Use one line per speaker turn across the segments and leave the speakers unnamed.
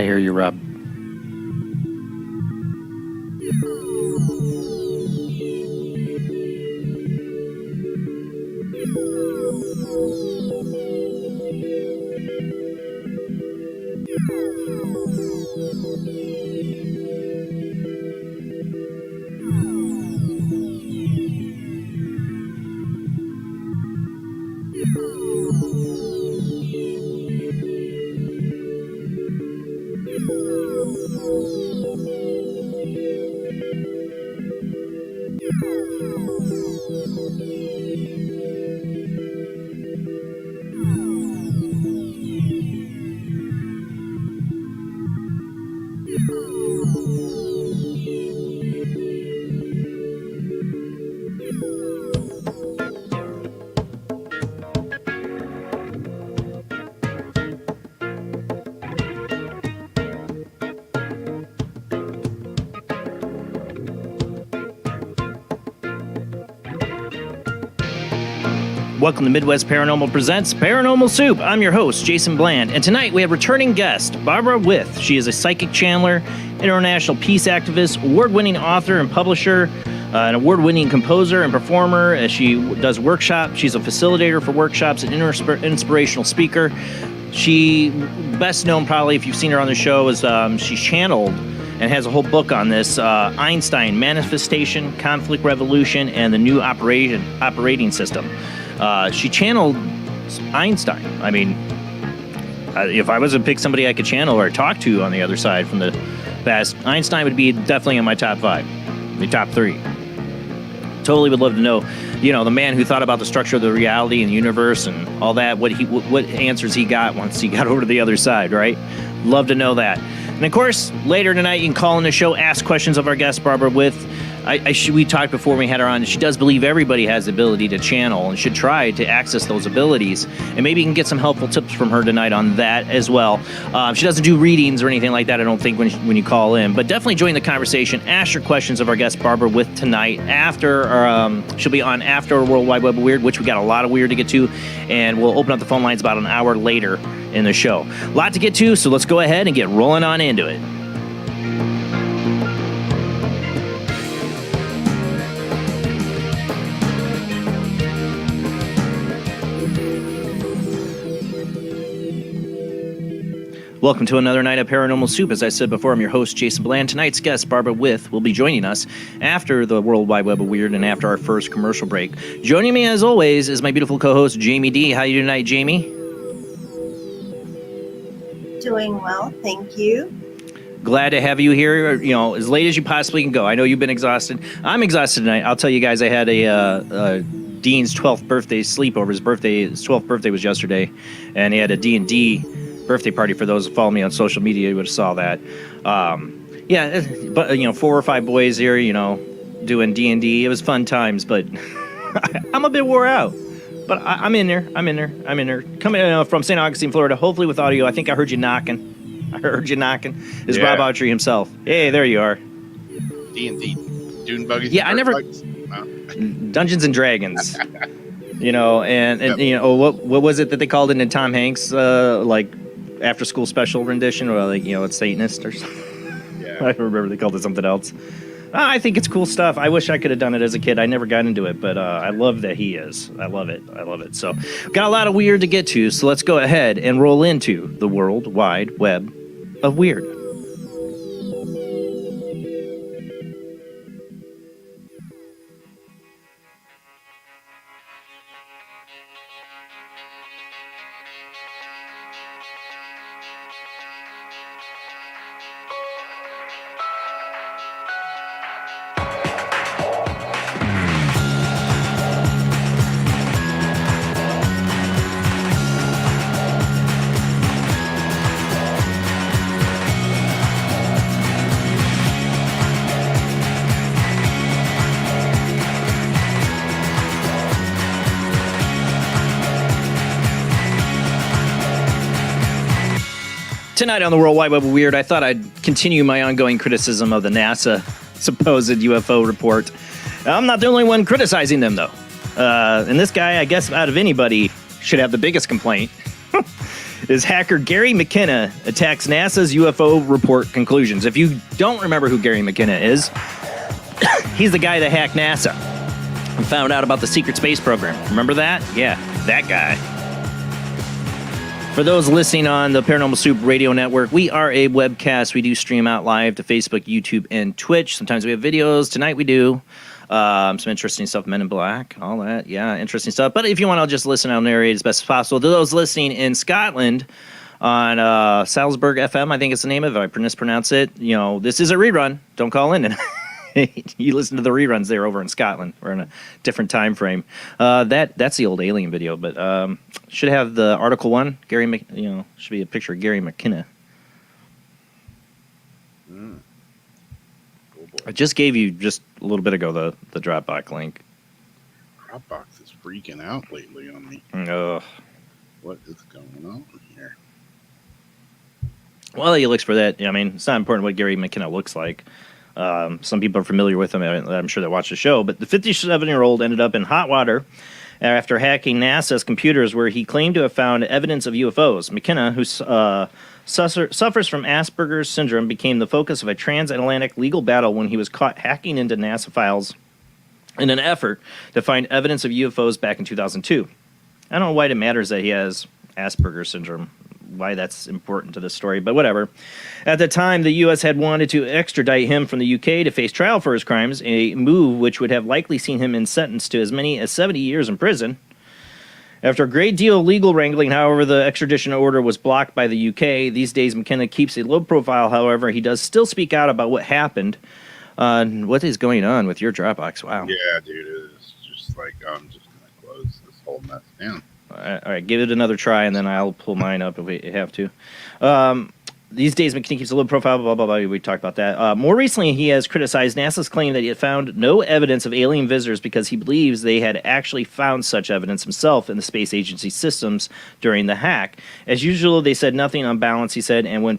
hear you, Rob. Welcome to Midwest Paranormal Presents Paranormal Soup. I'm your host, Jason Bland, and tonight we have returning guest, Barbara With. She is a psychic channeler, international peace activist, award-winning author and publisher, an award-winning composer and performer. As she does workshops, she's a facilitator for workshops and inspirational speaker. She, best known probably if you've seen her on the show, is she's channeled and has a whole book on this, Einstein, Manifestation, Conflict Revolution, and the New Operating System. She channeled Einstein. I mean, if I was to pick somebody I could channel or talk to on the other side from the past, Einstein would be definitely in my top 5, the top 3. Totally would love to know, the man who thought about the structure of the reality and the universe and all that, what answers he got once he got over to the other side, right? Love to know that. And of course, later tonight, you can call in the show, ask questions of our guest, Barbara With. We talked before we had her on, she does believe everybody has the ability to channel and should try to access those abilities. And maybe you can get some helpful tips from her tonight on that as well. She doesn't do readings or anything like that, I don't think, when you call in. But definitely join the conversation. Ask your questions of our guest, Barbara With, tonight. She'll be on after World Wide Web of Weird, which we got a lot of weird to get to. And we'll open up the phone lines about an hour later in the show. A lot to get to, so let's go ahead and get rolling on into it. Welcome to another night of Paranormal Soup. As I said before, I'm your host, Jason Bland. Tonight's guest, Barbara With, will be joining us after the World Wide Web of Weird and after our first commercial break. Joining me, as always, is my beautiful co-host, Jamie D. How are you tonight, Jamie?
Doing well, thank you.
Glad to have you here, as late as you possibly can go. I know you've been exhausted. I'm exhausted tonight. I'll tell you guys, I had Dean's 12th birthday sleepover. His 12th birthday was yesterday, and he had a D&D birthday party. For those who follow me on social media, you would have saw that. But 4 or 5 boys here, doing D&D. It was fun times, but I'm a bit wore out. But I'm in there. Coming from St. Augustine, Florida, hopefully with audio. I think I heard you knocking. Is Rob Autry himself. Hey, there you are.
D&D. Dune buggies.
Yeah, I never.
No.
Dungeons and Dragons. What was it that they called it in Tom Hanks, after school special rendition, or it's Satanist or something? Yeah. I remember they called it something else. I think it's cool stuff. I wish I could have done it as a kid. I never got into it, but I love that he is. I love it. So, got a lot of weird to get to, so let's go ahead and roll into the World Wide Web of Weird. Tonight on the World Wide Web of Weird, I thought I'd continue my ongoing criticism of the NASA supposed UFO report. I'm not the only one criticizing them, though. And this guy, I guess, out of anybody, should have the biggest complaint. Is hacker Gary McKenna attacks NASA's UFO report conclusions. If you don't remember who Gary McKenna is, he's the guy that hacked NASA and found out about the secret space program. Remember that? Yeah, that guy. For those listening on the Paranormal Soup radio network, we are a webcast. We do stream out live to Facebook, YouTube, and Twitch. Sometimes we have videos. Tonight we do. Some interesting stuff, Men in Black, all that. Yeah, interesting stuff. But if you want to just listen, I'll narrate as best as possible. To those listening in Scotland on Salzburg FM, I think it's the name of it, if I mispronounce it. You know, this is a rerun. Don't call in. You listen to the reruns there over in Scotland. We're in a different time frame. That's the old Alien video, but should have the article one. Should be a picture of Gary McKenna. I just gave you just a little bit ago the Dropbox link.
Dropbox is freaking out lately on me. What is going on here?
Well, he looks for that. I mean, it's not important what Gary McKenna looks like. Some people are familiar with him. I'm sure they watch the show. But the 57-year-old ended up in hot water after hacking NASA's computers, where he claimed to have found evidence of UFOs. McKenna, who suffers from Asperger's syndrome, became the focus of a transatlantic legal battle when he was caught hacking into NASA files in an effort to find evidence of UFOs back in 2002. I don't know why it matters that he has Asperger's syndrome, why that's important to the story, but whatever. At the time, the U.S. had wanted to extradite him from the U.K. to face trial for his crimes, a move which would have likely seen him sentenced to as many as 70 years in prison. After a great deal of legal wrangling, however, the extradition order was blocked by the U.K. These days, McKenna keeps a low profile, however. He does still speak out about what happened. What is going on with your Dropbox? Wow.
Yeah, dude, it's just like, I'm just going to close this whole mess down.
All right, give it another try, and then I'll pull mine up if we have to. These days, McKinney keeps a low profile, blah, blah, blah. We talked about that. More recently, he has criticized NASA's claim that he had found no evidence of alien visitors because he believes they had actually found such evidence himself in the space agency systems during the hack. As usual, they said nothing on balance, he said, and when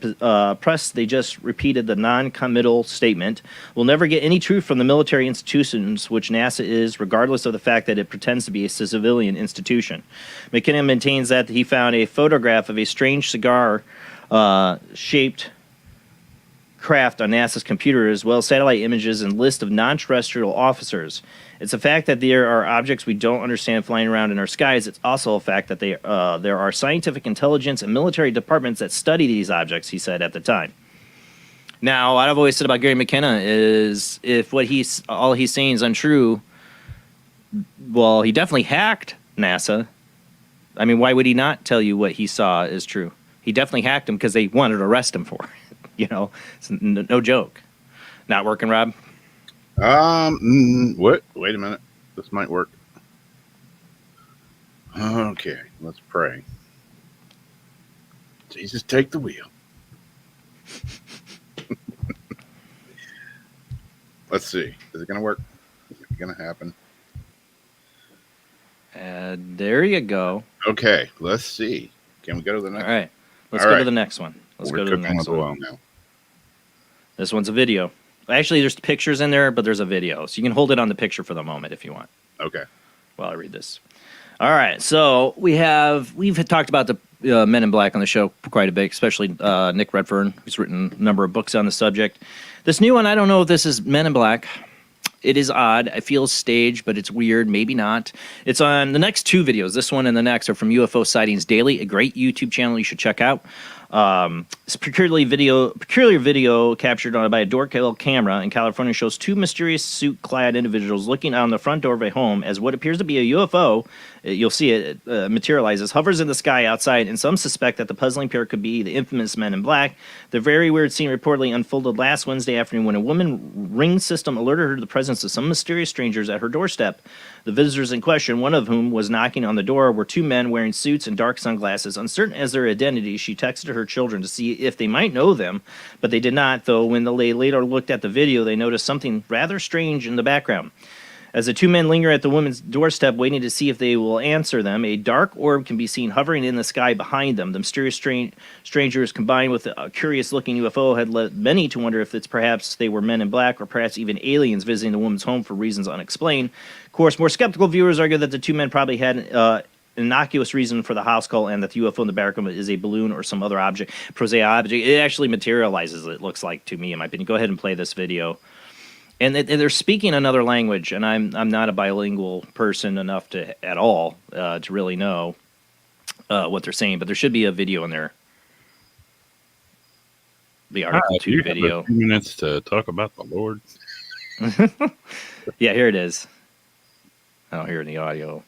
pressed, they just repeated the non-committal statement. We'll never get any truth from the military institutions, which NASA is, regardless of the fact that it pretends to be a civilian institution. McKenna maintains that he found a photograph of a strange cigar shaped craft on NASA's computer, as well as satellite images and list of non-terrestrial officers. It's a fact that there are objects we don't understand flying around in our skies. It's also a fact that there are scientific intelligence and military departments that study these objects, he said at the time. Now, what I've always said about Gary McKenna is if all he's saying is untrue, well, he definitely hacked NASA. I mean, why would he not tell you what he saw is true? He definitely hacked him because they wanted to arrest him for it. You know, it's no joke. Not working, Rob?
What? Wait a minute. This might work. Okay, let's pray. Jesus, take the wheel. Let's see. Is it going to work? Is it going to happen?
There you go.
Okay, let's see. Can we go to the next?
All right. Let's go to the next one. Let's go to the next one.
Now.
This one's a video. Actually, there's pictures in there, but there's a video. So you can hold it on the picture for the moment if you want.
Okay.
While I read this. All right. So we've talked about the Men in Black on the show quite a bit, especially Nick Redfern, who's written a number of books on the subject. This new one, I don't know if this is Men in Black. It is odd. I feel staged, but it's weird. Maybe not. It's on the next two videos. This one and the next are from UFO Sightings Daily, a great YouTube channel you should check out. It's peculiar video captured by a doorbell camera in California shows two mysterious suit-clad individuals looking out on the front door of a home as what appears to be a UFO. You'll see it materializes, hovers in the sky outside, and some suspect that the puzzling pair could be the infamous Men in Black. The very weird scene reportedly unfolded last Wednesday afternoon when a woman ring system alerted her to the presence of some mysterious strangers at her doorstep. The visitors in question, one of whom was knocking on the door, were two men wearing suits and dark sunglasses. Uncertain as their identity, she texted her children to see if they might know them, but they did not, though when they later looked at the video, they noticed something rather strange in the background. As the two men linger at the woman's doorstep, waiting to see if they will answer them, a dark orb can be seen hovering in the sky behind them. The mysterious strangers, combined with a curious-looking UFO, had led many to wonder if it's perhaps they were men in black or perhaps even aliens visiting the woman's home for reasons unexplained. Of course, more skeptical viewers argue that the two men probably had an innocuous reason for the house call and that the UFO in the background is a balloon or some other object, prosaic object. It actually materializes, it looks like, to me, in my opinion. Go ahead and play this video. And they're speaking another language, and I'm not a bilingual person enough to really know what they're saying, but there should be a video in there. The Article 2 video.
Have a few minutes to talk about the Lord.
Yeah, here it is. I don't hear any audio.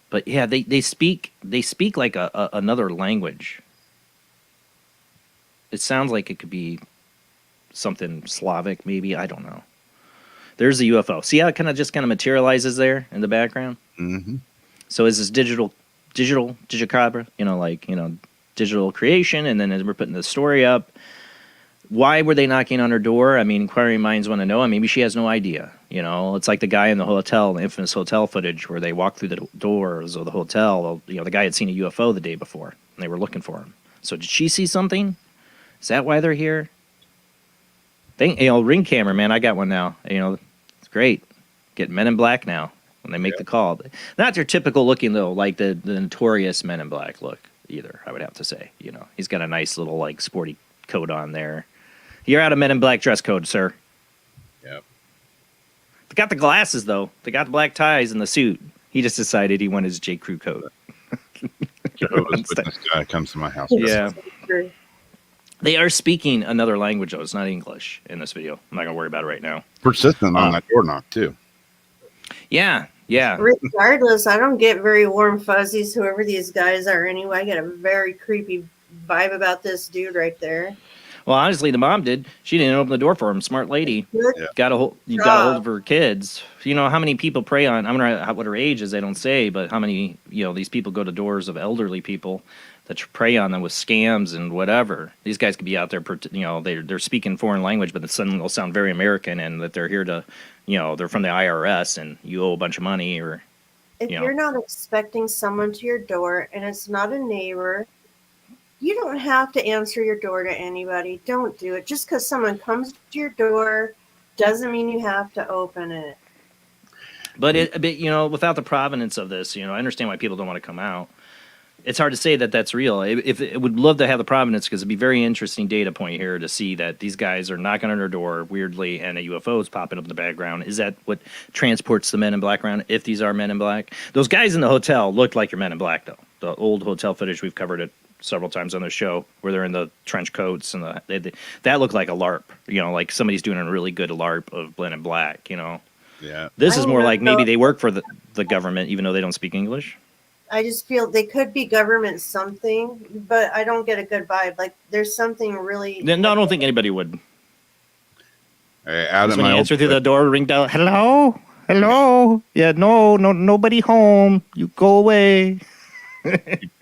But yeah, they speak like another language. It sounds like it could be something Slavic, maybe. I don't know. There's the UFO. See how it kind of materializes there in the background?
Mm-hmm.
So is this digital digicabra, digital creation, and then as we're putting the story up, why were they knocking on her door? I mean, inquiring minds want to know. Maybe she has no idea. It's like the guy in the hotel, the infamous hotel footage where they walk through the doors of the hotel. The guy had seen a UFO the day before, and they were looking for him. So did she see something? Is that why they're here? Ring camera, man. I got one now. It's great. Get Men in Black now when they make the call. Not your typical looking, though, like the notorious Men in Black look either, I would have to say. He's got a nice little, sporty coat on there. You're out of Men in Black dress code, sir.
Yep.
They got the glasses, though. They got the black ties and the suit. He just decided he wanted his J. Crew coat.
Jehovah's Witness guy comes to my house.
Yeah. They are speaking another language, though. It's not English in this video. I'm not going to worry about it right now.
Persistent on that door knock, too.
Yeah.
Regardless, I don't get very warm fuzzies, whoever these guys are anyway. I get a very creepy vibe about this dude right there. Well,
honestly, the mom did. She didn't open the door for him. Smart lady.
Yeah.
Got a hold of her kids. How many people prey on? I don't know what her age is. They don't say, but how many these people go to doors of elderly people that prey on them with scams and whatever. These guys could be out there. They're speaking foreign language, but suddenly they'll sound very American, and that they're here to, they're from the IRS, and you owe a bunch of money, or
if you're not expecting someone to your door and it's not a neighbor. You don't have to answer your door to anybody. Don't do it. Just because someone comes to your door doesn't mean you have to open it.
But without the provenance of this, I understand why people don't want to come out. It's hard to say that that's real. If it would love to have the provenance, because it'd be a very interesting data point here to see that these guys are knocking on their door weirdly, and a UFO is popping up in the background. Is that what transports the Men in Black around? If these are Men in Black, those guys in the hotel looked like your Men in Black, though. The old hotel footage, we've covered it several times on the show, where they're in the trench coats and that looked like a LARP. Like somebody's doing a really good LARP of Men in Black. Yeah. This is more like maybe they work for the government, even though they don't speak English.
I just feel they could be government something, but I don't get a good vibe. Like there's something really.
No, I don't think anybody would.
Out of
when
my
you answer through the door, ring down. Hello. Yeah, no, nobody home. You go away.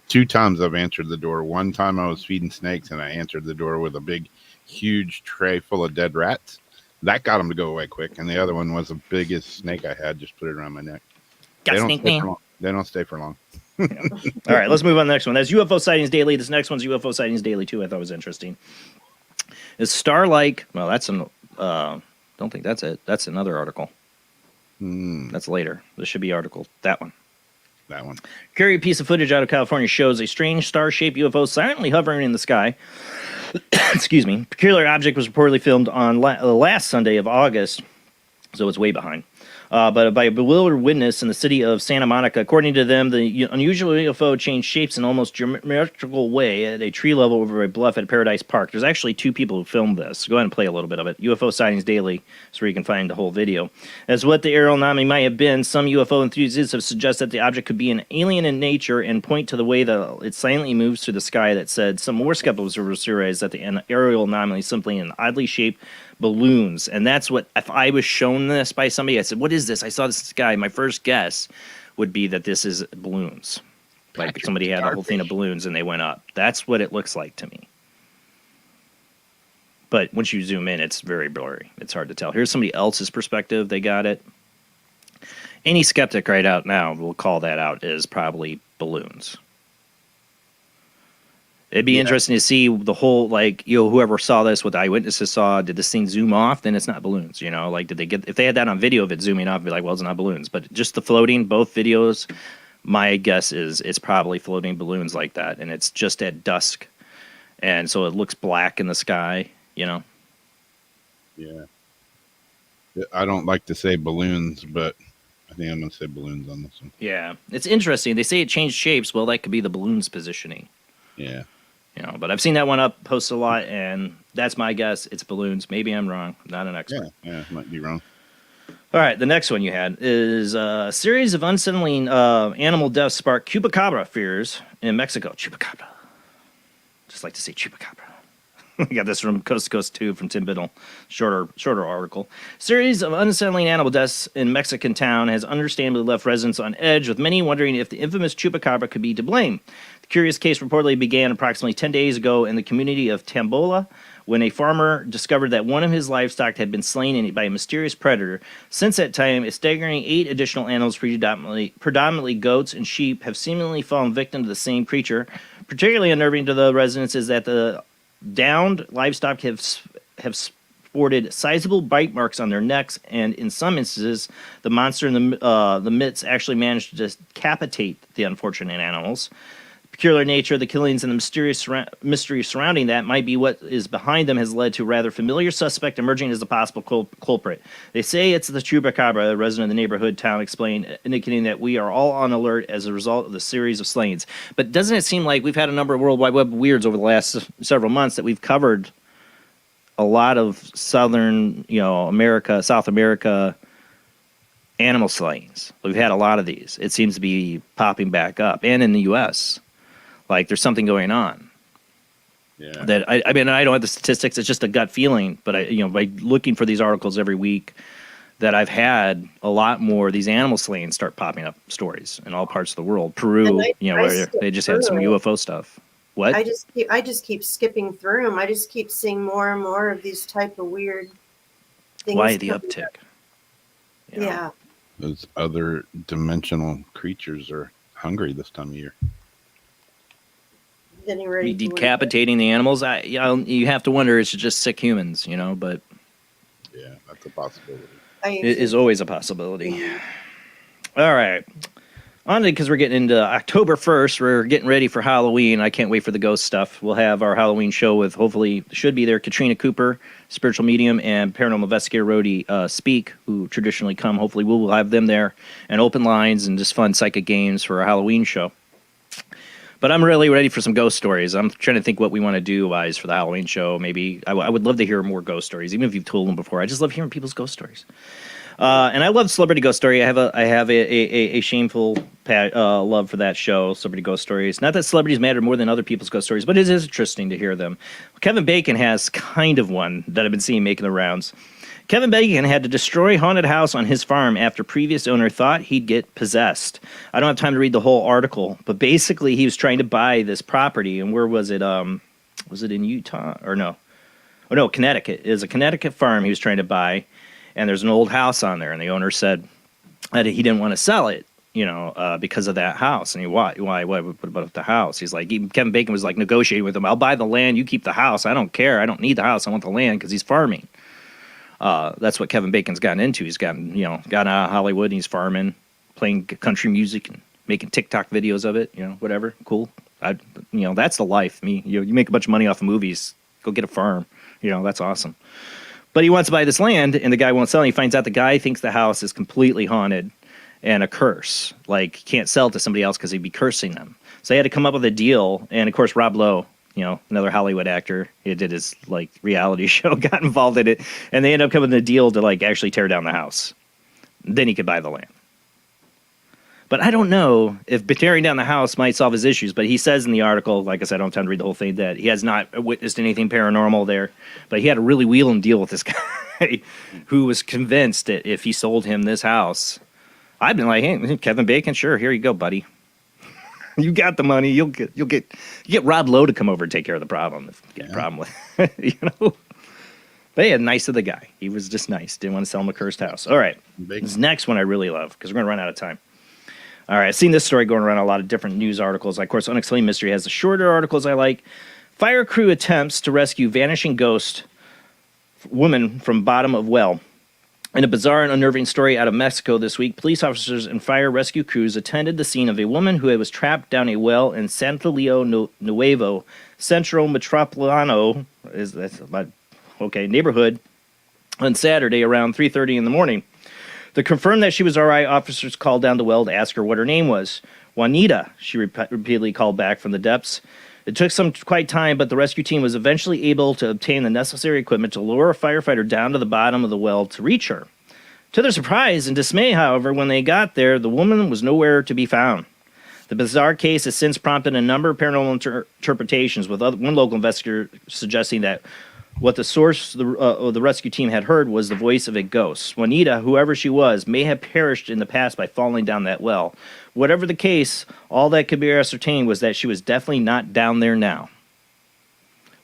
2 times I've answered the door. One time I was feeding snakes, and I answered the door with a big, huge tray full of dead rats. That got them to go away quick. And the other one was the biggest snake I had. Just put it around my neck. They don't stay for long.
All right, let's move on to the next one. That's UFO Sightings Daily. This next one's UFO Sightings Daily, too. I thought was interesting. Is Star-like... Well, that's don't think that's it. That's another article. That's later. This should be article. That one. Curious piece of footage out of California shows a strange star-shaped UFO silently hovering in the sky. Excuse me. Peculiar object was reportedly filmed on last Sunday of August, so it's way behind. But by a bewildered witness in the city of Santa Monica. According to them, the unusual UFO changed shapes in almost geometrical way at a tree level over a bluff at Paradise Park. There's actually 2 people who filmed this. Go ahead and play a little bit of it. UFO Sightings Daily, so where you can find the whole video. As what the aerial anomaly might have been, some UFO enthusiasts have suggested that the object could be an alien in nature and point to the way that it silently moves through the sky. That said, some more skeptics have theorized that the aerial anomaly is simply an oddly shaped balloons. And that's what, if I was shown this by somebody, I said, what is this? I saw this guy. My first guess would be that this is balloons. Like somebody had a whole thing of balloons and they went up. That's what it looks like to me. But once you zoom in, it's very blurry. It's hard to tell. Here's somebody else's perspective. They got it. Any skeptic right out now will call that out as probably balloons. It'd be interesting to see the whole, like, whoever saw this, what the eyewitnesses saw, did this thing zoom off? Then it's not balloons, like, did they get, if they had that on video of it zooming off, it'd be like, well, it's not balloons. But just the floating, both videos, my guess is it's probably floating balloons like that. And it's just at dusk. And so it looks black in the sky,
Yeah. I don't like to say balloons, but I think I'm going to say balloons on this one.
Yeah. It's interesting. They say it changed shapes. Well, that could be the balloon's positioning.
Yeah.
But I've seen that one up posted a lot, and that's my guess. It's balloons. Maybe I'm wrong. I'm not an expert.
Yeah, might be wrong.
All right, the next one you had is a series of unsettling animal deaths spark chupacabra fears in Mexico. Chupacabra. Just like to say chupacabra. We got this from Coast to Coast 2 from Tim Biddle. Shorter article. Series of unsettling animal deaths in Mexican town has understandably left residents on edge, with many wondering if the infamous chupacabra could be to blame. The curious case reportedly began approximately 10 days ago in the community of Tambola, when a farmer discovered that one of his livestock had been slain by a mysterious predator. Since that time, a staggering 8 additional animals, predominantly goats and sheep, have seemingly fallen victim to the same creature. Particularly unnerving to the residents is that the downed livestock have sported sizable bite marks on their necks, and in some instances, the monster in the midst actually managed to decapitate the unfortunate animals. The peculiar nature of the killings and the mysterious mystery surrounding that might be what is behind them has led to a rather familiar suspect emerging as a possible culprit. They say it's the chupacabra, a resident of the neighborhood town explained, indicating that we are all on alert as a result of the series of slayings. But doesn't it seem like we've had a number of World Wide Web weirds over the last several months that we've covered a lot of southern, South America animal slayings? We've had a lot of these. It seems to be popping back up, and in the U.S., like there's something going on.
Yeah.
That I mean, I don't have the statistics. It's just a gut feeling. But by looking for these articles every week, that I've had a lot more of these animal slayings start popping up stories in all parts of the world. Peru, where they just had some UFO stuff. What?
I just keep skipping through them. I just keep seeing more and more of these type of weird things.
Why the uptick?
Yeah.
Those other dimensional creatures are hungry this time of year.
Getting ready to
decapitating the animals. You have to wonder, it's just sick humans, but
yeah, that's a possibility.
It is always a possibility. All right. On to, because we're getting into October 1st, we're getting ready for Halloween. I can't wait for the ghost stuff. We'll have our Halloween show with, hopefully, should be there, Katrina Cooper, spiritual medium, and paranormal investigator Rhodey Speak, who traditionally come. Hopefully, we'll have them there, and open lines and just fun psychic games for our Halloween show. But I'm really ready for some ghost stories. I'm trying to think what we want to do wise for the Halloween show. Maybe I would love to hear more ghost stories, even if you've told them before. I just love hearing people's ghost stories. And I love Celebrity Ghost Story. I have a shameful love for that show, Celebrity Ghost Stories. Not that celebrities matter more than other people's ghost stories, but it is interesting to hear them. Kevin Bacon has kind of one that I've been seeing making the rounds. Kevin Bacon had to destroy haunted house on his farm after previous owner thought he'd get possessed. I don't have time to read the whole article, but basically he was trying to buy this property. And where was it? Was it in Utah or no? Oh, no, Connecticut. It was a Connecticut farm he was trying to buy. And there's an old house on there. And the owner said that he didn't want to sell it, because of that house. And why? What about the house? He's like, Kevin Bacon was like negotiating with him. I'll buy the land. You keep the house. I don't care. I don't need the house. I want the land because he's farming. That's what Kevin Bacon's gotten into. He's gotten out of Hollywood and he's farming, playing country music and making TikTok videos of it, whatever. Cool. That's the life. You make a bunch of money off of movies, go get a farm. That's awesome. But he wants to buy this land and the guy won't sell. And he finds out the guy thinks the house is completely haunted and a curse. Like, he can't sell it to somebody else because he'd be cursing them. So he had to come up with a deal. And of course, Rob Lowe, another Hollywood actor, he did his reality show, got involved in it, and they ended up coming to a deal to actually tear down the house. Then he could buy the land. But I don't know if tearing down the house might solve his issues. But he says in the article, like I said, I don't have time to read the whole thing, that he has not witnessed anything paranormal there. But he had to really wheel and deal with this guy who was convinced that if he sold him this house, I've been like, hey, Kevin Bacon, sure, here you go, buddy. You got the money. You get Rob Lowe to come over and take care of the problem if you get a problem with it, But But yeah, nice of the guy. He was just nice. Didn't want to sell him a cursed house. All right. This next one I really love because we're going to run out of time. All right. I've seen this story going around a lot of different news articles. Of course, Unexplained Mystery has the shorter articles I like. Fire crew attempts to rescue vanishing ghost woman from bottom of well. In a bizarre and unnerving story out of Mexico this week, police officers and fire rescue crews attended the scene of a woman who was trapped down a well in Santo Leo Nuevo, Centro Metropolitano, neighborhood, on Saturday around 3:30 in the morning. To confirm that she was all right, officers called down the well to ask her what her name was. Juanita, she repeatedly called back from the depths. It took some quite time, but the rescue team was eventually able to obtain the necessary equipment to lower a firefighter down to the bottom of the well to reach her. To their surprise and dismay, however, when they got there, the woman was nowhere to be found. The bizarre case has since prompted a number of paranormal interpretations, with one local investigator suggesting that what the source of the rescue team had heard was the voice of a ghost. Juanita, whoever she was, may have perished in the past by falling down that well. Whatever the case, all that could be ascertained was that she was definitely not down there now.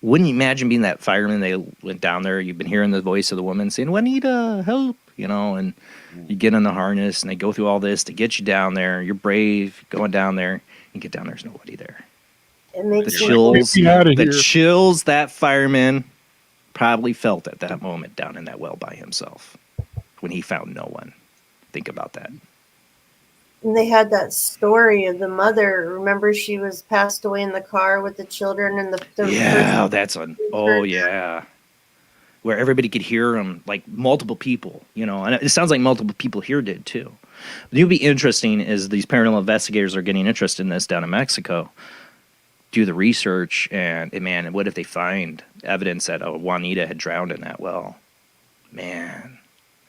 Wouldn't you imagine being that fireman? They went down there, you've been hearing the voice of the woman saying, Juanita, help, and you get in the harness, and they go through all this to get you down there. You're brave, going down there, and get down there, there's nobody there.
It makes
The chills that fireman probably felt at that moment down in that well by himself when he found no one. Think about that.
And they had that story of the mother. Remember, she was passed away in the car with the children and where everybody could hear them, like multiple people, and it sounds like multiple people here did too. What would be interesting is these paranormal investigators are getting interested in this down in Mexico. Do the research, and man, what if they find evidence that Juanita had drowned in that well? Man,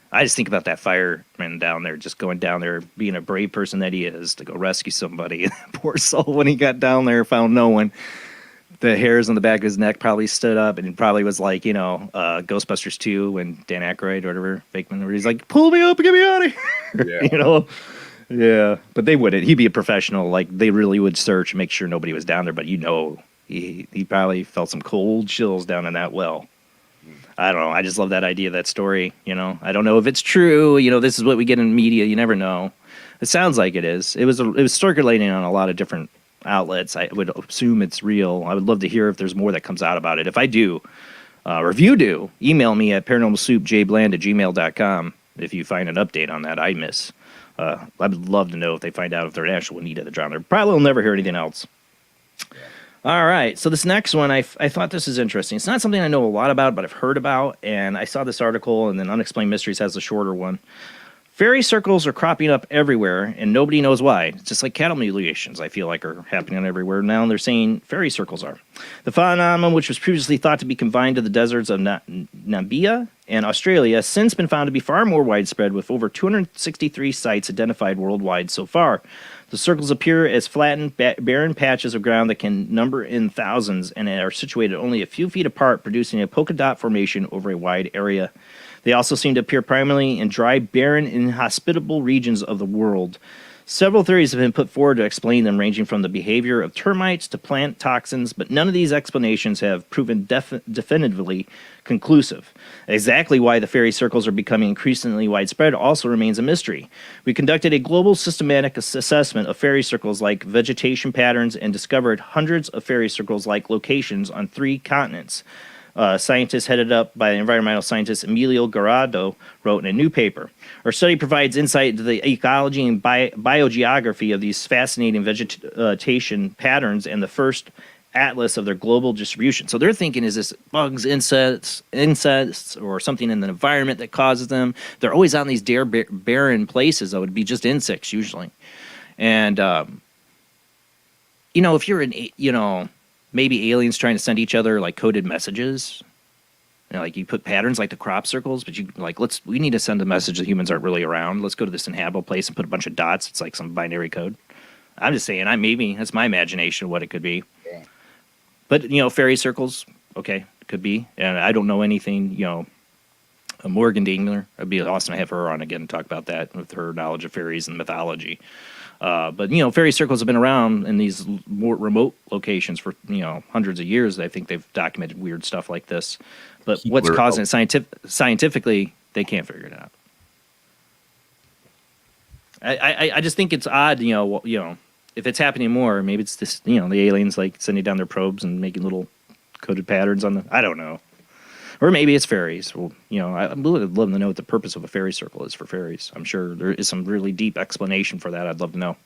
I just think about that fireman down there, just going down there, being a brave person that he is, to go rescue somebody. Poor soul, when he got down there, found no one. The hairs on the back of his neck probably stood up, and he probably was like, Ghostbusters 2 when Dan Aykroyd or whatever, Fakeman, where he's like, pull me up and get me out of here.
Yeah.
Yeah, but they wouldn't. He'd be a professional. Like, they really would search and make sure nobody was down there. But he probably felt some cold chills down in that well. I don't know. I just love that idea, that story. I don't know if it's true. This is what we get in media. You never know. It sounds like it is. It was circulating on a lot of different outlets. I would assume it's real. I would love to hear if there's more that comes out about it. If I do, or if you do, email me at paranormalsoupjbland@gmail.com if you find an update on that I miss. I would love to know if they find out if they're actual Juanita that drowned. Probably will never hear anything else. Yeah. All right. So this next one, I thought this is interesting. It's not something I know a lot about, but I've heard about. And I saw this article, and then Unexplained Mysteries has a shorter one. Fairy circles are cropping up everywhere, and nobody knows why. It's just like cattle mutilations, I feel like, are happening everywhere. Now they're saying fairy circles are. The phenomenon, which was previously thought to be confined to the deserts of Namibia and Australia, has since been found to be far more widespread, with over 263 sites identified worldwide so far. The circles appear as flattened, barren patches of ground that can number in thousands and are situated only a few feet apart, producing a polka dot formation over a wide area. They also seem to appear primarily in dry, barren, inhospitable regions of the world. Several theories have been put forward to explain them, ranging from the behavior of termites to plant toxins, but none of these explanations have proven definitively conclusive. Exactly why the fairy circles are becoming increasingly widespread also remains a mystery. We conducted a global systematic assessment of fairy circles-like vegetation patterns and discovered hundreds of fairy circles-like locations on 3 continents. Scientists headed up by environmental scientist Emilio Garrado wrote in a new paper. Our study provides insight into the ecology and biogeography of these fascinating vegetation patterns and the first atlas of their global distribution. So they're thinking, is this bugs, insects, or something in the environment that causes them? They're always on these barren places. That would be just insects usually. And, if you're in, maybe aliens trying to send each other like coded messages. Like you put patterns like the crop circles, but we need to send a message that humans aren't really around. Let's go to this inhabitable place and put a bunch of dots. It's like some binary code. I'm just saying, maybe that's my imagination of what it could be. Yeah. But fairy circles, okay, could be. And I don't know anything. Morgan Dingler. It'd be awesome to have her on again and talk about that with her knowledge of fairies and mythology. But fairy circles have been around in these more remote locations for hundreds of years. I think they've documented weird stuff like this. But what's causing it scientifically, they can't figure it out. I just think it's odd, if it's happening more, maybe it's this, the aliens like sending down their probes and making little coded patterns on I don't know. Or maybe it's fairies. Well, I would love to know what the purpose of a fairy circle is for fairies. I'm sure there is some really deep explanation for that. I'd love to know.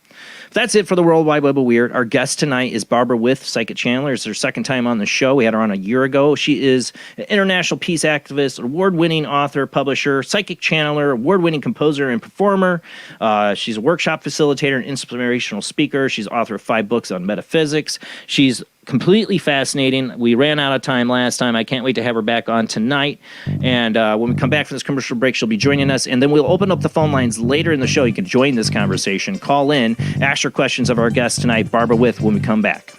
That's it for the World Wide Web of Weird. Our guest tonight is Barbara With, Psychic Chandler. It's her second time on the show. We had her on a year ago. She is an international peace activist, award-winning author, publisher, psychic channeler, award-winning composer and performer. She's a workshop facilitator and inspirational speaker. She's author of 5 books on metaphysics. She's completely fascinating. We ran out of time last time. I can't wait to have her back on tonight. And when we come back from this commercial break, she'll be joining us. And then we'll open up the phone lines later in the show. You can join this conversation. Call in. Ask your questions of our guest tonight, Barbara With, when we come back.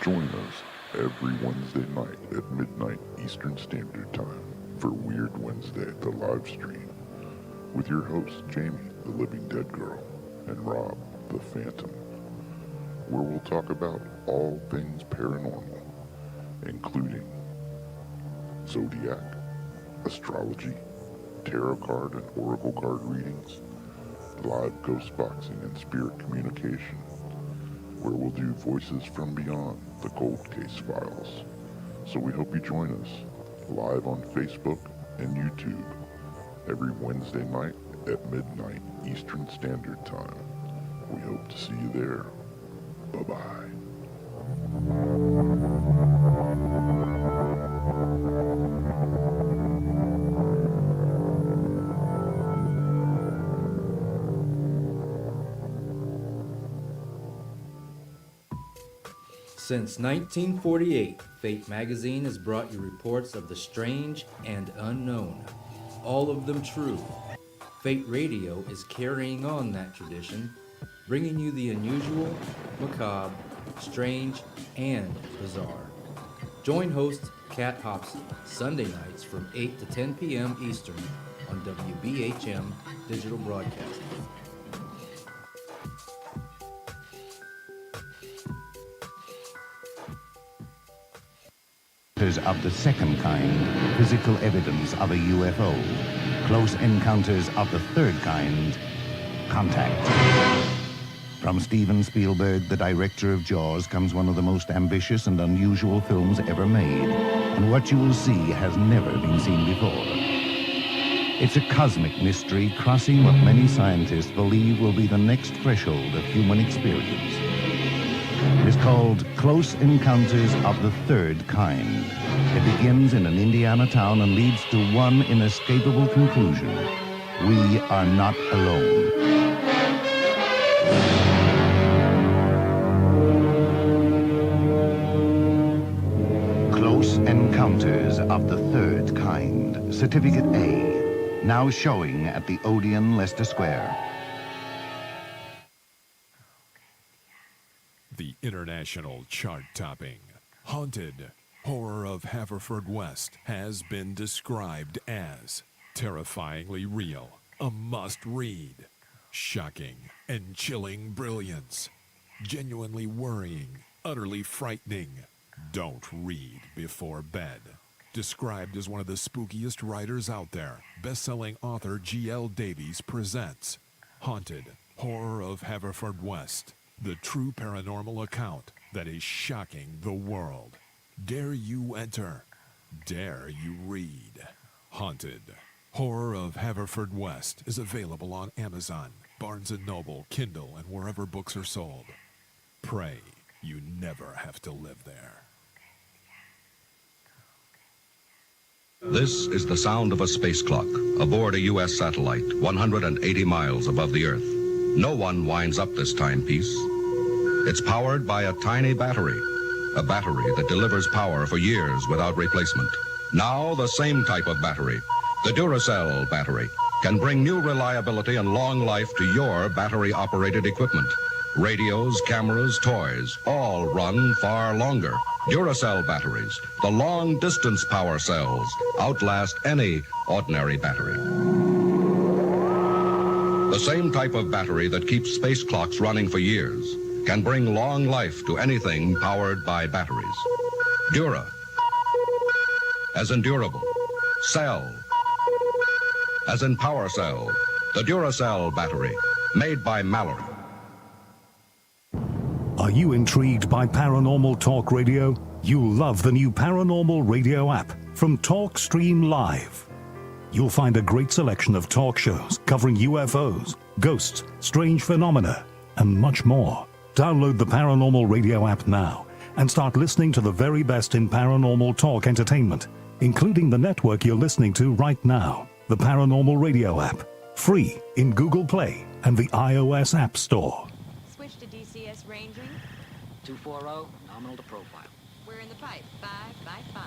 Join us every Wednesday night at midnight Eastern Standard Time for Weird Wednesday, the live stream, with your hosts Jamie, the Living Dead Girl, and Rob, the Phantom, where we'll talk about all things paranormal, including zodiac, astrology, tarot card and oracle card readings, live ghost boxing and spirit communication, where we'll do Voices from Beyond, the Cold Case Files. So we hope you join us live on Facebook and YouTube every Wednesday night at midnight Eastern Standard Time. We hope to see you there. Bye-bye.
Since 1948, Fate magazine has brought you reports of the strange and unknown, all of them true. Fate Radio is carrying on that tradition, bringing you the unusual, macabre, strange, and bizarre. Join host Kat Hobson Sunday nights from 8 to 10 p.m. Eastern on WBHM Digital Broadcasting.
Of the second kind, physical evidence of a UFO. Close encounters of the third kind, contact. From Steven Spielberg, the director of Jaws, comes one of the most ambitious and unusual films ever made. And what you will see has never been seen before. It's a cosmic mystery crossing what many scientists believe will be the next threshold of human experience. It is called Close Encounters of the Third Kind. It begins in an Indiana town and leads to one inescapable conclusion. We are not alone. Close Encounters of the Third Kind. Certificate A. Now showing at the Odeon, Leicester Square.
The international chart-topping, Haunted, Horror of Haverfordwest has been described as terrifyingly real, a must-read, shocking and chilling brilliance, genuinely worrying, utterly frightening. Don't read before bed. Described as one of the spookiest writers out there, best-selling author G.L. Davies presents Haunted, Horror of Haverfordwest, the true paranormal account that is shocking the world. Dare you enter? Dare you read? Haunted, Horror of Haverfordwest is available on Amazon, Barnes & Noble, Kindle, and wherever books are sold. Pray you never have to live there.
This is the sound of a space clock aboard a U.S. satellite 180 miles above the Earth. No one winds up this timepiece. It's powered by a tiny battery, a battery that delivers power for years without replacement. Now the same type of battery, the Duracell battery, can bring new reliability and long life to your battery-operated equipment. Radios, cameras, toys, all run far longer. Duracell batteries, the long-distance power cells, outlast any ordinary battery. The same type of battery that keeps space clocks running for years can bring long life to anything powered by batteries. Dura, as in durable. Cell, as in power cell. The Duracell battery, made by Mallory.
Are you intrigued by Paranormal Talk Radio? You'll love the new Paranormal Radio app from Talkstream Live. You'll find a great selection of talk shows covering UFOs, ghosts, strange phenomena, and much more. Download the Paranormal Radio app now and start listening to the very best in paranormal talk entertainment, including the network you're listening to right now, the Paranormal Radio app, free in Google Play and the iOS App Store.
Switch to DCS ranging.
240, nominal to profile.
We're in the pipe. 5 by 5.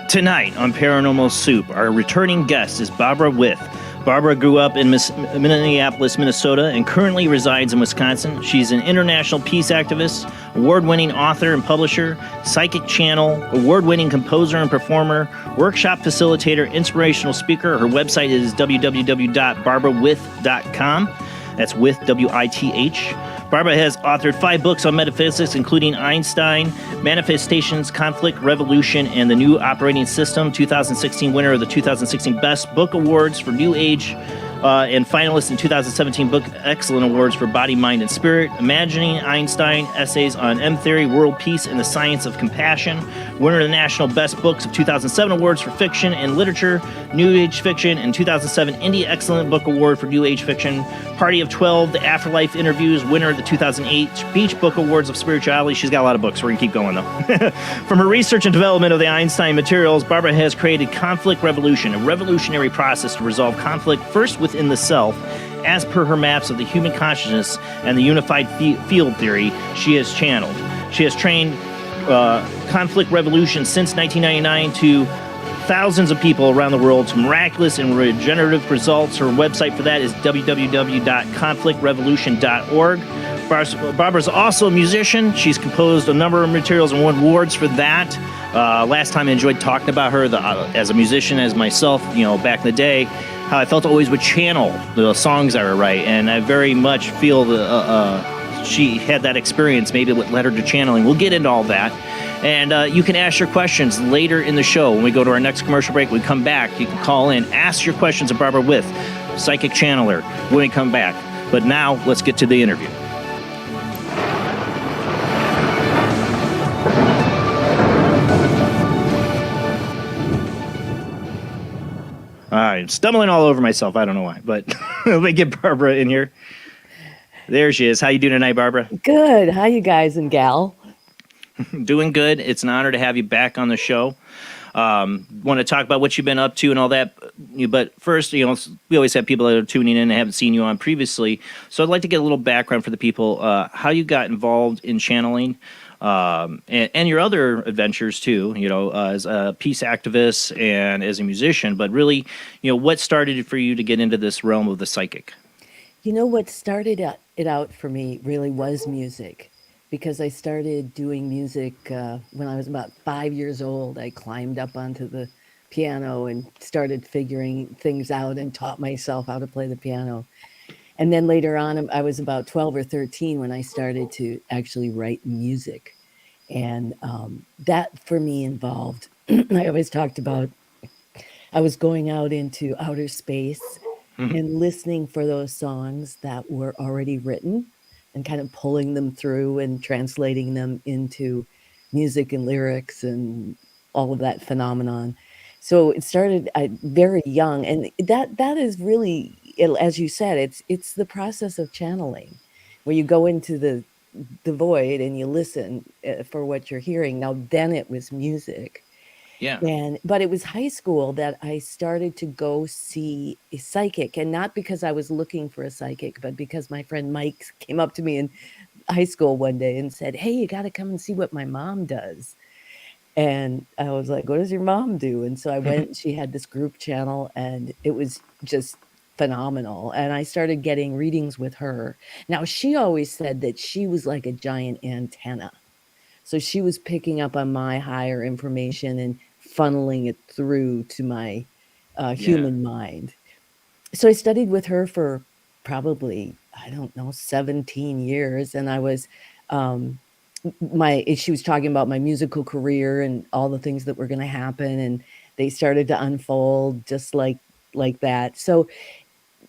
Tonight on Paranormal Soup, our returning guest is Barbara With. Barbara grew up in Minneapolis, Minnesota, and currently resides in Wisconsin. She's an international peace activist, award-winning author and publisher, psychic channel, award-winning composer and performer, workshop facilitator, inspirational speaker. Her website is www.barbarawith.com. That's with, W-I-T-H. Barbara has authored 5 books on metaphysics, including Einstein, Manifestations, Conflict, Revolution, and the New Operating System. 2016 winner of the 2016 Best Book Awards for New Age, and finalist in 2017 Book Excellent Awards for Body, Mind, and Spirit. Imagining Einstein, Essays on M-Theory, World Peace, and the Science of Compassion. Winner of the National Best Books of 2007 Awards for Fiction and Literature, New Age Fiction, and 2007 Indie Excellent Book Award for New Age Fiction. Party of 12, The Afterlife Interviews, winner of the 2008 Beach Book Awards of Spirituality. She's got a lot of books. We're going to keep going, though. From her research and development of the Einstein materials, Barbara has created Conflict Revolution, a revolutionary process to resolve conflict first within the self, as per her maps of the human consciousness and the unified field theory she has channeled. She has trained Conflict Revolution since 1999 to thousands of people around the world to miraculous and regenerative results. Her website for that is www.conflictrevolution.org. Barbara's also a musician. She's composed a number of materials and won awards for that. Last time I enjoyed talking about her as a musician, as myself, back in the day, how I felt always would channel the songs I would write, and I very much feel she had that experience, maybe what led her to channeling. We'll get into all that. And you can ask your questions later in the show. When we go to our next commercial break, we come back, you can call in, ask your questions of Barbara With, psychic channeler, when we come back. But now, let's get to the interview. All right, stumbling all over myself. I don't know why, but let me get Barbara in here. There she is. How you doing tonight, Barbara?
Good. How you guys and gal?
Doing good. It's an honor to have you back on the show. Want to talk about what you've been up to and all that. But first, we always have people that are tuning in and haven't seen you on previously. So I'd like to get a little background for the people, how you got involved in channeling, and your other adventures too, as a peace activist and as a musician. But really, what started it for you to get into this realm of the psychic?
What started it out for me really was music. Because I started doing music when I was about 5 years old. I climbed up onto the piano and started figuring things out and taught myself how to play the piano. And then later on, I was about 12 or 13 when I started to actually write music. And that for me involved, I always talked about, I was going out into outer space and listening for those songs that were already written and kind of pulling them through and translating them into music and lyrics and all of that phenomenon. So it started very young, and that is really, as you said, it's the process of channeling, where you go into the void and you listen for what you're hearing. Now, then it was music.
Yeah.
But it was high school that I started to go see a psychic, and not because I was looking for a psychic, but because my friend Mike came up to me in high school one day and said, "Hey, you got to come and see what my mom does." And I was like, "What does your mom do?" And so I went, she had this group channel, and it was just phenomenal. And I started getting readings with her. Now, she always said that she was like a giant antenna. So she was picking up on my higher information and funneling it through to my human mind. So I studied with her for probably, I don't know, 17 years. And I was, she was talking about my musical career and all the things that were going to happen. And they started to unfold just like that. So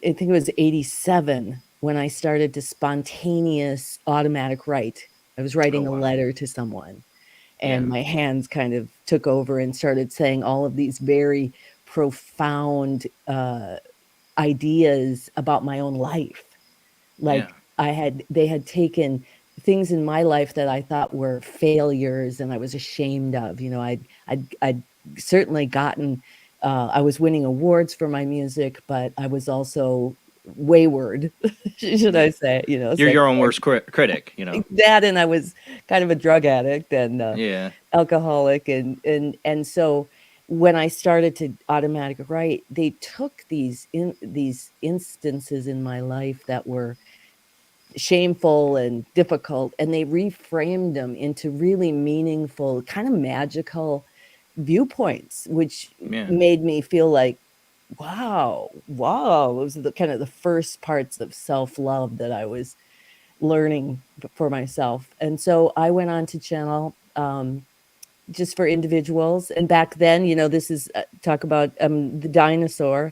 I think it was 87 when I started to spontaneous automatic write. I was writing a letter to someone, and my hands kind of took over and started saying all of these very profound ideas about my own life. Like they had taken things in my life that I thought were failures and I was ashamed of. You know, I'd certainly gotten, I was winning awards for my music, but I was also wayward, should I say? You know,
You're your own worst critic. You know
that, and I was kind of a drug addict and alcoholic, and so when I started to automatic write, they took these instances in my life that were shameful and difficult, and they reframed them into really meaningful, kind of magical viewpoints, which made me feel like, wow, those are the kind of the first parts of self-love that I was learning for myself. And so I went on to channel just for individuals. And back then, you know, this is talk about the dinosaur.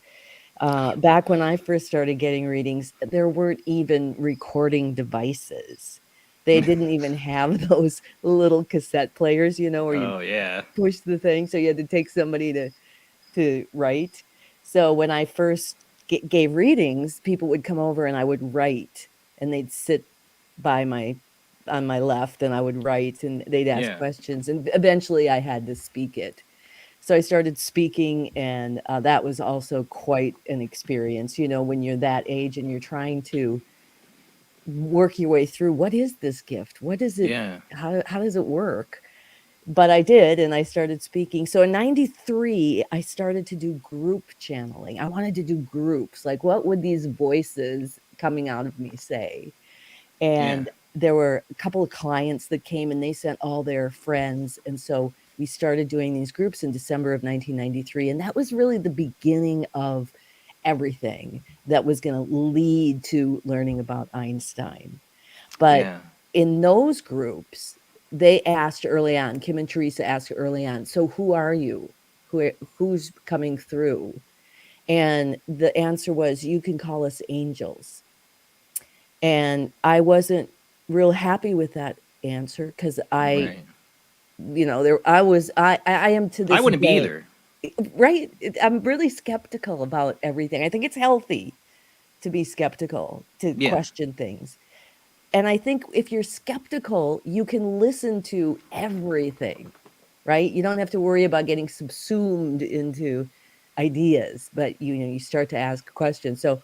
Back when I first started getting readings, there weren't even recording devices. They didn't even have those little cassette players, you know, where you push the thing. So you had to take somebody to write. So when I first gave readings, people would come over and I would write, and they'd sit on my left, and I would write, and they'd ask questions, and eventually I had to speak it. So I started speaking, and that was also quite an experience, you know, when you're that age and you're trying to work your way through, what is this gift? What is it? How does it work? But I did, and I started speaking. So in 93, I started to do group channeling. I wanted to do groups. Like, what would these voices coming out of me say? And there were a couple of clients that came, and they sent all their friends. And so we started doing these groups in December of 1993. And that was really the beginning of everything that was going to lead to learning about Einstein. But in those groups, they asked early on, Kim and Teresa asked early on, so who are you? Who's coming through? And the answer was, you can call us angels. And I wasn't real happy with that answer, because I am to this
I wouldn't be
day,
either.
right? I'm really skeptical about everything. I think it's healthy to be skeptical, to question things. And I think if you're skeptical, you can listen to everything, right? You don't have to worry about getting subsumed into ideas, but you start to ask questions. So,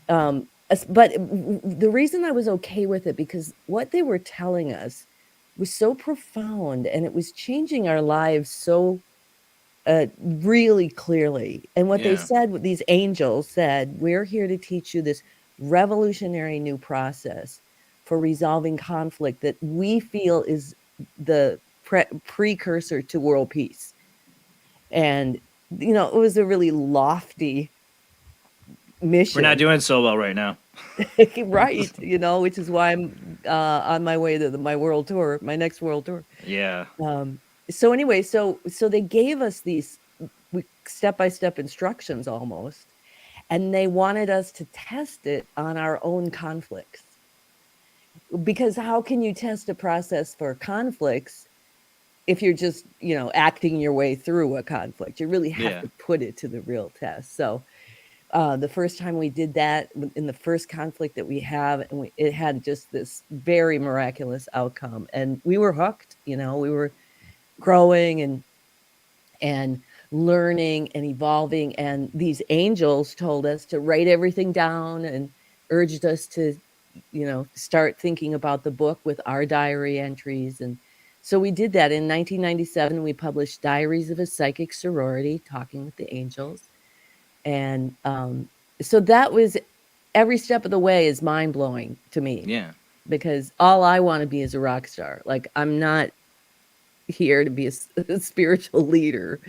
but the reason I was okay with it, because what they were telling us was so profound, and it was changing our lives so really clearly. And what they said, what these angels said, we're here to teach you this revolutionary new process for resolving conflict that we feel is the precursor to world peace. And, you know, it was a really lofty mission.
We're not doing so well right now.
Right, which is why I'm on my way to my world tour, my next world tour.
Yeah.
So anyway, so they gave us these step-by-step instructions almost, and they wanted us to test it on our own conflicts. Because how can you test a process for conflicts if you're just, acting your way through a conflict? You really have to put it to the real test. So the first time we did that in the first conflict that we have, and it had just this very miraculous outcome, and we were hooked. We were growing and learning and evolving, and these angels told us to write everything down and urged us to start thinking about the book with our diary entries. And so we did that. In 1997 we published Diaries of a Psychic Sorority, Talking with the Angels. And so that was, every step of the way is mind-blowing to me.
Yeah.
Because all I want to be is a rock star. Like, I'm not here to be a spiritual leader.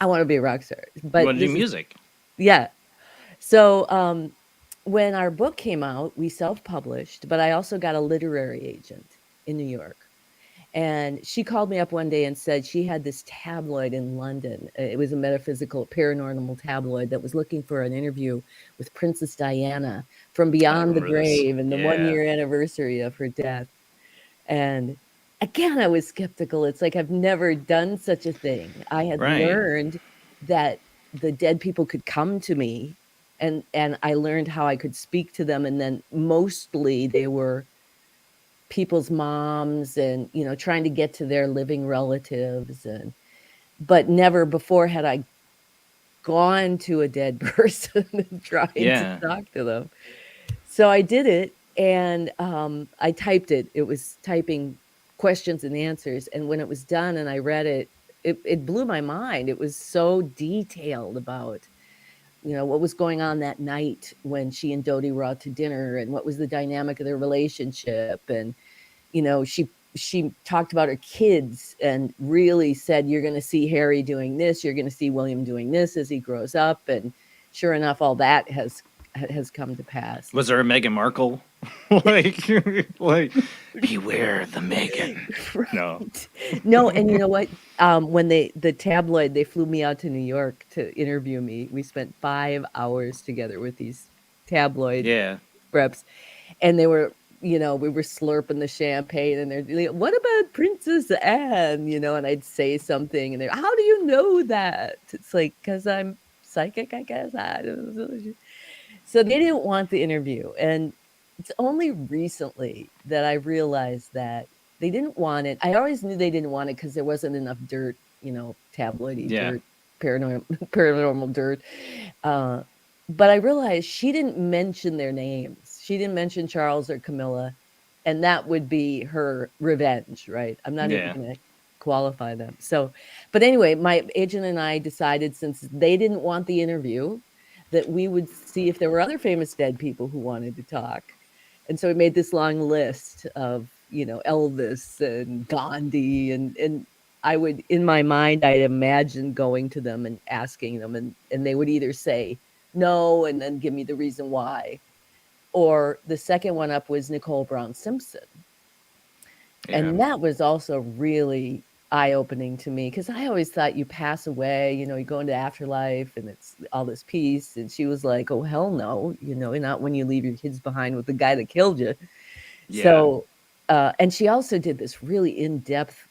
I want to be a rock star. But
you want to do music.
Yeah. So when our book came out, we self-published, but I also got a literary agent in New York. And she called me up one day and said she had this tabloid in London. It was a metaphysical, paranormal tabloid that was looking for an interview with Princess Diana from Beyond the Grave and the 1-year anniversary of her death. And again, I was skeptical. It's like, I've never done such a thing. I had learned that the dead people could come to me, and I learned how I could speak to them. And then mostly they were people's moms and, trying to get to their living relatives. But never before had I gone to a dead person and trying to talk to them. So I did it, and I typed it. It was typing questions and answers. And when it was done and I read it, it blew my mind. It was so detailed about, what was going on that night when she and Dodie were out to dinner, and what was the dynamic of their relationship. And, she talked about her kids and really said, you're going to see Harry doing this, you're going to see William doing this as he grows up. And sure enough, all that has come to pass.
Was there a Meghan Markle? like beware the Meghan.
Right.
No.
No, and you know what? When the tabloid, they flew me out to New York to interview me. We spent 5 hours together with these tabloid reps, and they were, we were slurping the champagne, and they're like, what about Princess Anne? And I'd say something, and they're, how do you know that? It's like, because I'm psychic, I guess. I don't know. So they didn't want the interview. And it's only recently that I realized that they didn't want it. I always knew they didn't want it because there wasn't enough dirt, tabloidy dirt, paranormal dirt. But I realized she didn't mention their names. She didn't mention Charles or Camilla. And that would be her revenge, right? I'm not even going to qualify them. So, but anyway, my agent and I decided, since they didn't want the interview, that we would see if there were other famous dead people who wanted to talk. And so we made this long list of, Elvis and Gandhi, and I would, in my mind, I'd imagine going to them and asking them, and they would either say no and then give me the reason why. Or the second one up was Nicole Brown Simpson. Yeah. And that was also really eye-opening to me, because I always thought you pass away, you go into afterlife and it's all this peace. And she was like, oh, hell no, not when you leave your kids behind with the guy that killed you. Yeah. So, and she also did this really in-depth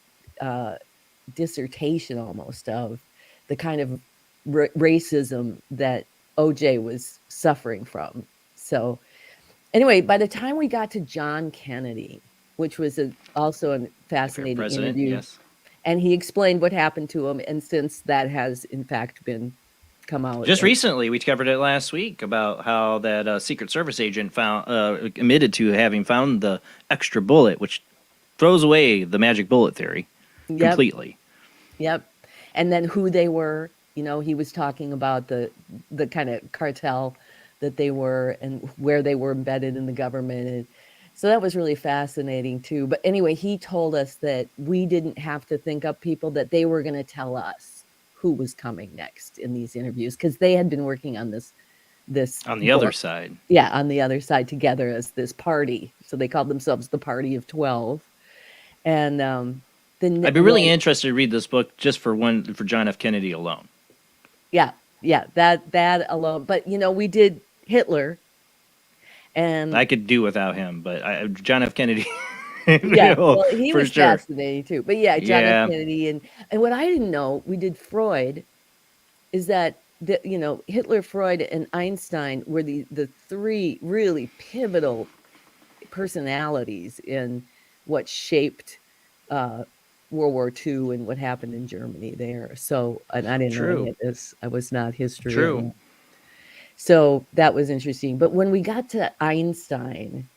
dissertation almost of the kind of racism that OJ was suffering from. So anyway, by the time we got to John Kennedy, which was also a fascinating interview, and he explained what happened to him, and since that has in fact been come out
just recently, we covered it last week about how that Secret Service agent admitted to having found the extra bullet, which throws away the magic bullet theory completely.
Yep. And then who they were, he was talking about the kind of cartel that they were and where they were embedded in the government. And so that was really fascinating too. But anyway, he told us that we didn't have to think up people, that they were going to tell us who was coming next in these interviews, because they had been working on this this
on the other
book.
side.
Yeah, on the other side together as this party. So they called themselves the Party of 12. And then
I'd be really interested to read this book just for John F. Kennedy alone.
Yeah, that alone. But we did Hitler, and
I could do without him, but John F. Kennedy.
yeah, well, he was
sure.
fascinating too. But yeah, John F. Kennedy, and what I didn't know, we did Freud, is that Hitler, Freud, and Einstein were the three really pivotal personalities in what shaped World War II and what happened in Germany there. So, and I didn't know any of this. I was not history.
True.
So that was interesting. But when we got to Einstein,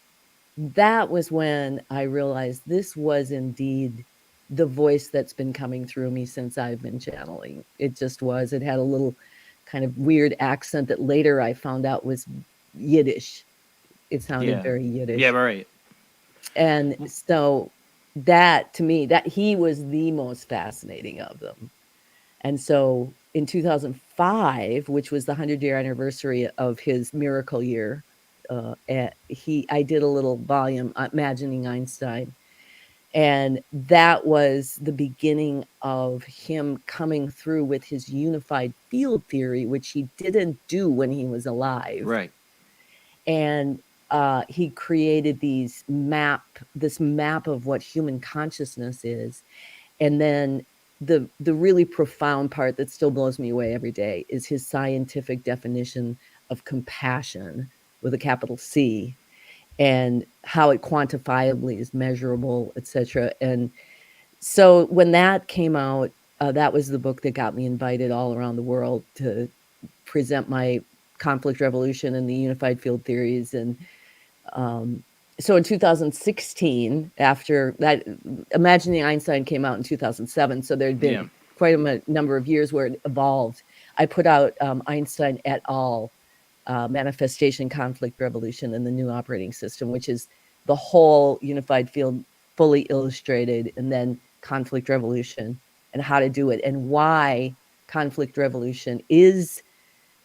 that was when I realized this was indeed the voice that's been coming through me since I've been channeling. It just was. It had a little kind of weird accent that later I found out was Yiddish. It sounded very Yiddish.
Yeah, right.
And so that, to me, that he was the most fascinating of them. And so in 2005, which was the 100-year anniversary of his miracle year, I did a little volume, Imagining Einstein. And that was the beginning of him coming through with his unified field theory, which he didn't do when he was alive.
Right.
And he created this map of what human consciousness is. And then the really profound part that still blows me away every day is his scientific definition of compassion with a capital C, and how it quantifiably is measurable, etc. And so when that came out, that was the book that got me invited all around the world to present my conflict revolution and the unified field theories. And so in 2016, after that, Imagining Einstein came out in 2007. So there'd been quite a number of years where it evolved. I put out Einstein et al., Manifestation, Conflict, Revolution, and the New Operating System, which is the whole unified field fully illustrated, and then conflict revolution and how to do it, and why conflict revolution is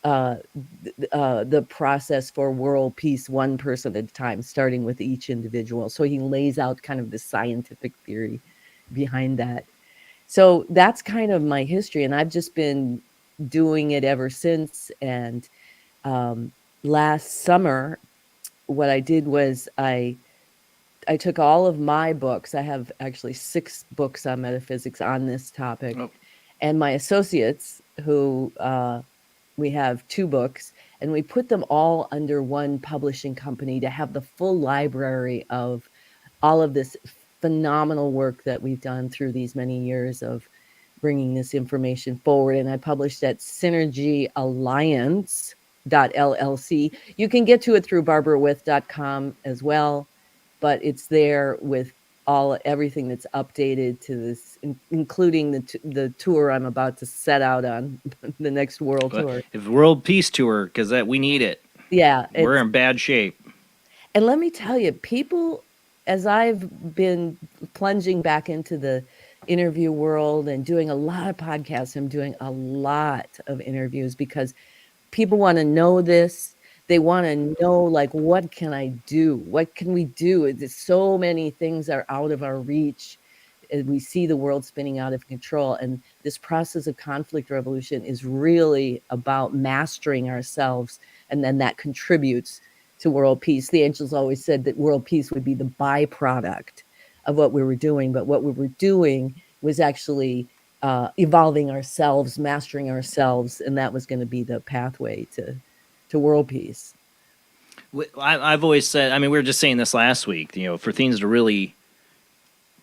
the process for world peace, one person at a time, starting with each individual. So he lays out kind of the scientific theory behind that. So that's kind of my history, and I've just been doing it ever since. And last summer, what I did was I took all of my books. I have actually 6 books on metaphysics on this topic, and my associates, who we have 2 books, and we put them all under one publishing company to have the full library of all of this phenomenal work that we've done through these many years of bringing this information forward. And I published at synergyalliance.llc. You can get to it through barbarawith.com as well, but it's there with everything that's updated to this, including the tour I'm about to set out on, the next world tour.
If world peace tour, because we need it.
Yeah,
we're in bad shape.
And let me tell you, people, as I've been plunging back into the interview world and doing a lot of podcasts, I'm doing a lot of interviews because people want to know this. They want to know, like, what can I do? What can we do? There's so many things are out of our reach. And we see the world spinning out of control. And this process of conflict revolution is really about mastering ourselves. And then that contributes to world peace. The angels always said that world peace would be the byproduct of what we were doing. But what we were doing was actually evolving ourselves, mastering ourselves. And that was going to be the pathway to world peace.
I've always said, we were just saying this last week, for things to really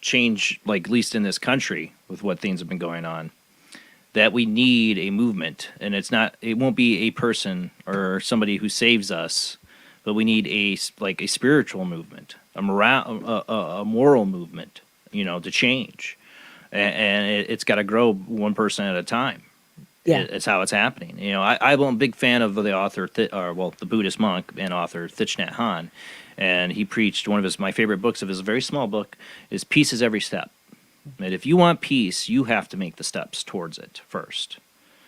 change, like at least in this country with what things have been going on, that we need a movement. And it won't be a person or somebody who saves us, but we need a spiritual movement, a moral movement, to change. And it's got to grow one person at a time. Yeah, it's how it's happening. I'm a big fan of the author, the Buddhist monk and author Thich Nhat Hanh, and he preached one of my favorite books of his, very small book, is Peace is Every Step. And if you want peace, you have to make the steps towards it first.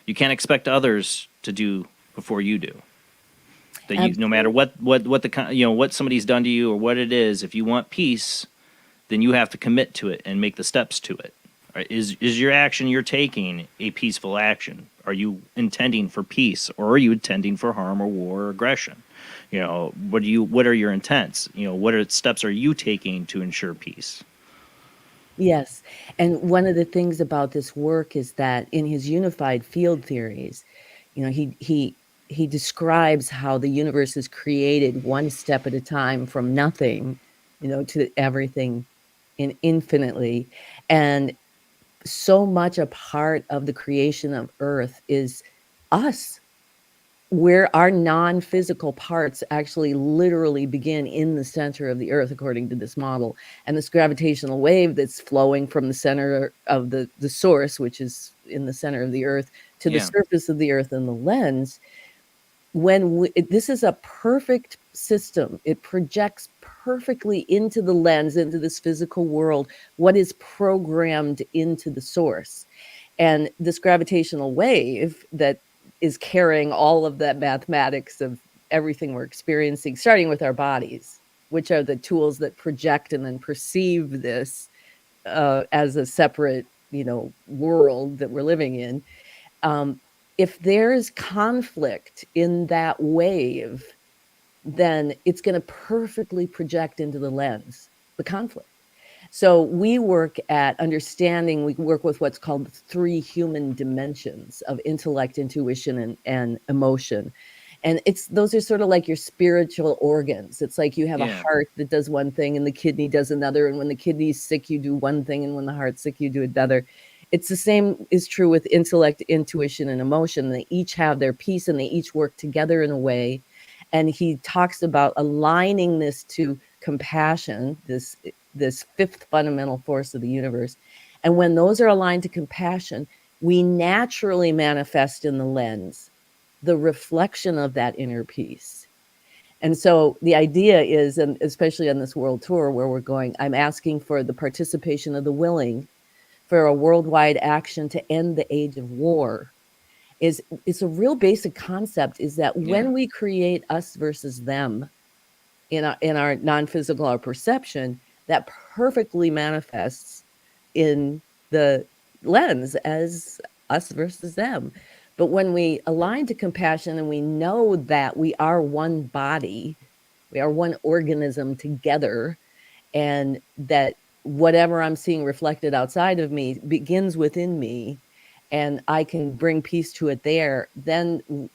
You can't expect others to do before you do. That you, no matter what what somebody's done to you or what it is, if you want peace, then you have to commit to it and make the steps to it. Right? Is your action you're taking a peaceful action? Are you intending for peace, or are you intending for harm or war or aggression? What are your intents? What steps are you taking to ensure peace?
Yes. And one of the things about this work is that in his unified field theories, he describes how the universe is created one step at a time from nothing, to everything infinitely. And so much a part of the creation of Earth is us, where our non-physical parts actually literally begin in the center of the Earth, according to this model. And this gravitational wave that's flowing from the center of the source, which is in the center of the Earth, to the surface of the Earth and the lens. This is a perfect system. It projects perfectly into the lens, into this physical world, what is programmed into the source. And this gravitational wave that is carrying all of that mathematics of everything we're experiencing, starting with our bodies, which are the tools that project and then perceive this as a separate, world that we're living in. If there's conflict in that wave, then it's going to perfectly project into the lens, the conflict. So we work at understanding, we work with what's called the 3 human dimensions of intellect, intuition, and emotion. And those are sort of like your spiritual organs. It's like you have a heart that does one thing and the kidney does another. And when the kidney's sick, you do one thing. And when the heart's sick, you do another. It's the same is true with intellect, intuition, and emotion. They each have their piece and they each work together in a way. And he talks about aligning this to compassion, this 5th fundamental force of the universe. And when those are aligned to compassion, we naturally manifest in the lens the reflection of that inner peace. And so the idea is, and especially on this world tour where we're going, I'm asking for the participation of the willing for a worldwide action to end the age of war. It's a real basic concept, is that when we create us versus them in our non-physical, our perception, that perfectly manifests in the lens as us versus them. But when we align to compassion and we know that we are one body, we are one organism together, and that whatever I'm seeing reflected outside of me begins within me, and I can bring peace to it there, then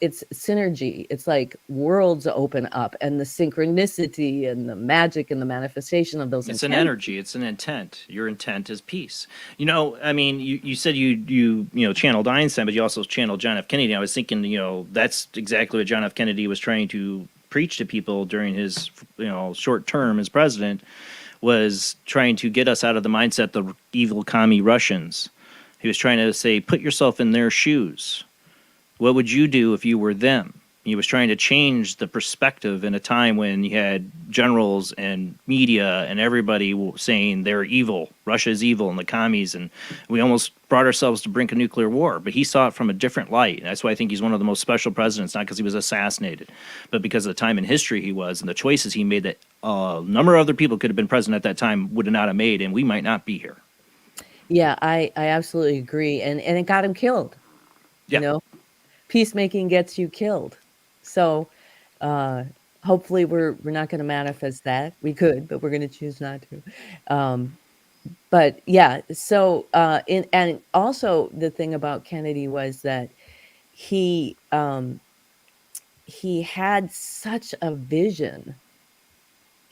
it's synergy. It's like worlds open up, and the synchronicity and the magic and the manifestation of those.
It's an energy. It's an intent. Your intent is peace. I mean, you said you channeled Einstein, but you also channeled John F. Kennedy. I was thinking, that's exactly what John F. Kennedy was trying to preach to people during his, short term as president, was trying to get us out of the mindset, the evil commie Russians. He was trying to say, put yourself in their shoes. What would you do if you were them? He was trying to change the perspective in a time when you had generals and media and everybody saying they're evil, Russia's evil, and the commies, and we almost brought ourselves to brink of nuclear war. But he saw it from a different light. And that's why I think he's one of the most special presidents, not because he was assassinated, but because of the time in history he was and the choices he made that a number of other people could have been president at that time would not have made, and we might not be here.
Yeah, I absolutely agree. And it got him killed.
Yeah.
Peacemaking gets you killed. So hopefully we're not going to manifest that. We could, but we're going to choose not to. But yeah, so and also the thing about Kennedy was that he had such a vision.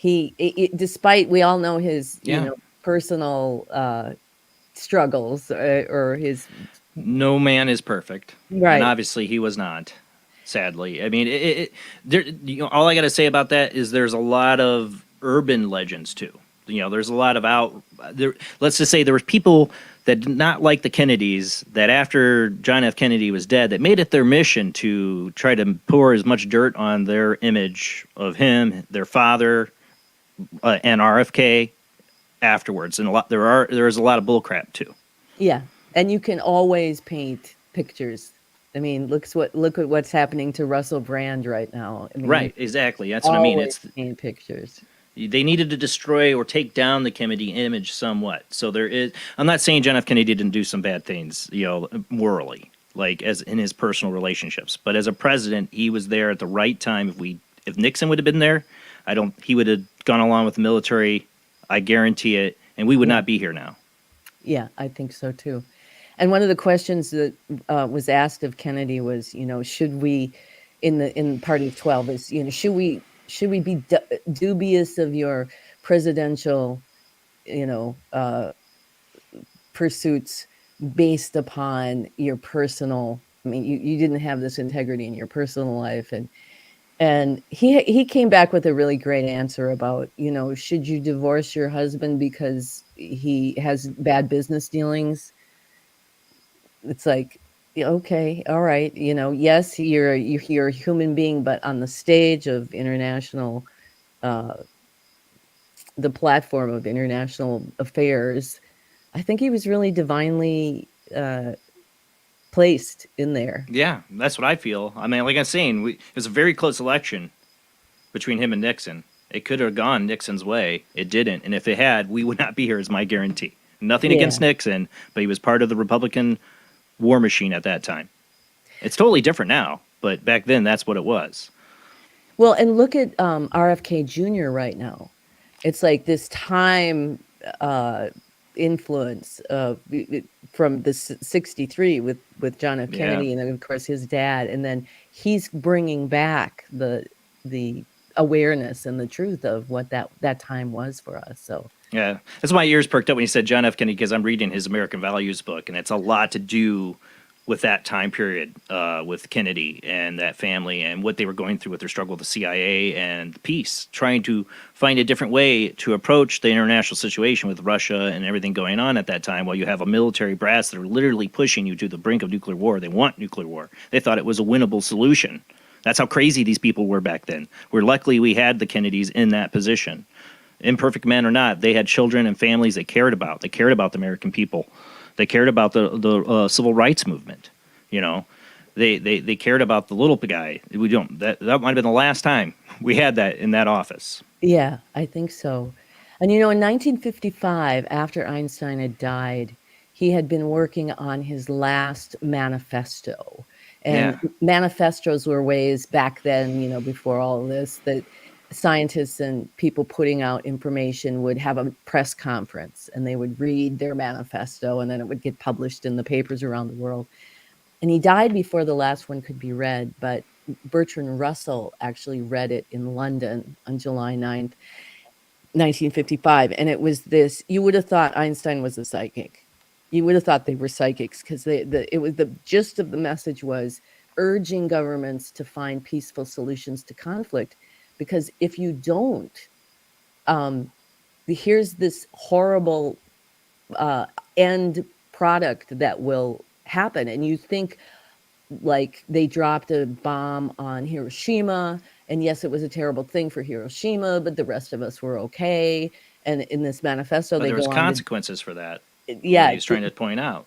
Despite we all know his personal struggles or his.
No man is perfect,
right?
And obviously he was not. Sadly, I mean, all I got to say about that is there's a lot of urban legends too. There's a lot of let's just say there were people that did not like the Kennedys, that after John F. Kennedy was dead, that made it their mission to try to pour as much dirt on their image of him, their father, and RFK afterwards. And there is a lot of bullcrap too.
Yeah, and you can always paint pictures I mean, look at what's happening to Russell Brand right now. I mean,
right, exactly. That's what I mean. It's
paint pictures.
They needed to destroy or take down the Kennedy image somewhat. So there is. I'm not saying John F. Kennedy didn't do some bad things, morally, like as in his personal relationships. But as a president, he was there at the right time. If Nixon would have been there, he would have gone along with the military. I guarantee it, and we would not be here now.
Yeah, I think so too. And one of the questions that was asked of Kennedy was, should we, in Party of 12, is, should we be dubious of your presidential, pursuits based upon your personal? I mean, you didn't have this integrity in your personal life, and he came back with a really great answer about, should you divorce your husband because he has bad business dealings? It's like, okay, all right, yes, you're a human being, but on the stage of international, the platform of international affairs, I think he was really divinely placed in there.
Yeah, that's what I feel. I mean, like I'm saying, it was a very close election between him and Nixon. It could have gone Nixon's way. It didn't. And if it had, we would not be here, is my guarantee. Nothing against Nixon, but he was part of the Republican war machine at that time. It's totally different now, but back then, that's what it was.
Well, and look at RFK Jr. right now. It's like this time influence from the 63 with John F. Kennedy, and then of course his dad, and then he's bringing back the awareness and the truth of what that time was for us. So
yeah, that's why my ears perked up when he said John F. Kennedy, because I'm reading his American Values book, and it's a lot to do with that time period with Kennedy and that family and what they were going through with their struggle with the CIA and peace, trying to find a different way to approach the international situation with Russia and everything going on at that time, while you have a military brass that are literally pushing you to the brink of nuclear war. They want nuclear war. They thought it was a winnable solution. That's how crazy these people were back then. We're luckily we had the Kennedys in that position. Imperfect men or not, they had children and families they cared about. They cared about the American people. They cared about the civil rights movement. They cared about the little guy. That might have been the last time we had that in that office.
Yeah, I think so. And in 1955, after Einstein had died, he had been working on his last manifesto. And manifestos were ways back then, before all of this, that scientists and people putting out information would have a press conference and they would read their manifesto, and then it would get published in the papers around the world. And he died before the last one could be read, but Bertrand Russell actually read it in London on July 9th, 1955. And it was this, you would have thought Einstein was a psychic. You would have thought they were psychics, because the gist of the message was urging governments to find peaceful solutions to conflict. Because if you don't, here's this horrible end product that will happen. And you think like they dropped a bomb on Hiroshima, and yes, it was a terrible thing for Hiroshima, but the rest of us were okay. And in this manifesto,
there was consequences for that.
Yeah,
he's trying to point out.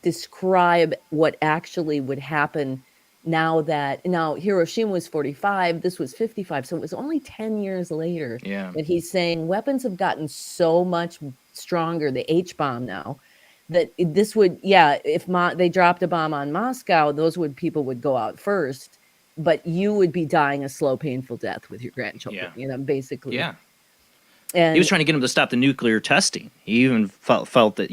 Describe what actually would happen now Hiroshima was 45, this was 55, so it was only 10 years later that he's saying weapons have gotten so much stronger, the H-bomb now, that this would, if they dropped a bomb on Moscow, people would go out first, but you would be dying a slow, painful death with your grandchildren, basically. Yeah. And
he was trying to get him to stop the nuclear testing. He even felt that,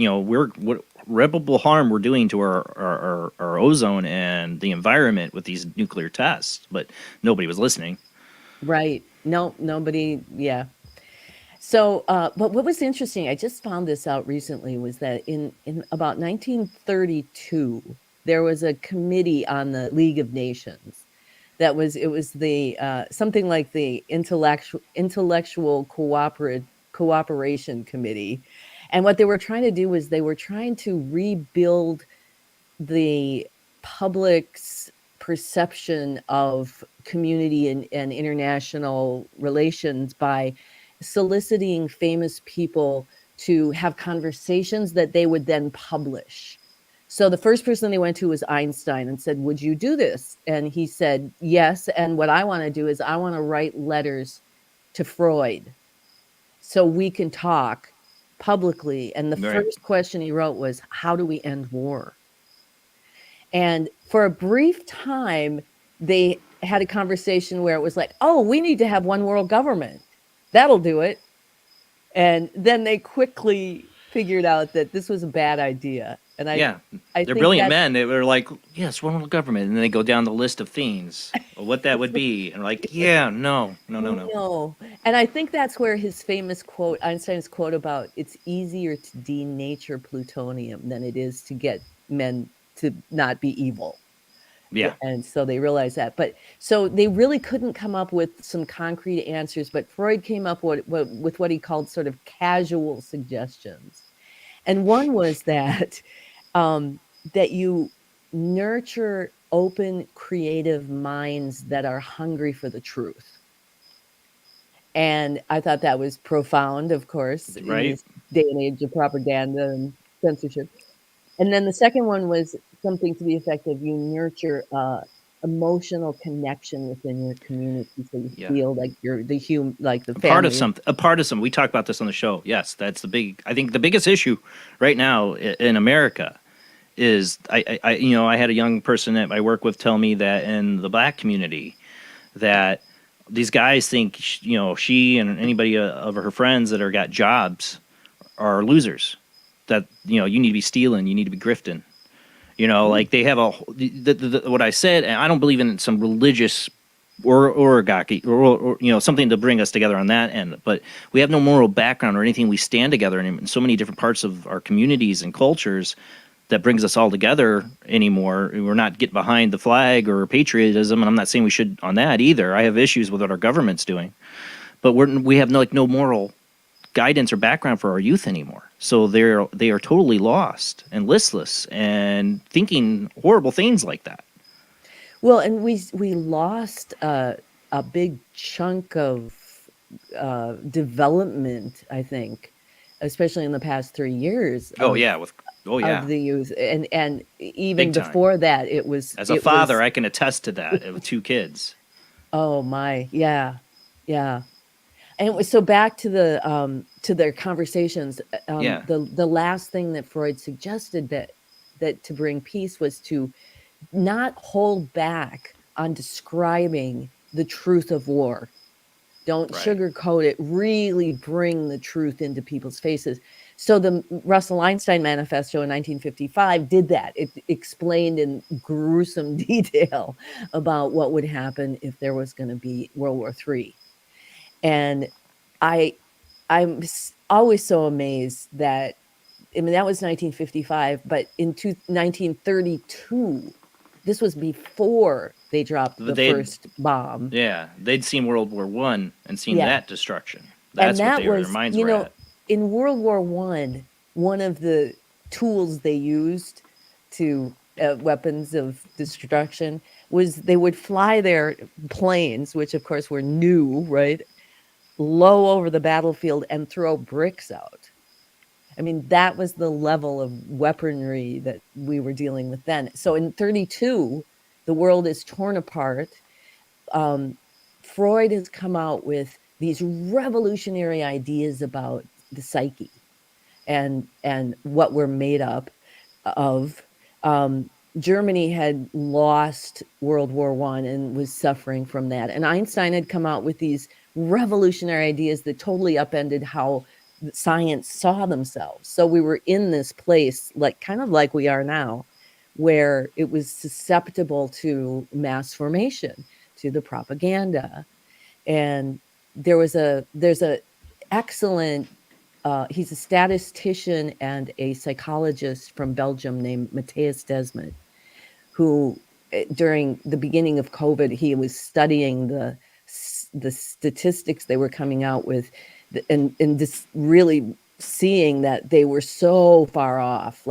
what irreparable harm we're doing to our ozone and the environment with these nuclear tests, but nobody was listening.
Right. No, nobody. Yeah. So, but what was interesting, I just found this out recently, was that in about 1932, there was a committee on the League of Nations. It was the something like the intellectual cooperation committee. And what they were trying to do was they were trying to rebuild the public's perception of community and international relations by soliciting famous people to have conversations that they would then publish. So the first person they went to was Einstein and said, would you do this? And he said, yes. And what I want to do is I want to write letters to Freud so we can talk publicly. And the first question he wrote was, how do we end war? And for a brief time, they had a conversation where it was like, oh, we need to have one world government. That'll do it. And then they quickly figured out that this was a bad idea. And I
they're brilliant men. They were like, yes, one world government. And then they go down the list of things, what that would be. And like, no.
And I think that's where his famous quote, Einstein's quote about it's easier to denature plutonium than it is to get men to not be evil.
Yeah.
And so they realized that. But so they really couldn't come up with some concrete answers, but Freud came up with what he called sort of casual suggestions. And one was that that you nurture open, creative minds that are hungry for the truth. And I thought that was profound, of course, in this day and age of propaganda and censorship. And then the second one was something to the effect of you nurture emotional connection within your community, so you feel like you're the like the family.
A part of something. We talk about this on the show. Yes, that's I think the biggest issue right now in America is I had a young person that I work with tell me that in the Black community that these guys think she and anybody of her friends that got jobs are losers. That you need to be stealing, you need to be grifting. Like they have what I said, and I don't believe in some religious origaki or something to bring us together on that end. But we have no moral background or anything. We stand together in so many different parts of our communities and cultures that brings us all together anymore. We're not getting behind the flag or patriotism, and I'm not saying we should on that either. I have issues with what our government's doing, but we have no moral guidance or background for our youth anymore. So they are totally lost and listless and thinking horrible things like that.
Well, and we lost a big chunk of development, I think, especially in the past 3 years. Of the youth, and even before that, it was.
As a father, I can attest to that with 2 kids.
Oh my, yeah. And it was so back to their conversations. The last thing that Freud suggested that to bring peace was to not hold back on describing the truth of war. Don't sugarcoat it. Really bring the truth into people's faces. So the Russell Einstein Manifesto in 1955 did that. It explained in gruesome detail about what would happen if there was going to be World War III. And I'm always so amazed that, that was 1955, but in 1932, this was before they dropped the first bomb.
Yeah, they'd seen World War I and seen that destruction. That's what their minds were at.
In World War I, one of the tools they used to weapons of destruction was they would fly their planes, which of course were new, right, low over the battlefield and throw bricks out. That was the level of weaponry that we were dealing with then. So in 1932, the world is torn apart. Freud has come out with these revolutionary ideas about the psyche and what we're made up of. Germany had lost World War I and was suffering from that. And Einstein had come out with these revolutionary ideas that totally upended how science saw themselves. So we were in this place, kind of like we are now, where it was susceptible to mass formation, to the propaganda. And there's a excellent, he's a statistician and a psychologist from Belgium named Matthias Desmet, who during the beginning of COVID, he was studying the statistics they were coming out with and just really seeing that they were so far off.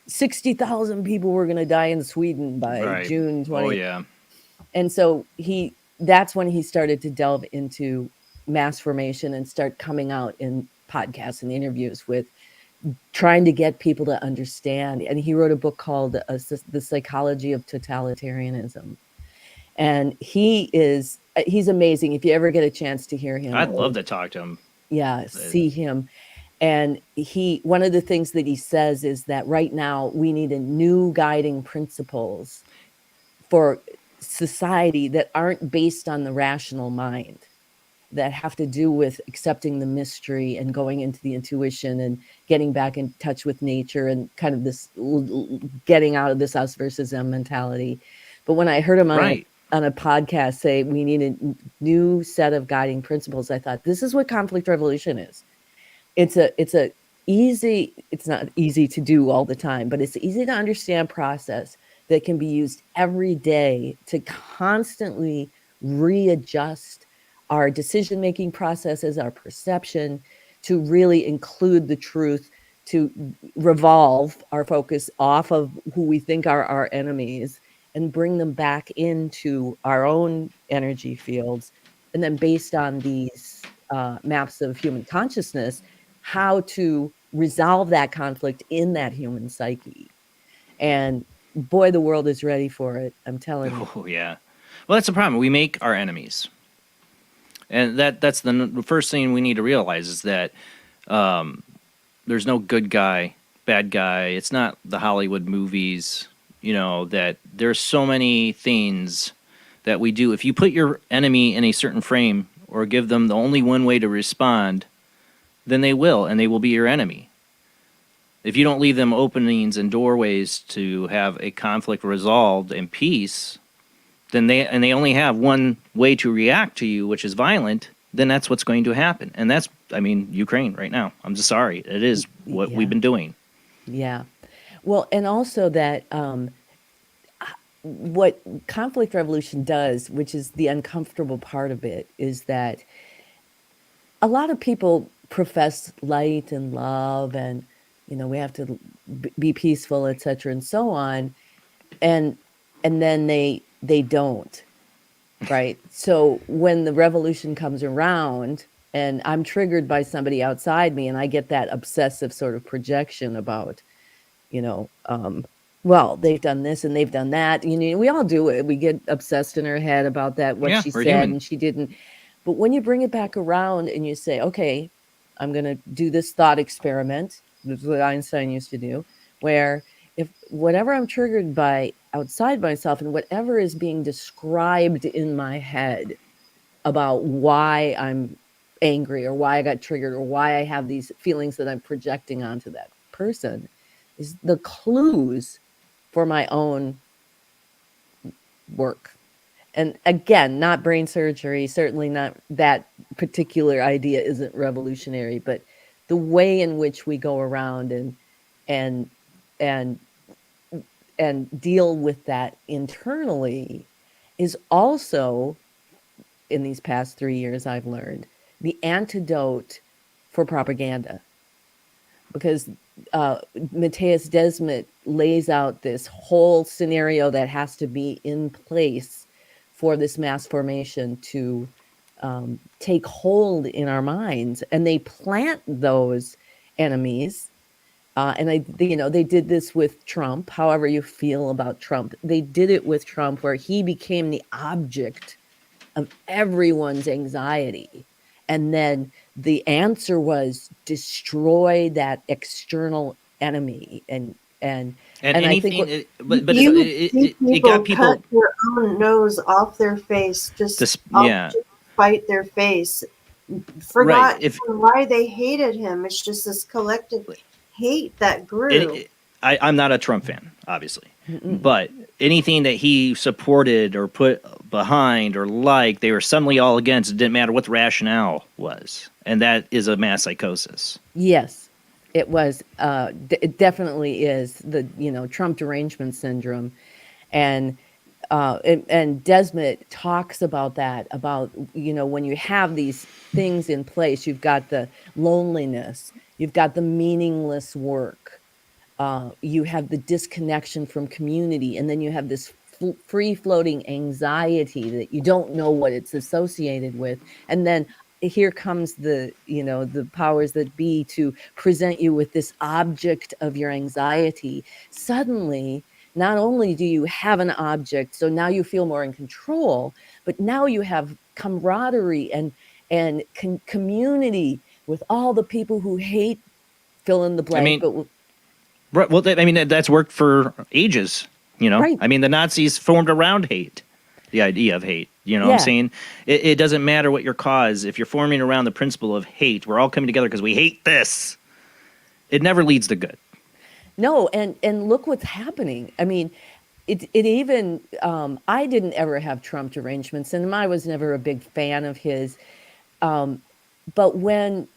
60,000 people were going to die in Sweden by June 20th.
Oh, yeah.
And so that's when he started to delve into mass formation and start coming out in podcasts and interviews with trying to get people to understand. And he wrote a book called The Psychology of Totalitarianism. And he's amazing. If you ever get a chance to hear him,
I'd love to talk to him.
Yeah, see him. And one of the things that he says is that right now we need a new guiding principles for society that aren't based on the rational mind, that have to do with accepting the mystery and going into the intuition and getting back in touch with nature and kind of this getting out of this us versus them mentality. But when I heard him on a podcast say we need a new set of guiding principles, I thought, this is what conflict resolution is. It's not easy to do all the time, but it's easy to understand process that can be used every day to constantly readjust our decision-making processes, our perception, to really include the truth, to revolve our focus off of who we think are our enemies and bring them back into our own energy fields. And then based on these maps of human consciousness, how to resolve that conflict in that human psyche. And boy, the world is ready for it. I'm telling you.
Oh, yeah. Well, that's the problem. We make our enemies. And that's the first thing we need to realize is that there's no good guy, bad guy. It's not the Hollywood movies, that there's so many things that we do. If you put your enemy in a certain frame or give them the only one way to respond, then they will, and they will be your enemy. If you don't leave them openings and doorways to have a conflict resolved in peace, then they only have one way to react to you, which is violent, then that's what's going to happen. And that's, Ukraine right now. I'm just sorry. It is what we've been doing.
Yeah. Well, and also that what conflict resolution does, which is the uncomfortable part of it, is that a lot of people profess light and love and, we have to be peaceful, et cetera, and so on. And then they don't, right? So when the revolution comes around and I'm triggered by somebody outside me and I get that obsessive sort of projection about, well, they've done this and they've done that. We all do it. We get obsessed in our head about that, what she said and she didn't. But when you bring it back around and you say, okay, I'm going to do this thought experiment, this is what Einstein used to do, where if whatever I'm triggered by outside myself and whatever is being described in my head about why I'm angry or why I got triggered or why I have these feelings that I'm projecting onto that person is the clues for my own work. And again, not brain surgery, certainly not that particular idea isn't revolutionary, but the way in which we go around and deal with that internally is also, in these past 3 years, I've learned, the antidote for propaganda. Because Matthias Desmet lays out this whole scenario that has to be in place for this mass formation to take hold in our minds, and they plant those enemies. And they did this with Trump. However you feel about Trump, they did it with Trump, where he became the object of everyone's anxiety. And then the answer was destroy that external enemy. And
anything,
I think
it got people
cut their own nose off their face, just fight their face. Forgot why they hated him. It's just this collective hate that grew.
I'm not a Trump fan, obviously, but anything that he supported or put behind or they were suddenly all against. It didn't matter what the rationale was, and that is a mass psychosis.
Yes, it was. It definitely is the Trump derangement syndrome, and Desmet talks about that. About when you have these things in place, you've got the loneliness, you've got the meaningless work. You have the disconnection from community, and then you have this free-floating anxiety that you don't know what it's associated with. And then here comes the powers that be to present you with this object of your anxiety. Suddenly, not only do you have an object, so now you feel more in control, but now you have camaraderie and community with all the people who hate fill in the blank.
Right. Well, that's worked for ages,
Right.
I mean, the Nazis formed around hate, the idea of hate, what I'm saying? It doesn't matter what your cause. If you're forming around the principle of hate, we're all coming together because we hate this. It never leads to good.
No, and look what's happening. I mean, it even, I didn't ever have Trump derangements, and I was never a big fan of his. But when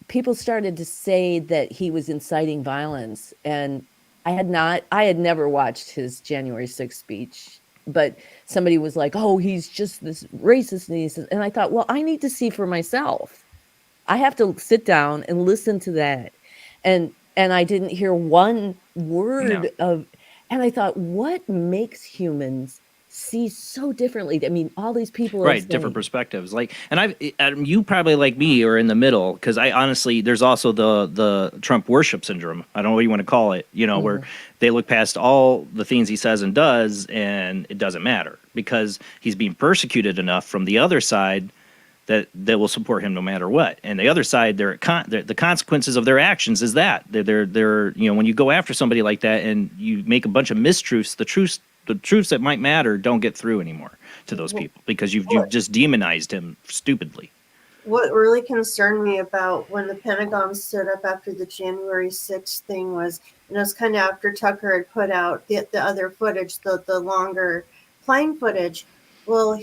people started to say that he was inciting violence, and I had never watched his January 6th speech, but somebody was like, oh, he's just this racist. And I thought, well, I need to see for myself. I have to sit down and listen to that. And I didn't hear one word of, and I thought, what makes humans see so differently? I mean, all these people are
different perspectives. And you probably like me are in the middle, because I honestly, there's also the Trump worship syndrome. I don't know what you want to call it, where they look past all the things he says and does, and it doesn't matter because he's being persecuted enough from the other side that will support him no matter what. And the other side, the consequences of their actions is that they're when you go after somebody like that and you make a bunch of mistruths, the truths that might matter don't get through anymore to those people because you've just demonized him stupidly.
What really concerned me about when the Pentagon stood up after the January 6th thing was, and it was kind of after Tucker had put out the other footage, the longer plane footage. Well,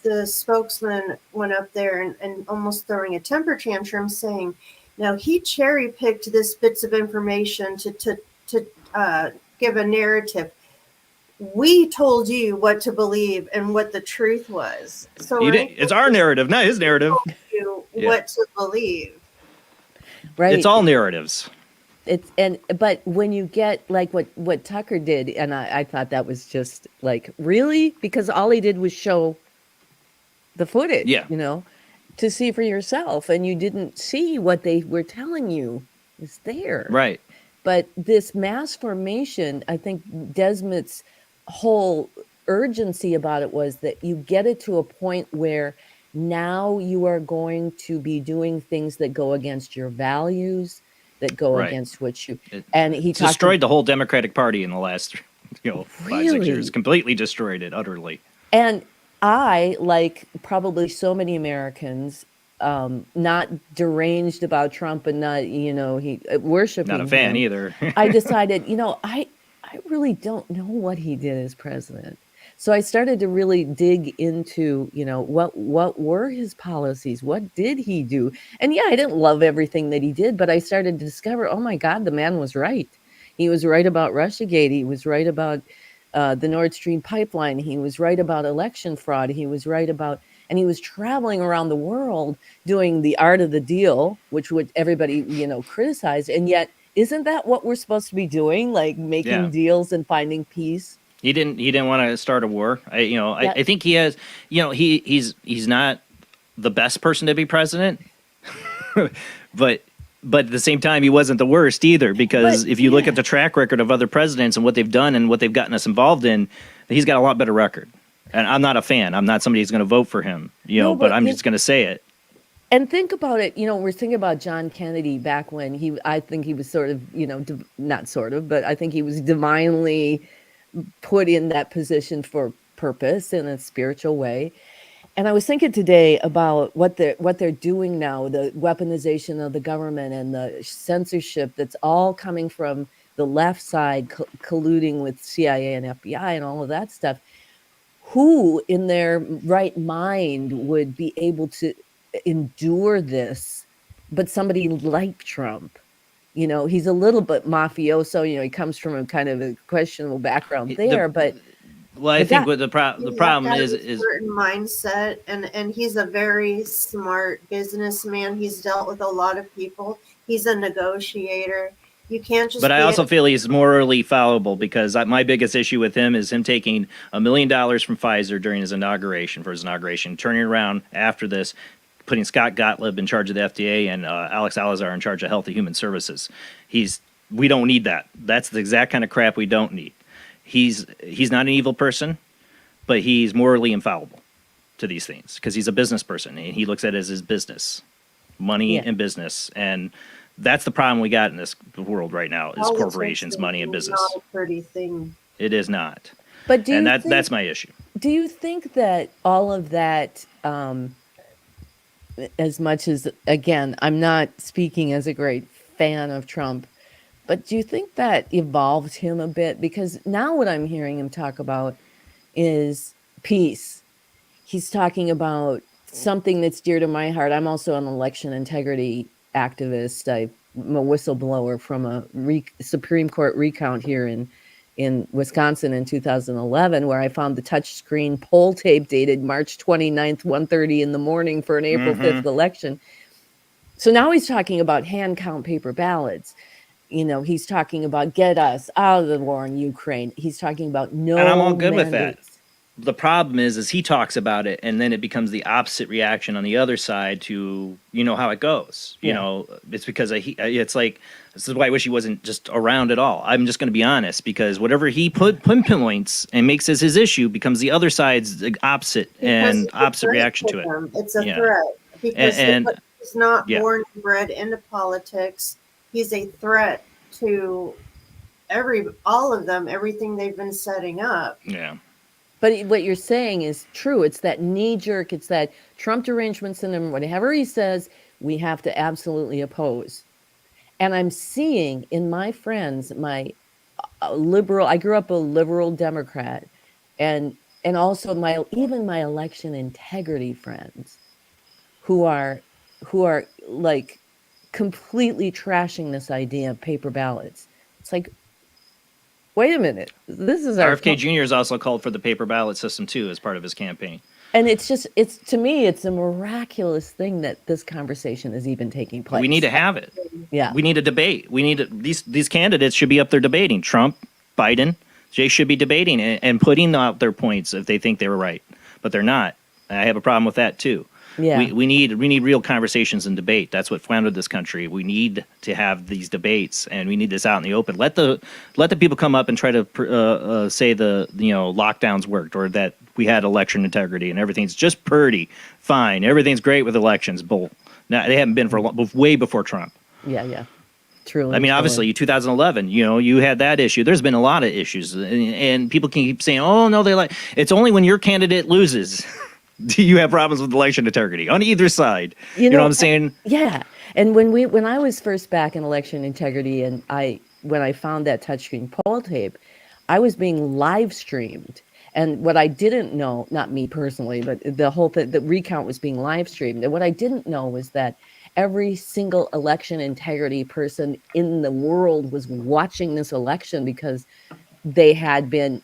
the spokesman went up there and almost throwing a temper tantrum, saying, "Now he cherry picked this bits of information to give a narrative. We told you what to believe and what the truth was. So
it's our narrative, not his narrative.
What to believe,
right?
It's all narratives.
But when you get like what Tucker did, and I thought that was just like, really, because all he did was show the footage, to see for yourself, and you didn't see what they were telling you is there,
right?
But this mass formation, I think Desmond's whole urgency about it was that you get it to a point where now you are going to be doing things that go against your values, that go against what you, and he
destroyed the whole Democratic Party in the last 5-6 years, completely destroyed it utterly.
And I, like probably so many Americans, not deranged about Trump and not, he worshiping
not a fan
him,
either.
I decided, I really don't know what he did as president. So I started to really dig into, what were his policies? What did he do? And yeah, I didn't love everything that he did, but I started to discover, oh my God, the man was right. He was right about Russiagate. He was right about the Nord Stream pipeline. He was right about election fraud. He was right about, and he was traveling around the world doing the art of the deal, which would everybody, criticize. And yet, isn't that what we're supposed to be doing? Like making deals and finding peace?
He didn't want to start a war. I think he has, he's not the best person to be president, but at the same time, he wasn't the worst either, because if you look at the track record of other presidents and what they've done and what they've gotten us involved in, he's got a lot better record. And I'm not a fan. I'm not somebody who's going to vote for him, but I'm just going to say it.
And think about it, we're thinking about John Kennedy back when I think he was sort of, not sort of, but I think he was divinely put in that position for purpose in a spiritual way. And I was thinking today about what they're doing now, the weaponization of the government and the censorship that's all coming from the left side, colluding with CIA and FBI and all of that stuff. Who in their right mind would be able to endure this? But somebody like Trump, he's a little bit mafioso. He comes from a kind of a questionable background there, but.
Well, I think what the problem is
a certain mindset, and he's a very smart businessman. He's dealt with a lot of people. He's a negotiator. You can't just.
But I also feel he's morally fallible, because my biggest issue with him is him taking $1 million from Pfizer during his inauguration, turning around after this, putting Scott Gottlieb in charge of the FDA and Alex Salazar in charge of Health and Human Services. We don't need that. That's the exact kind of crap we don't need. He's not an evil person, but he's morally infallible to these things because he's a business person and he looks at it as his business, money and business. And that's the problem we got in this world right now is corporations, money, and business.
Not a pretty thing.
It is not.
But
that's my issue.
Do you think that all of that, as much as, again, I'm not speaking as a great fan of Trump, but do you think that evolved him a bit? Because now what I'm hearing him talk about is peace. He's talking about something that's dear to my heart. I'm also an election integrity activist. I'm a whistleblower from a Supreme Court recount here in Wisconsin in 2011, where I found the touchscreen poll tape dated March 29th, 1:30 in the morning for an April 5th election. So now he's talking about hand count paper ballots. He's talking about get us out of the war in Ukraine. He's talking about no.
And I'm all good with that.
mandates.
The problem is he talks about it and then it becomes the opposite reaction on the other side to, how it goes. It's because it's like, this is why I wish he wasn't just around at all. I'm just going to be honest, because whatever he pinpoints and makes as his issue becomes the other side's opposite and opposite reaction to it.
It's a threat because he's not born and bred into politics. He's a threat to all of them, everything they've been setting up.
Yeah.
But what you're saying is true. It's that knee jerk. It's that Trump derangement syndrome. Whatever he says, we have to absolutely oppose. And I'm seeing in my friends, my liberal. I grew up a liberal Democrat, and also my election integrity friends, who are like completely trashing this idea of paper ballots. It's like, wait a minute, this is
RFK Jr. has also called for the paper ballot system too as part of his campaign.
And to me, it's a miraculous thing that this conversation is even taking place.
We need to have it.
Yeah.
We need a debate. These candidates should be up there debating. Trump, Biden, they should be debating and putting out their points if they think they were right, but they're not. I have a problem with that too.
Yeah.
We need real conversations and debate. That's what founded this country. We need to have these debates, and we need this out in the open. Let the people come up and try to say the lockdowns worked or that we had election integrity and everything's just pretty fine. Everything's great with elections. Bull. Now they haven't been for way before Trump.
Yeah. Truly.
I mean, obviously, 2011. You had that issue. There's been a lot of issues, and people can keep saying, "Oh no, it's only when your candidate loses." Do you have problems with election integrity on either side? You know what I'm saying?
Yeah. And when I was first back in election integrity, and when I found that touchscreen poll tape, I was being live streamed. And what I didn't know, not me personally, but the whole thing, the recount was being live streamed. And what I didn't know was that every single election integrity person in the world was watching this election because they had been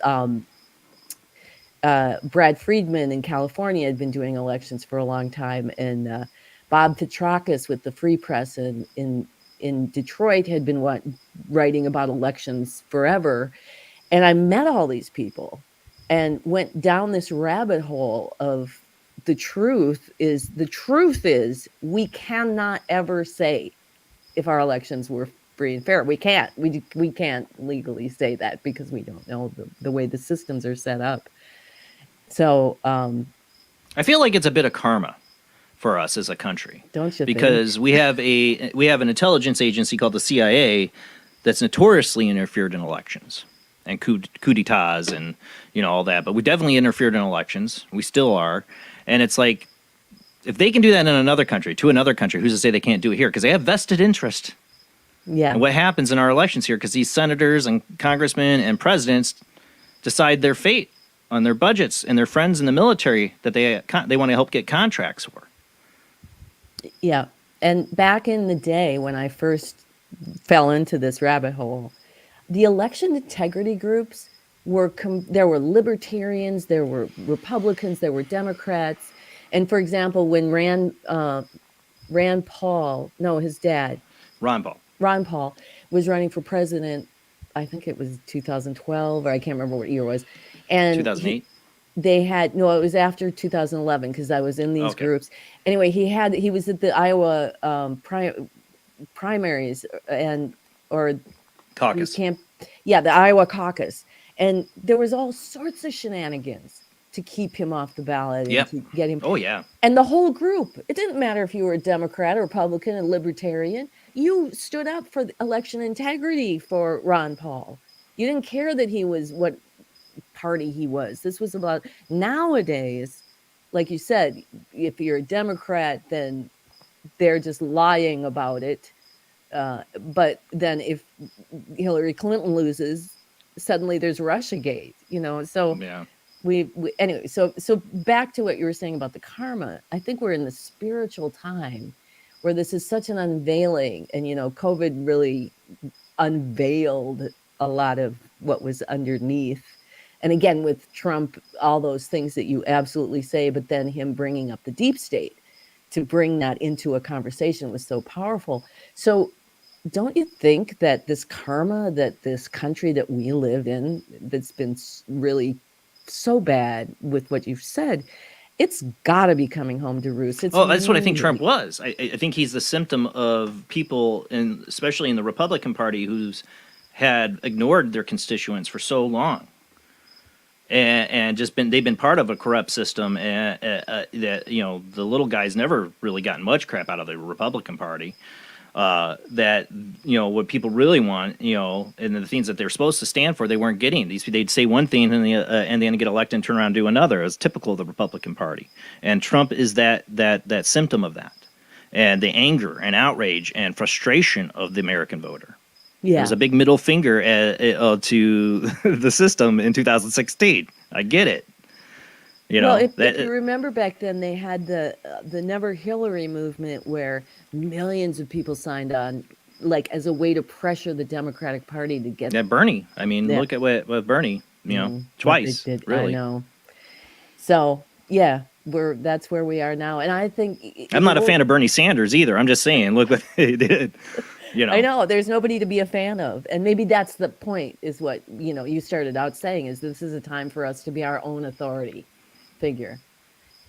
Brad Friedman in California had been doing elections for a long time, and Bob Petrakis with the Free Press in Detroit had been writing about elections forever. And I met all these people and went down this rabbit hole of the truth is we cannot ever say if our elections were free and fair. We can't legally say that because we don't know the way the systems are set up. So
I feel like it's a bit of karma for us as a country.
Don't you
because
think?
we have an intelligence agency called the CIA that's notoriously interfered in elections and coup d'etats and all that. But we definitely interfered in elections. We still are. And it's like, if they can do that in another country, to another country, who's to say they can't do it here? Because they have vested interest.
Yeah.
And what happens in our elections here, because these senators and congressmen and presidents decide their fate on their budgets and their friends in the military that they want to help get contracts for.
Yeah. And back in the day when I first fell into this rabbit hole, the election integrity groups there were libertarians, there were Republicans, there were Democrats. And for example, when Ron Paul was running for president, I think it was 2012, or I can't remember what year it was. And
2008?
they had, no, it was after 2011 because I was in these groups. Anyway, he was at the Iowa primaries or
caucus.
The Iowa caucus. And there was all sorts of shenanigans to keep him off the ballot and to get him.
Oh, yeah.
And the whole group, it didn't matter if you were a Democrat or Republican or Libertarian, you stood up for the election integrity for Ron Paul. You didn't care that he was what party he was. This was about nowadays, like you said, if you're a Democrat, then they're just lying about it. But then if Hillary Clinton loses, suddenly there's Russiagate, so anyway, so back to what you were saying about the karma. I think we're in the spiritual time where this is such an unveiling, and COVID really unveiled a lot of what was underneath. And again, with Trump, all those things that you absolutely say, but then him bringing up the deep state to bring that into a conversation was so powerful. So don't you think that this karma that this country that we live in, that's been really so bad with what you've said, it's got to be coming home to roost.
That's what I think Trump was. I think he's the symptom of people, especially in the Republican Party, who's had ignored their constituents for so long. And they've been part of a corrupt system, and that the little guys never really gotten much crap out of the Republican Party. That what people really want, and the things that they're supposed to stand for, they weren't getting. They'd say one thing and then get elected and turn around and do another. It's typical of the Republican Party, and Trump is that symptom of that, and the anger and outrage and frustration of the American voter. Yeah. There's a big middle finger to the system in 2016. I get it.
If you remember back then, they had the Never Hillary movement where millions of people signed on, like as a way to pressure the Democratic Party to get.
Yeah, Bernie. I mean, look at what Bernie. Twice. Really.
I know. So yeah, that's where we are now, and I think
I'm not a fan of Bernie Sanders either. I'm just saying, look what he did.
I know there's nobody to be a fan of, and maybe that's the point. Is what you started out saying, is this is a time for us to be our own authority figure,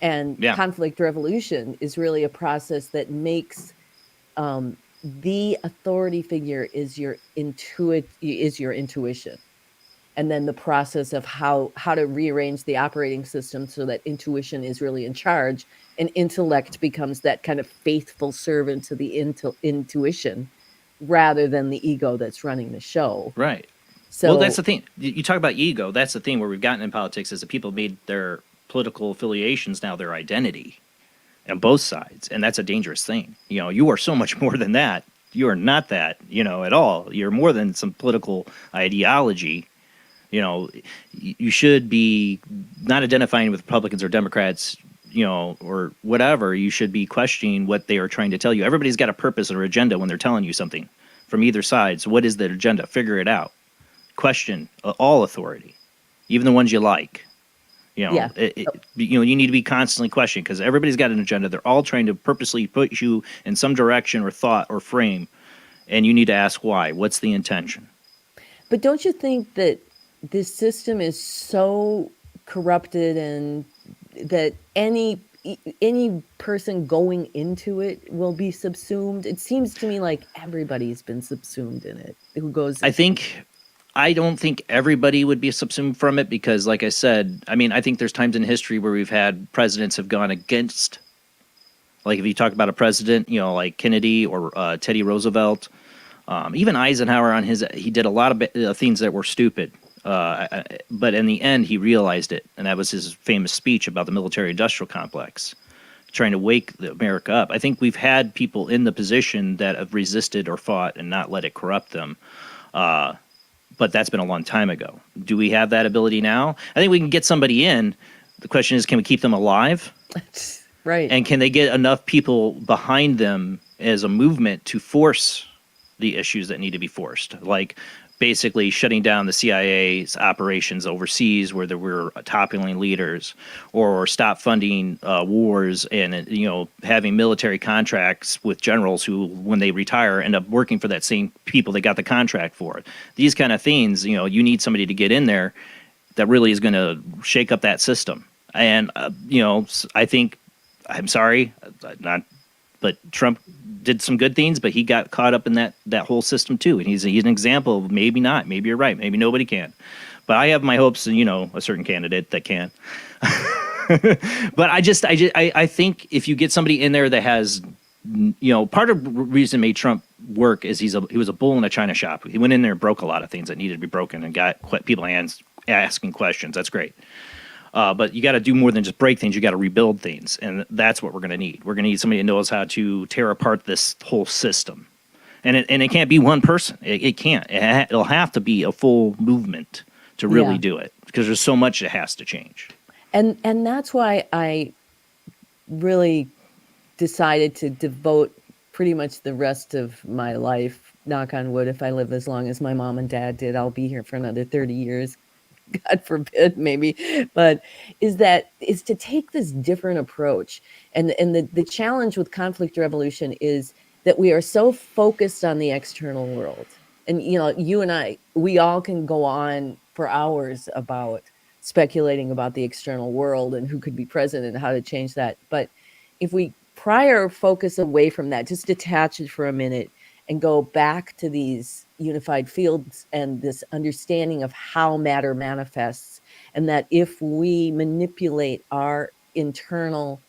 and conflict resolution is really a process that makes the authority figure is your intuition, and then the process of how to rearrange the operating system so that intuition is really in charge, and intellect becomes that kind of faithful servant to the intuition, rather than the ego that's running the show.
Right. So, well, that's the thing. You talk about ego. That's the thing where we've gotten in politics, is that people made their political affiliations now their identity on both sides. And that's a dangerous thing. You are so much more than that. You are not that, at all. You're more than some political ideology. You should be not identifying with Republicans or Democrats, or whatever. You should be questioning what they are trying to tell you. Everybody's got a purpose or agenda when they're telling you something from either side. So what is the agenda? Figure it out. Question all authority, even the ones you like. You need to be constantly questioning, because everybody's got an agenda. They're all trying to purposely put you in some direction or thought or frame, and you need to ask why. What's the intention?
But don't you think that this system is so corrupted, and that any person going into it will be subsumed? It seems to me like everybody's been subsumed in it. Who goes?
I don't think everybody would be subsumed from it, because, like I said, I think there's times in history where we've had presidents have gone against. Like if you talk about a president, like Kennedy or Teddy Roosevelt, even Eisenhower he did a lot of things that were stupid. But in the end, he realized it, and that was his famous speech about the military-industrial complex, trying to wake America up. I think we've had people in the position that have resisted or fought and not let it corrupt them, but that's been a long time ago. Do we have that ability now? I think we can get somebody in. The question is, can we keep them alive?
Right.
And can they get enough people behind them as a movement to force the issues that need to be forced? Like basically shutting down the CIA's operations overseas where there were toppling leaders, or stop funding wars, and having military contracts with generals who, when they retire, end up working for that same people they got the contract for. These kind of things, you need somebody to get in there that really is going to shake up that system. And, I think, I'm sorry, but Trump did some good things, but he got caught up in that whole system too. And he's an example of maybe not, maybe you're right, maybe nobody can. But I have my hopes in, a certain candidate that can. But I think if you get somebody in there that has, part of the reason made Trump work is he was a bull in a china shop. He went in there and broke a lot of things that needed to be broken and got people asking questions. That's great. But you got to do more than just break things. You got to rebuild things. And that's what we're going to need. We're going to need somebody that knows how to tear apart this whole system. And it can't be one person. It can't. It'll have to be a full movement to really do it, because there's so much that has to change.
And that's why I really decided to devote pretty much the rest of my life, knock on wood, if I live as long as my mom and dad did. I'll be here for another 30 years. God forbid, maybe, but is to take this different approach. And the challenge with conflict revolution is that we are so focused on the external world. And, you and I, we all can go on for hours about speculating about the external world and who could be president and how to change that. But if we prior focus away from that, just detach it for a minute and go back to these unified fields and this understanding of how matter manifests, and that if we manipulate our internal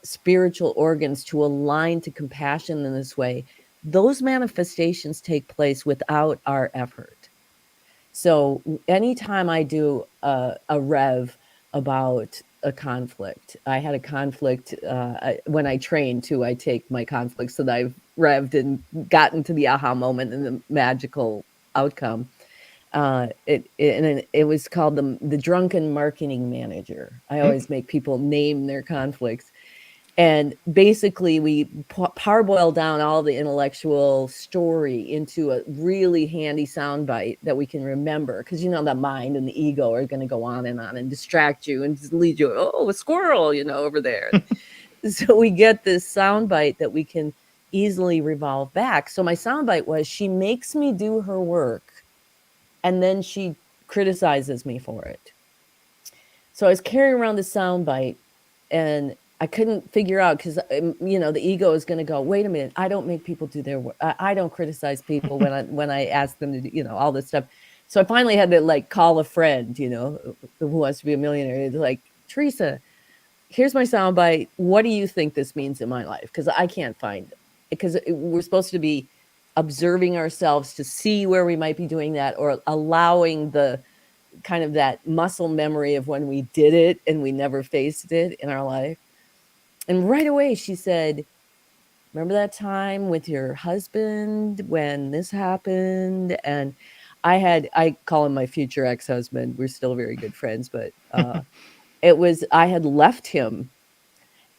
spiritual organs to align to compassion in this way, those manifestations take place without our effort. So anytime I do a rev about a conflict, I had a conflict when I train too. I take my conflicts that I've revved and gotten to the aha moment and the magical outcome. It was called the drunken marketing manager. I always make people name their conflicts. And basically, we parboil down all the intellectual story into a really handy soundbite that we can remember. Because, the mind and the ego are going to go on and distract you and just lead you, a squirrel, over there. So we get this soundbite that we can easily revolve back. So my soundbite was, she makes me do her work, and then she criticizes me for it. So I was carrying around the soundbite, and I couldn't figure out, because the ego is going to go, wait a minute, I don't make people do their work. I don't criticize people when I ask them to do, all this stuff. So I finally had to call a friend, who wants to be a millionaire. It's like, Teresa, here's my soundbite. What do you think this means in my life? Because I can't find it. Because we're supposed to be observing ourselves to see where we might be doing that, or allowing the kind of that muscle memory of when we did it and we never faced it in our life. And right away she said, remember that time with your husband when this happened? And I call him my future ex-husband. We're still very good friends, but I had left him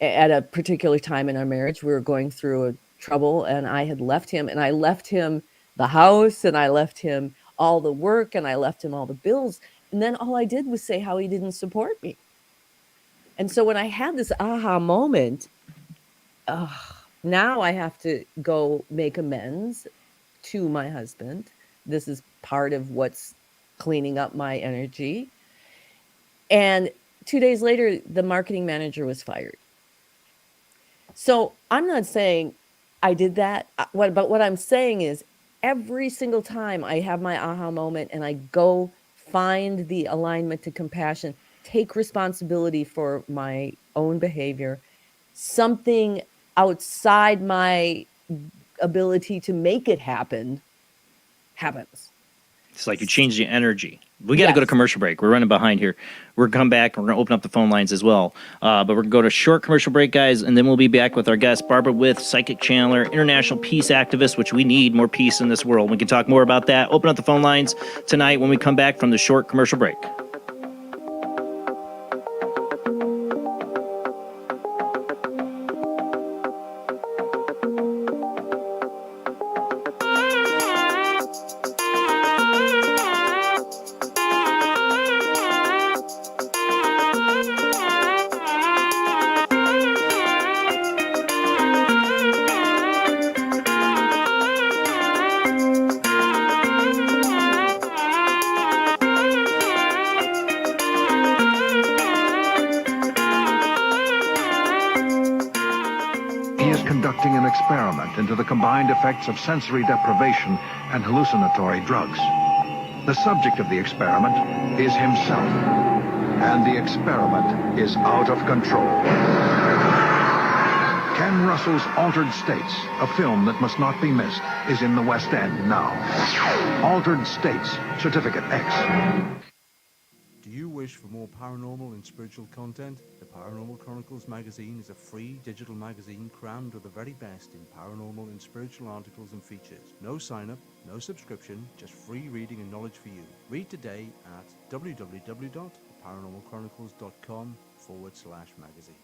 at a particular time in our marriage. We were going through a trouble, and I had left him, and I left him the house, and I left him all the work, and I left him all the bills. And then all I did was say how he didn't support me. And so when I had this aha moment, now I have to go make amends to my husband. This is part of what's cleaning up my energy. And 2 days later, the marketing manager was fired. So I'm not saying I did that. But what I'm saying is, every single time I have my aha moment and I go find the alignment to compassion, take responsibility for my own behavior, something outside my ability to make it happen happens.
It's like you change the energy. We got to go to commercial break. We're running behind here. We're going to come back. We're going to open up the phone lines as well. But we're going to go to a short commercial break, guys, and then we'll be back with our guest, Barbara With, psychic channeler, international peace activist, which we need more peace in this world. We can talk more about that. Open up the phone lines tonight when we come back from the short commercial break.
conducting an experiment into the combined effects of sensory deprivation and hallucinatory drugs. The subject of the experiment is himself, and the experiment is out of control. Ken Russell's Altered States, a film that must not be missed, is in the West End now. Altered States, Certificate X.
Do you wish for more paranormal and spiritual content? The Paranormal Chronicles magazine is a free digital magazine crammed with the very best in paranormal and spiritual articles and features. No sign-up, no subscription, just free reading and knowledge for you. Read today at www.paranormalchronicles.com/magazine.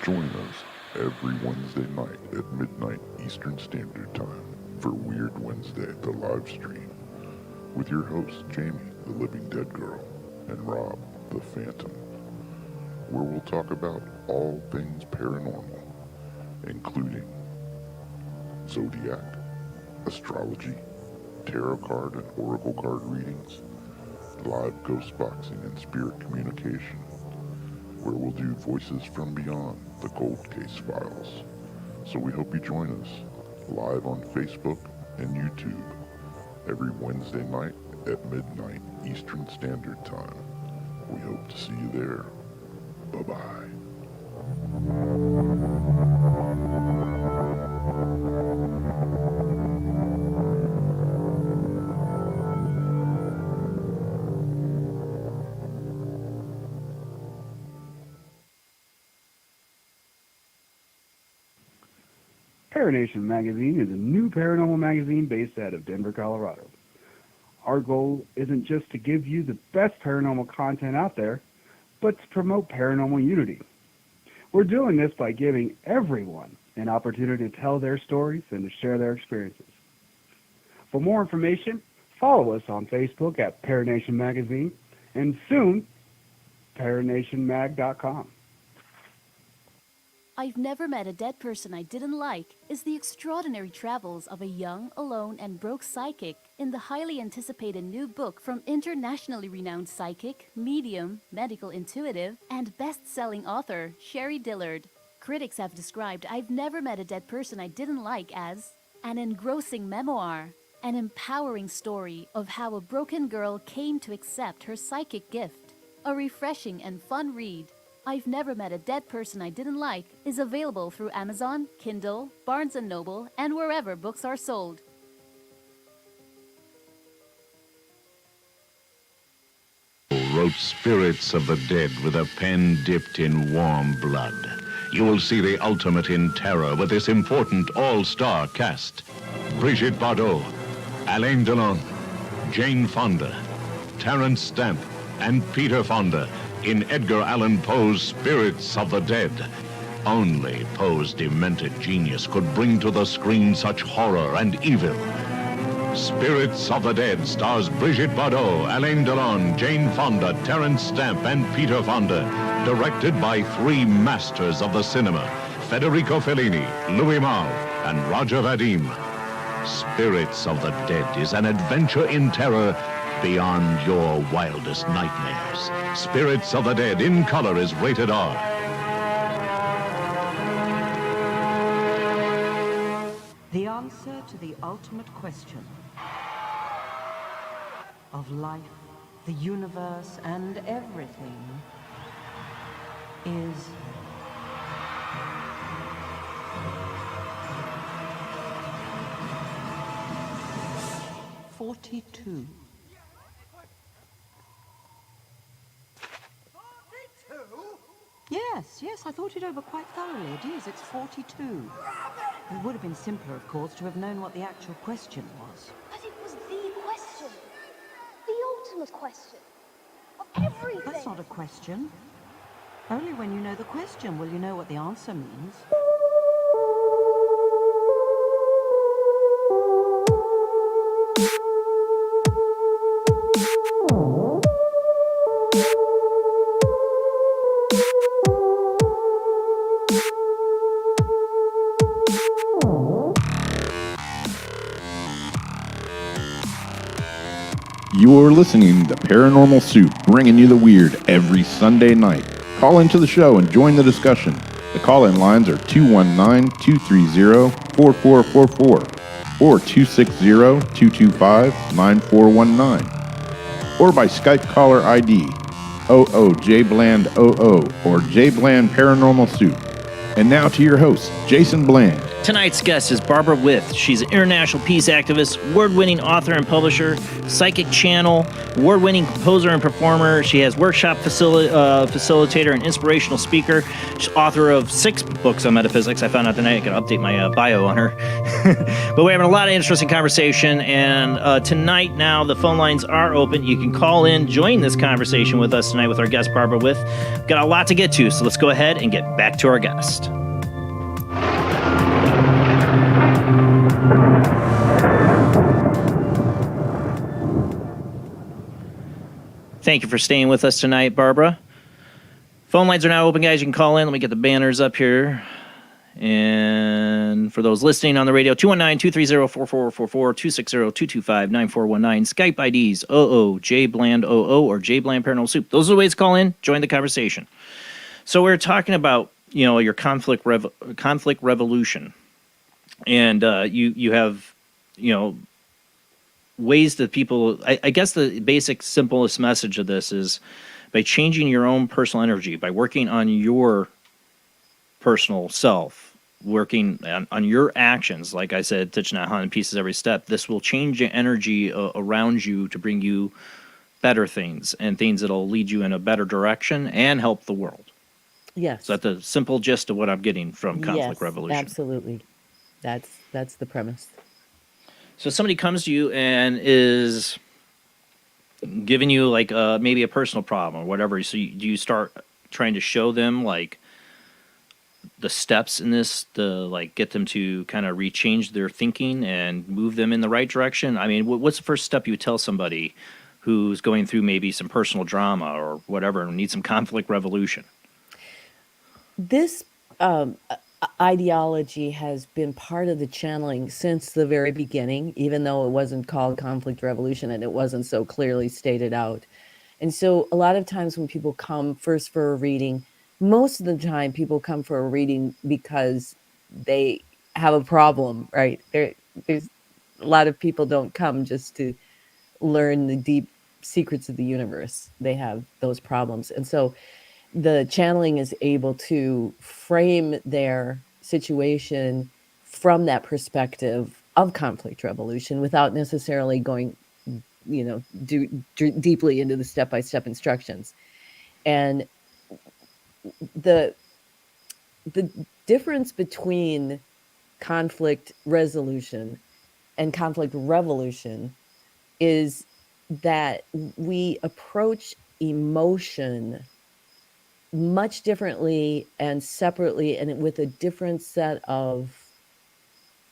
Join us every Wednesday night at midnight Eastern Standard Time for Weird Wednesday, the live stream, with your hosts Jamie, the Living Dead Girl, and Rob, the Phantom, where we'll talk about all things paranormal, including zodiac, astrology, tarot card and oracle card readings, live ghost boxing and spirit communication, where we'll do Voices from Beyond, the Cold Case Files. So we hope you join us live on Facebook and YouTube every Wednesday night at midnight Eastern Standard Time. We hope to see you there. Bye-bye.
Paranation Magazine is a new paranormal magazine based out of Denver, Colorado. Our goal isn't just to give you the best paranormal content out there, but to promote paranormal unity. We're doing this by giving everyone an opportunity to tell their stories and to share their experiences. For more information, follow us on Facebook at Paranation Magazine and soon, paranationmag.com.
I've Never Met a Dead Person I Didn't Like is the extraordinary travels of a young, alone, and broke psychic in the highly anticipated new book from internationally renowned psychic, medium, medical intuitive, and best-selling author Sherry Dillard. Critics have described I've Never Met a Dead Person I Didn't Like as an engrossing memoir, an empowering story of how a broken girl came to accept her psychic gift, a refreshing and fun read. I've Never Met a Dead Person I Didn't Like is available through Amazon, Kindle, Barnes & Noble, and wherever books are sold.
Wrote Spirits of the Dead with a pen dipped in warm blood. You will see the ultimate in terror with this important all-star cast. Brigitte Bardot, Alain Delon, Jane Fonda, Terence Stamp, and Peter Fonda in Edgar Allan Poe's Spirits of the Dead. Only Poe's demented genius could bring to the screen such horror and evil. Spirits of the Dead stars Brigitte Bardot, Alain Delon, Jane Fonda, Terence Stamp, and Peter Fonda. Directed by three masters of the cinema, Federico Fellini, Louis Malle, and Roger Vadim. Spirits of the Dead is an adventure in terror beyond your wildest nightmares. Spirits of the Dead in color is rated R.
The answer to the ultimate question of life, the universe, and everything is "42. Yes, I thought it over quite thoroughly. It is, it's 42. It would have been simpler, of course, to have known what the actual question was.
But it was the question. The ultimate question. Of everything.
That's not a question. Only when you know the question will you know what the answer means.
You're listening to Paranormal Soup, bringing you the weird every Sunday night. Call into the show and join the discussion. The call-in lines are 219-230-4444 or 260-225-9419. Or by Skype caller ID 00JBland00 or JBland Paranormal Soup. And now to your host, Jason Bland.
Tonight's guest is Barbara With. She's an international peace activist, award-winning author and publisher, psychic channel, award-winning composer and performer. She has workshop facilitator and inspirational speaker. She's author of 6 books on metaphysics. I found out tonight I could update my bio on her. But we're having a lot of interesting conversation, and tonight now the phone lines are open. You can call in, join this conversation with us tonight with our guest Barbara With. Got a lot to get to, so let's go ahead and get back to our guest. Thank you for staying with us tonight, Barbara. Phone lines are now open, guys. You can call in. Let me get the banners up here. And for those listening on the radio, 219-230-4444, 260-225-9419. Skype IDs, JBland00 or JBland Paranormal Soup. Those are the ways to call in. Join the conversation. So we're talking about, your conflict revolution. And you have, ways that people, I guess the basic, simplest message of this is by changing your own personal energy, by working on your personal self, working on your actions, like I said, touching on 100 pieces every step, this will change the energy around you to bring you better things and things that'll lead you in a better direction and help the world.
Yes.
So that's the simple gist of what I'm getting from Conflict Revolution.
Absolutely. That's the premise.
So somebody comes to you and is giving you like maybe a personal problem or whatever. So do you start trying to show them like the steps in this to like get them to kind of rechange their thinking and move them in the right direction? I mean, what's the first step you tell somebody who's going through maybe some personal drama or whatever and needs some conflict revolution?
This ideology has been part of the channeling since the very beginning, even though it wasn't called conflict revolution and it wasn't so clearly stated out. And so a lot of times when people come first for a reading, most of the time people come for a reading because they have a problem, right? There's a lot of people don't come just to learn the deep secrets of the universe. They have those problems. And so the channeling is able to frame their situation from that perspective of conflict revolution without necessarily going, deeply into the step-by-step instructions. And the difference between conflict resolution and conflict revolution is that we approach emotion much differently and separately and with a different set of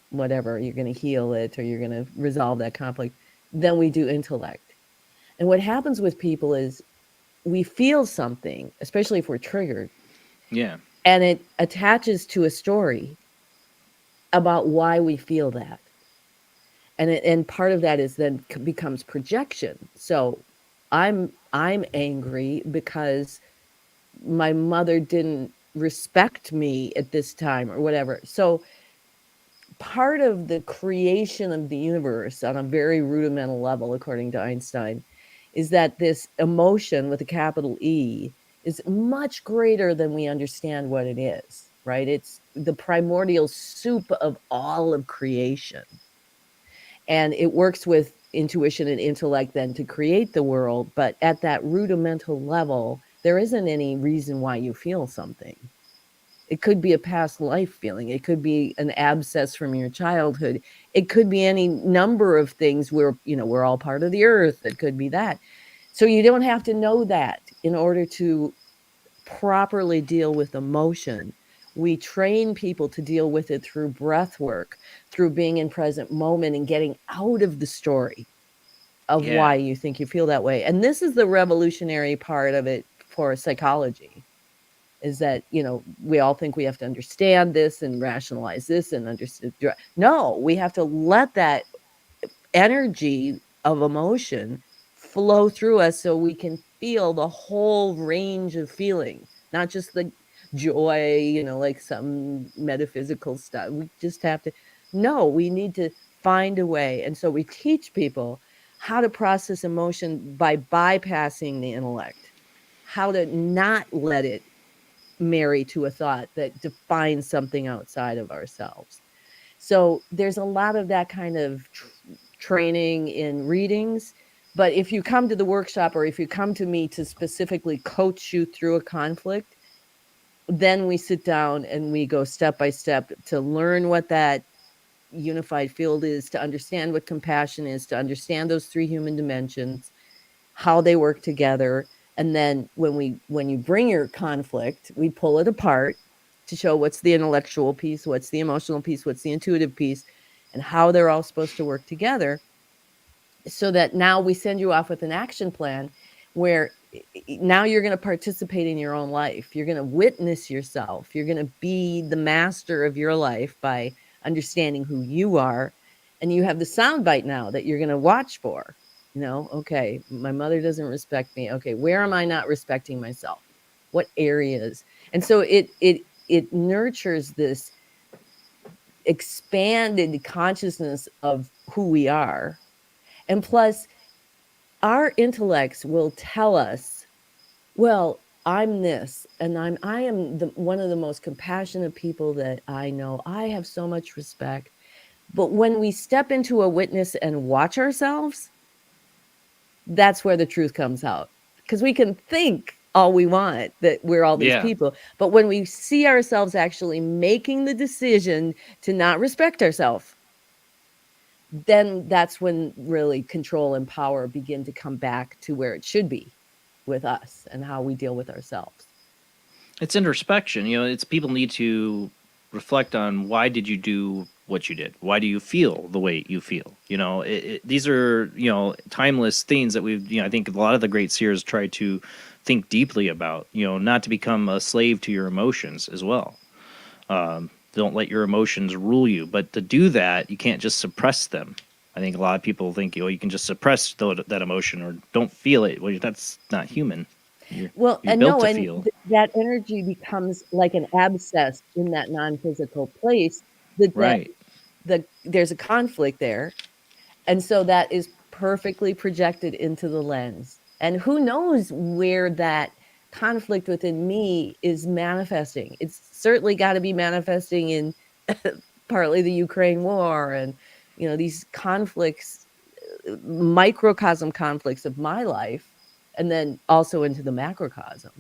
whatever, you're going to heal it or you're going to resolve that conflict than we do intellect. And what happens with people is we feel something, especially if we're triggered.
Yeah.
And it attaches to a story about why we feel that. And part of that is then becomes projection. So I'm angry because my mother didn't respect me at this time or whatever. So part of the creation of the universe on a very rudimental level, according to Einstein, is that this emotion with a capital E is much greater than we understand what it is, right? It's the primordial soup of all of creation. And it works with intuition and intellect then to create the world. But at that rudimental level, there isn't any reason why you feel something. It could be a past life feeling. It could be an abscess from your childhood. It could be any number of things where, we're all part of the earth. It could be that. So you don't have to know that in order to properly deal with emotion. We train people to deal with it through breath work, through being in present moment and getting out of the story of why you think you feel that way. And this is the revolutionary part of it for psychology, is that, we all think we have to understand this and rationalize this and understand. No, we have to let that energy of emotion flow through us so we can feel the whole range of feeling, not just the joy, like some metaphysical stuff. We just have to, no, we need to find a way. And so we teach people how to process emotion by bypassing the intellect, how to not let it marry to a thought that defines something outside of ourselves. So there's a lot of that kind of training in readings. But if you come to the workshop, or if you come to me to specifically coach you through a conflict, then we sit down and we go step by step to learn what that unified field is, to understand what compassion is, to understand those 3 human dimensions, how they work together. And then when you bring your conflict, we pull it apart to show what's the intellectual piece, what's the emotional piece, what's the intuitive piece, and how they're all supposed to work together. So that now we send you off with an action plan where now you're going to participate in your own life. You're going to witness yourself. You're going to be the master of your life by understanding who you are. And you have the soundbite now that you're going to watch for. Okay, my mother doesn't respect me. Okay, where am I not respecting myself? What areas? And so it nurtures this expanded consciousness of who we are. And plus, our intellects will tell us, well, I'm this, and I am one of the most compassionate people that I know. I have so much respect. But when we step into a witness and watch ourselves, that's where the truth comes out. Because we can think all we want that we're all these people. But when we see ourselves actually making the decision to not respect ourselves, then that's when really control and power begin to come back to where it should be with us and how we deal with ourselves.
It's introspection. It's people need to reflect on, why did you do what you did? Why do you feel the way you feel? These are, timeless things that I think a lot of the great seers try to think deeply about, not to become a slave to your emotions as well. Don't let your emotions rule you. But to do that, you can't just suppress them. I think a lot of people think, you can just suppress that emotion or don't feel it. Well, that's not human. You're built to feel.
That energy becomes like an abscess in that non-physical place.
Right.
There's a conflict there. And so that is perfectly projected into the lens. And who knows where that conflict within me is manifesting. It's certainly got to be manifesting in partly the Ukraine war and these conflicts, microcosm conflicts of my life, and then also into the macrocosm.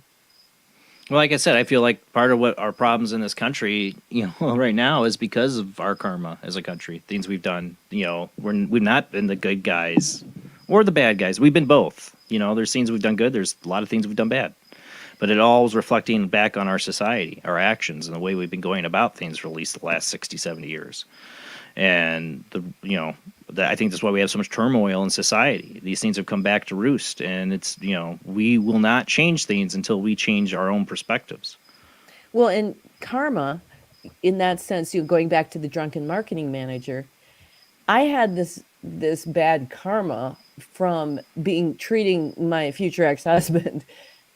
Well, like I said, I feel like part of what our problems in this country, right now is because of our karma as a country, things we've done. We've not been the good guys or the bad guys. We've been both. There's things we've done good. There's a lot of things we've done bad. But it all is reflecting back on our society, our actions, and the way we've been going about things for at least the last 60, 70 years. And I think that's why we have so much turmoil in society. These things have come back to roost, and it's we will not change things until we change our own perspectives.
Well, and karma, in that sense, going back to the drunken marketing manager, I had this bad karma from treating my future ex-husband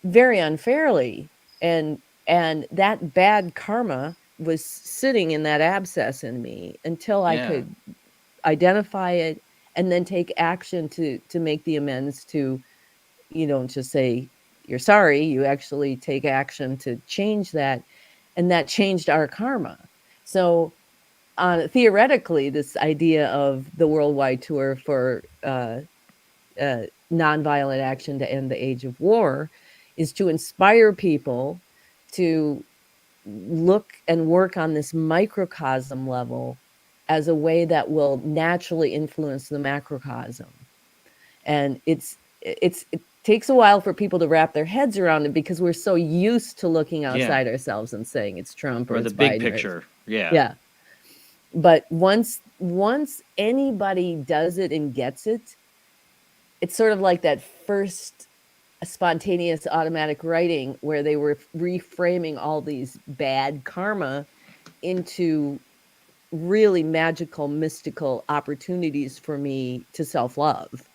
very unfairly, and that bad karma was sitting in that abscess in me until I could identify it and then take action to make the amends. To you don't just say you're sorry, you actually take action to change that, and that changed our karma. So theoretically, this idea of the worldwide tour for nonviolent action to end the age of war is to inspire people to look and work on this microcosm level as a way that will naturally influence the macrocosm. And it takes a while for people to wrap their heads around it because we're so used to looking outside ourselves and saying it's Trump or
the
it's
big
Biden
picture.
Yeah. But once anybody does it and gets it, it's sort of like that first spontaneous automatic writing where they were reframing all these bad karma into really magical, mystical opportunities for me to self-love.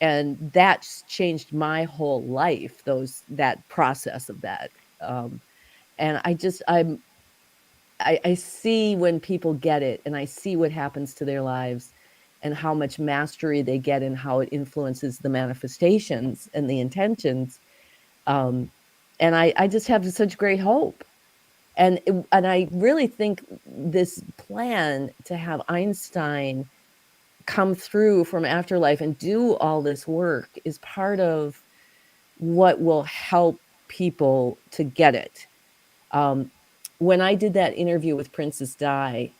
and that's changed my whole life, that process of that. And I see when people get it, and I see what happens to their lives and how much mastery they get and how it influences the manifestations and the intentions. And I just have such great hope. And I really think this plan to have Einstein come through from afterlife and do all this work is part of what will help people to get it. When I did that interview with Princess Di,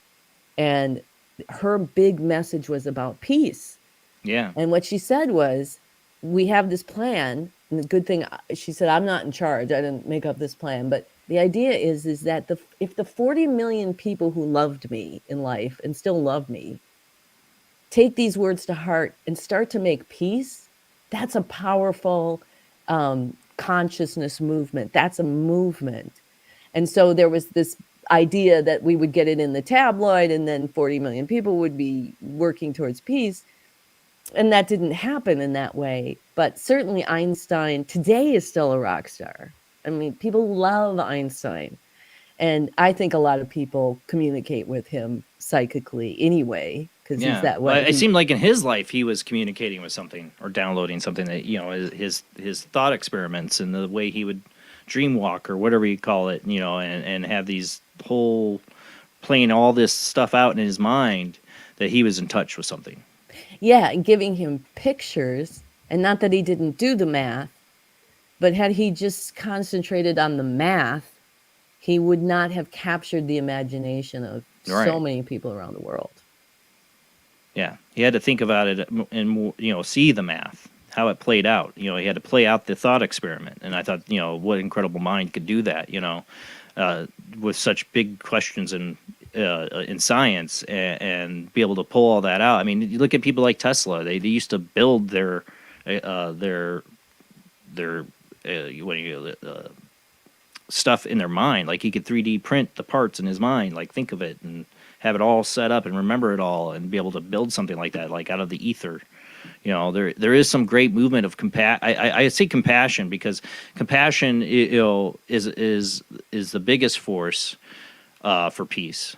and her big message was about peace.
Yeah.
And what she said was, we have this plan. And the good thing, she said, I'm not in charge. I didn't make up this plan. But the idea is that if the 40 million people who loved me in life and still love me take these words to heart and start to make peace, that's a powerful consciousness movement. That's a movement. And so there was this idea that we would get it in the tabloid and then 40 million people would be working towards peace. And that didn't happen in that way. But certainly Einstein today is still a rock star. I mean, people love Einstein. And I think a lot of people communicate with him psychically anyway, because he's that way.
It seemed like in his life he was communicating with something or downloading something that, his thought experiments and the way he would dream walk or whatever you call it, and have these whole playing all this stuff out in his mind, that he was in touch with something.
Yeah, and giving him pictures, and not that he didn't do the math, but had he just concentrated on the math, he would not have captured the imagination of so many people around the world.
Yeah, he had to think about it and see the math, how it played out. He had to play out the thought experiment, and I thought, what incredible mind could do that. With such big questions in science, and be able to pull all that out. I mean, you look at people like Tesla. They used to build their stuff in their mind. Like, he could 3D print the parts in his mind. Like, think of it and have it all set up and remember it all and be able to build something like that, like out of the ether. There is some great movement of I say compassion, because compassion, is the biggest force for peace.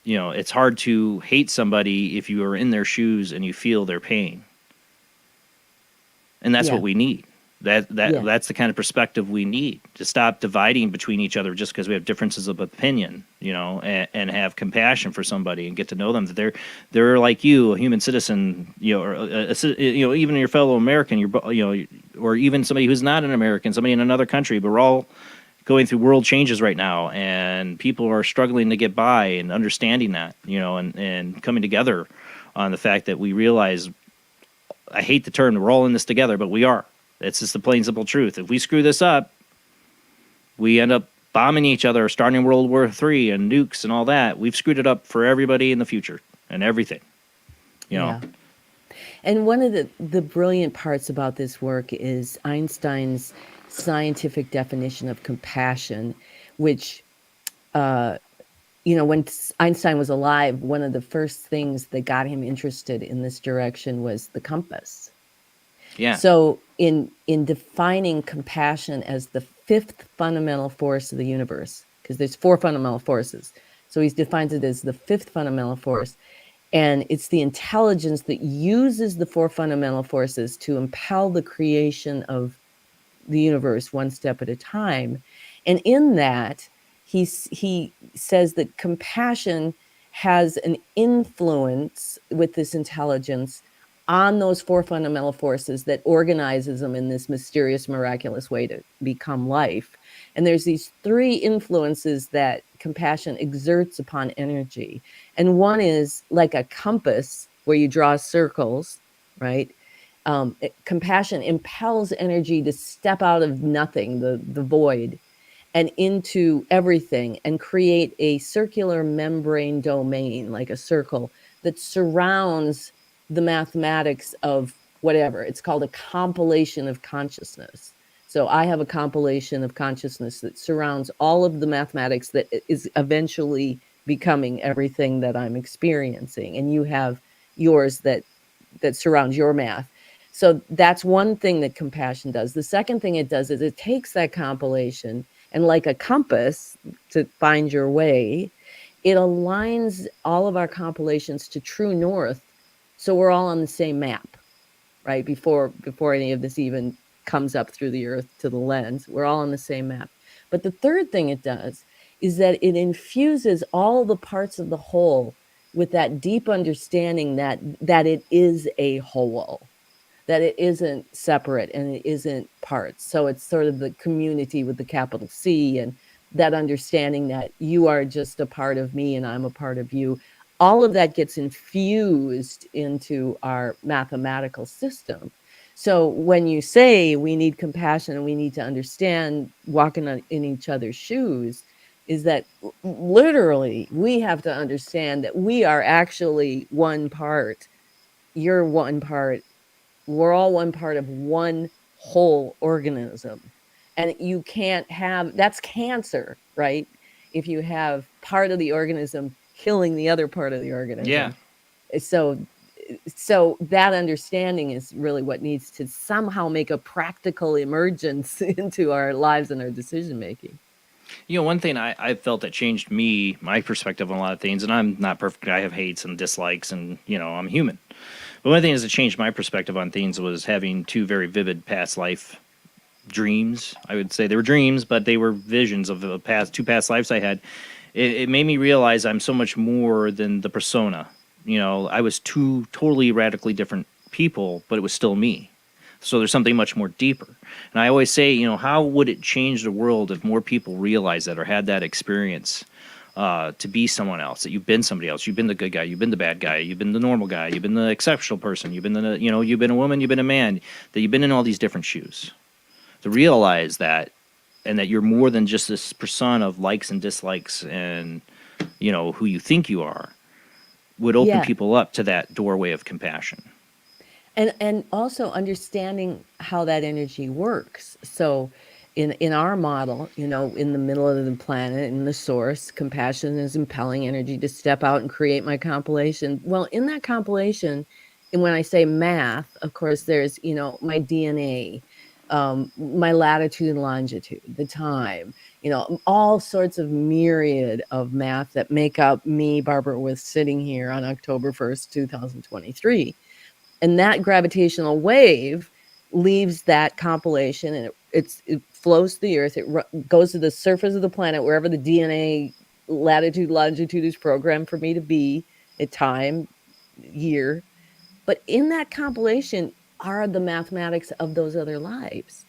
It's hard to hate somebody if you are in their shoes and you feel their pain, and that's what we need. That's the kind of perspective we need, to stop dividing between each other just because we have differences of opinion, and have compassion for somebody and get to know them, that they're like you, a human citizen, or even your fellow American, or even somebody who's not an American, somebody in another country. But we're all going through world changes right now, and people are struggling to get by and understanding that, and coming together on the fact that we realize, I hate the term, we're all in this together, but we are. It's just the plain, simple truth. If we screw this up, we end up bombing each other, starting World War III and nukes and all that. We've screwed it up for everybody in the future and everything.
Yeah. And one of the brilliant parts about this work is Einstein's scientific definition of compassion, which, when Einstein was alive, one of the first things that got him interested in this direction was the compass.
Yeah.
So in defining compassion as the fifth fundamental force of the universe, because there's four fundamental forces, so he defines it as the fifth fundamental force, and it's the intelligence that uses the four fundamental forces to impel the creation of the universe one step at a time. And in that, he says that compassion has an influence with this intelligence on those four fundamental forces that organizes them in this mysterious, miraculous way to become life. And there's these three influences that compassion exerts upon energy. And one is like a compass where you draw circles, right? Compassion impels energy to step out of nothing, the void, and into everything, and create a circular membrane domain, like a circle, that surrounds the mathematics of whatever. It's called a compilation of consciousness. So I have a compilation of consciousness that surrounds all of the mathematics that is eventually becoming everything that I'm experiencing. And you have yours that surrounds your math. So that's one thing that compassion does. The second thing it does is it takes that compilation and, like a compass to find your way, it aligns all of our compilations to true north, so we're all on the same map, right? Before any of this even comes up through the earth to the lens, we're all on the same map. But the third thing it does is that it infuses all the parts of the whole with that deep understanding that it is a whole, that it isn't separate and it isn't parts. So it's sort of the community with the capital C, and that understanding that you are just a part of me and I'm a part of you. All of that gets infused into our mathematical system. So when you say we need compassion and we need to understand walking in each other's shoes, is that literally we have to understand that we are actually one part. You're one part. We're all one part of one whole organism. And you can't have, that's cancer, right? If you have part of the organism killing the other part of the organism.
Yeah.
So that understanding is really what needs to somehow make a practical emergence into our lives and our decision making.
You know, one thing I felt that changed my perspective on a lot of things, and I'm not perfect. I have hates and dislikes, and, you know, I'm human. But one thing that changed my perspective on things was having two very vivid past life dreams. I would say they were dreams, but they were visions of the two past lives I had. It made me realize I'm so much more than the persona. You know, I was two totally radically different people, but it was still me. So there's something much more deeper. And I always say, you know, how would it change the world if more people realized that or had that experience to be someone else, that you've been somebody else. You've been the good guy. You've been the bad guy. You've been the normal guy. You've been the exceptional person. You've been the, you know, you've been a woman. You've been a man. That you've been in all these different shoes. To realize that, and that you're more than just this persona of likes and dislikes and, you know, who you think you are, would open people up to that doorway of compassion.
And also understanding how that energy works. So in our model, you know, in the middle of the planet, in the source, compassion is impelling energy to step out and create my compilation. Well, in that compilation, and when I say math, of course, there's, you know, my DNA, my latitude and longitude, the time, you know, all sorts of myriad of math that make up me, Barbara, with sitting here on October 1st, 2023. And that gravitational wave leaves that compilation, and it flows to the earth. It goes to the surface of the planet, wherever the DNA latitude, longitude is programmed for me to be at time, year. But in that compilation are the mathematics of those other lives.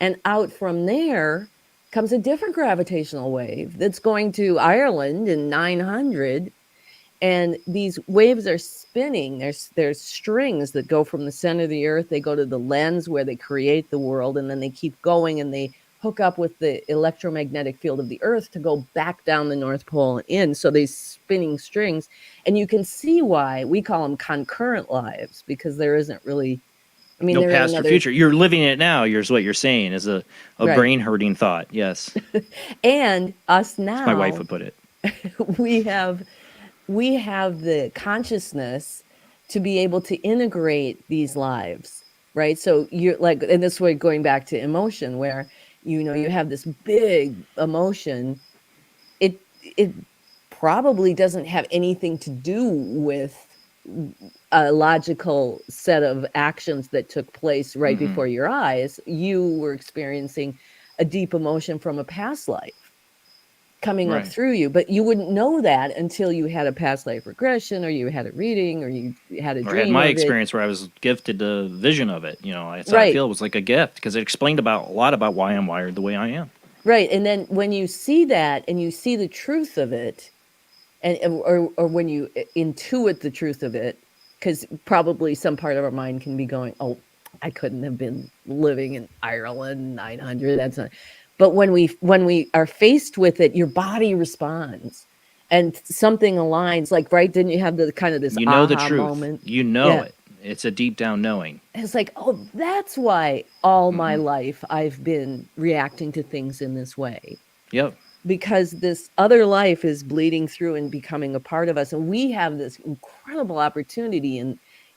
And out from there comes a different gravitational wave that's going to Ireland in 900. And these waves are spinning. There's strings that go from the center of the earth. They go to the lens where they create the world, and then they keep going, and they hook up with the electromagnetic field of the earth to go back down the North Pole and in. So these spinning strings, and you can see why we call them concurrent lives, because there isn't really, I mean,
no past or future. You're living it now. Here's what you're saying is a
Right.
brain hurting thought. Yes.
And us now,
As my wife would put it.
we have the consciousness to be able to integrate these lives, right? So you're like, and this way, going back to emotion, where, you know, you have this big emotion, it probably doesn't have anything to do with a logical set of actions that took place right before your eyes. You were experiencing a deep emotion from a past life coming up through you, but you wouldn't know that until you had a past life regression, or you had a reading, or you had a dream.
Or had my
of
experience
it.
where I was gifted the vision of it. You know, that's how I feel. It was like a gift, because it explained a lot about why I'm wired the way I am.
Right. And then when you see that and you see the truth of it, or when you intuit the truth of it, because probably some part of our mind can be going, oh, I couldn't have been living in Ireland 900. That's not. But when we are faced with it, your body responds, and something aligns. Like, right? Didn't you have the kind of this
You know the
aha
truth.
moment?
You know it. It's a deep down knowing.
It's like, oh, that's why all my life I've been reacting to things in this way.
Yep.
Because this other life is bleeding through and becoming a part of us, and we have this incredible opportunity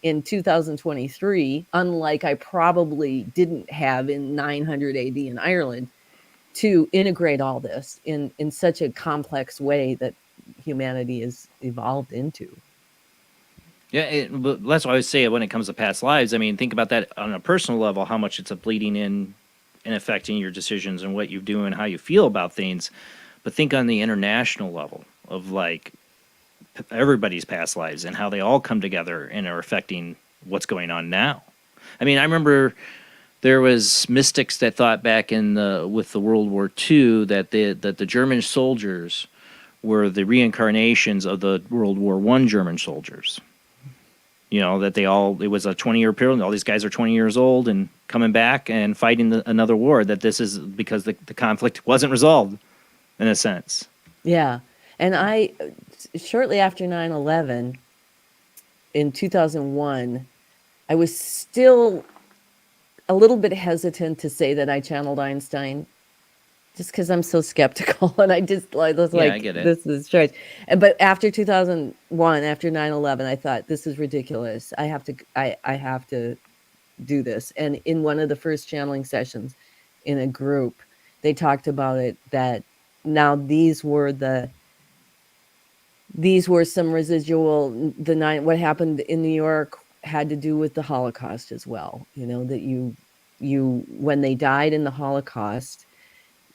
in 2023, unlike I probably didn't have in 900 AD in Ireland, to integrate all this in such a complex way that humanity has evolved into.
Yeah, but that's why I always say when it comes to past lives. I mean, think about that on a personal level, how much it's a bleeding in and affecting your decisions and what you do and how you feel about things. But think on the international level of like everybody's past lives and how they all come together and are affecting what's going on now. I mean, I remember there was mystics that thought back in with the World War II that the German soldiers were the reincarnations of the World War I German soldiers. You know, that it was a 20-year period, and all these guys are 20 years old and coming back and fighting another war, that this is because the conflict wasn't resolved, in a sense.
Yeah. And shortly after 9/11, in 2001, I was still a little bit hesitant to say that I channeled Einstein, just because I'm so skeptical, and I was like,
I get it.
This is strange. But after 2001, after 9/11, I thought, this is ridiculous. I have to do this. And in one of the first channeling sessions in a group, they talked about it, that now these were some residual, what happened in New York had to do with the Holocaust as well. You know, that you when they died in the Holocaust,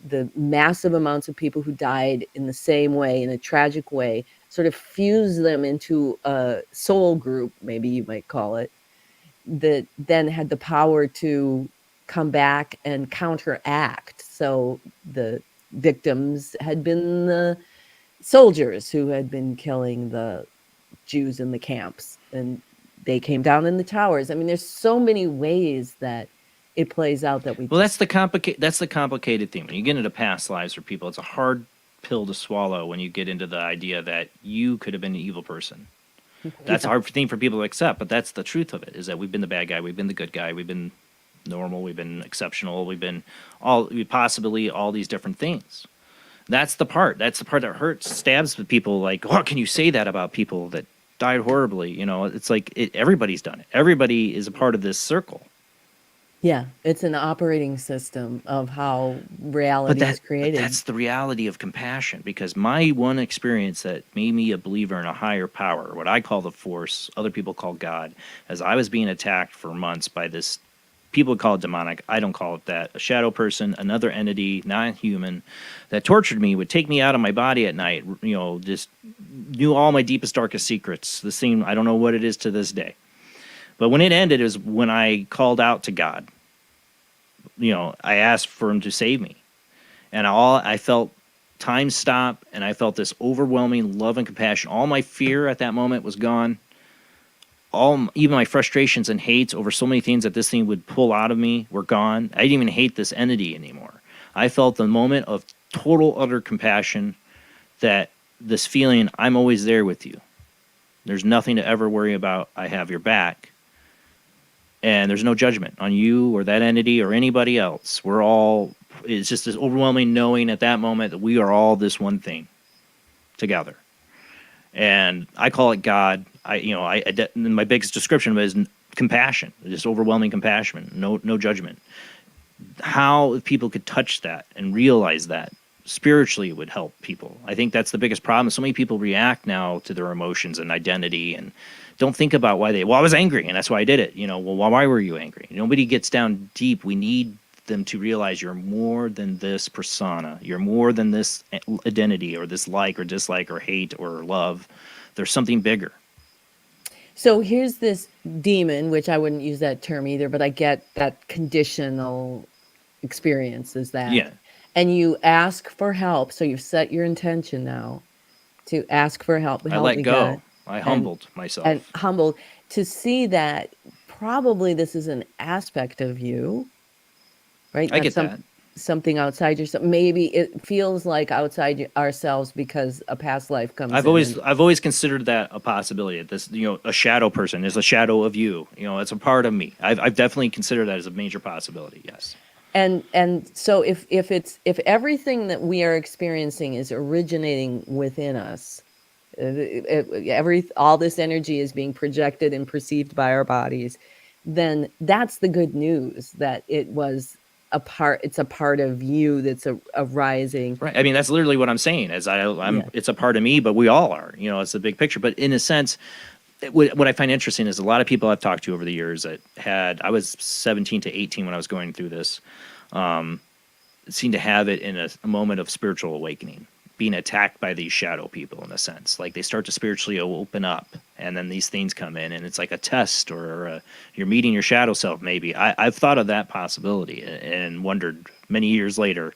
the massive amounts of people who died in the same way, in a tragic way, sort of fused them into a soul group, maybe you might call it, that then had the power to come back and counteract. So the victims had been the soldiers who had been killing the Jews in the camps, and they came down in the towers. I mean, there's so many ways that it plays out that
that's the complicated thing. When you get into past lives for people, it's a hard pill to swallow when you get into the idea that you could have been an evil person. That's a hard thing for people to accept, but that's the truth of it, is that we've been the bad guy, we've been the good guy, we've been normal, we've been exceptional, we've been possibly all these different things. That's the part that hurts, stabs people. Like, oh, can you say that about people that died horribly? You know, it's like everybody's done it. Everybody is a part of this circle.
Yeah, it's an operating system of how reality is created.
That's the reality of compassion, because my one experience that made me a believer in a higher power, what I call the force, other people call God, as I was being attacked for months by this, people call it demonic, I don't call it that, a shadow person, another entity, not human, that tortured me, would take me out of my body at night, you know, just knew all my deepest, darkest secrets. This thing, I don't know what it is to this day. But when it ended is when I called out to God. You know, I asked for him to save me. And I felt time stop, and I felt this overwhelming love and compassion. All my fear at that moment was gone. Even my frustrations and hates over so many things that this thing would pull out of me were gone. I didn't even hate this entity anymore. I felt the moment of total, utter compassion, that this feeling, I'm always there with you. There's nothing to ever worry about. I have your back. And there's no judgment on you or that entity or anybody else. It's just this overwhelming knowing at that moment that we are all this one thing together. And I call it God. My biggest description of it is compassion, just overwhelming compassion, no judgment. How, if people could touch that and realize that spiritually, it would help people. I think that's the biggest problem. So many people react now to their emotions and identity and don't think about why I was angry and that's why I did it. You know, well, why were you angry? Nobody gets down deep. We need them to realize you're more than this persona. You're more than this identity or this like or dislike or hate or love. There's something bigger.
So here's this demon, which I wouldn't use that term either, but I get that conditional experience is that.
Yeah.
And you ask for help. So you've set your intention now to ask for help.
I let go. I humbled myself.
And humbled to see that probably this is an aspect of you, right?
I get that.
Something outside yourself. Maybe it feels like outside ourselves because a past life comes.
I've always considered that a possibility. This, a shadow person is a shadow of you. It's a part of me. I've definitely considered that as a major possibility. Yes.
And so if everything that we are experiencing is originating within us, All this energy is being projected and perceived by our bodies, then that's the good news, that it's a part of you that's arising.
Right. I mean, that's literally what I'm saying. It's a part of me, but we all are. It's the big picture. But in a sense, what I find interesting is a lot of people I've talked to over the years I was 17 to 18 when I was going through this, seemed to have it in a moment of spiritual awakening, being attacked by these shadow people, in a sense. Like they start to spiritually open up, and then these things come in, and it's like a test, or you're meeting your shadow self. Maybe I've thought of that possibility and wondered many years later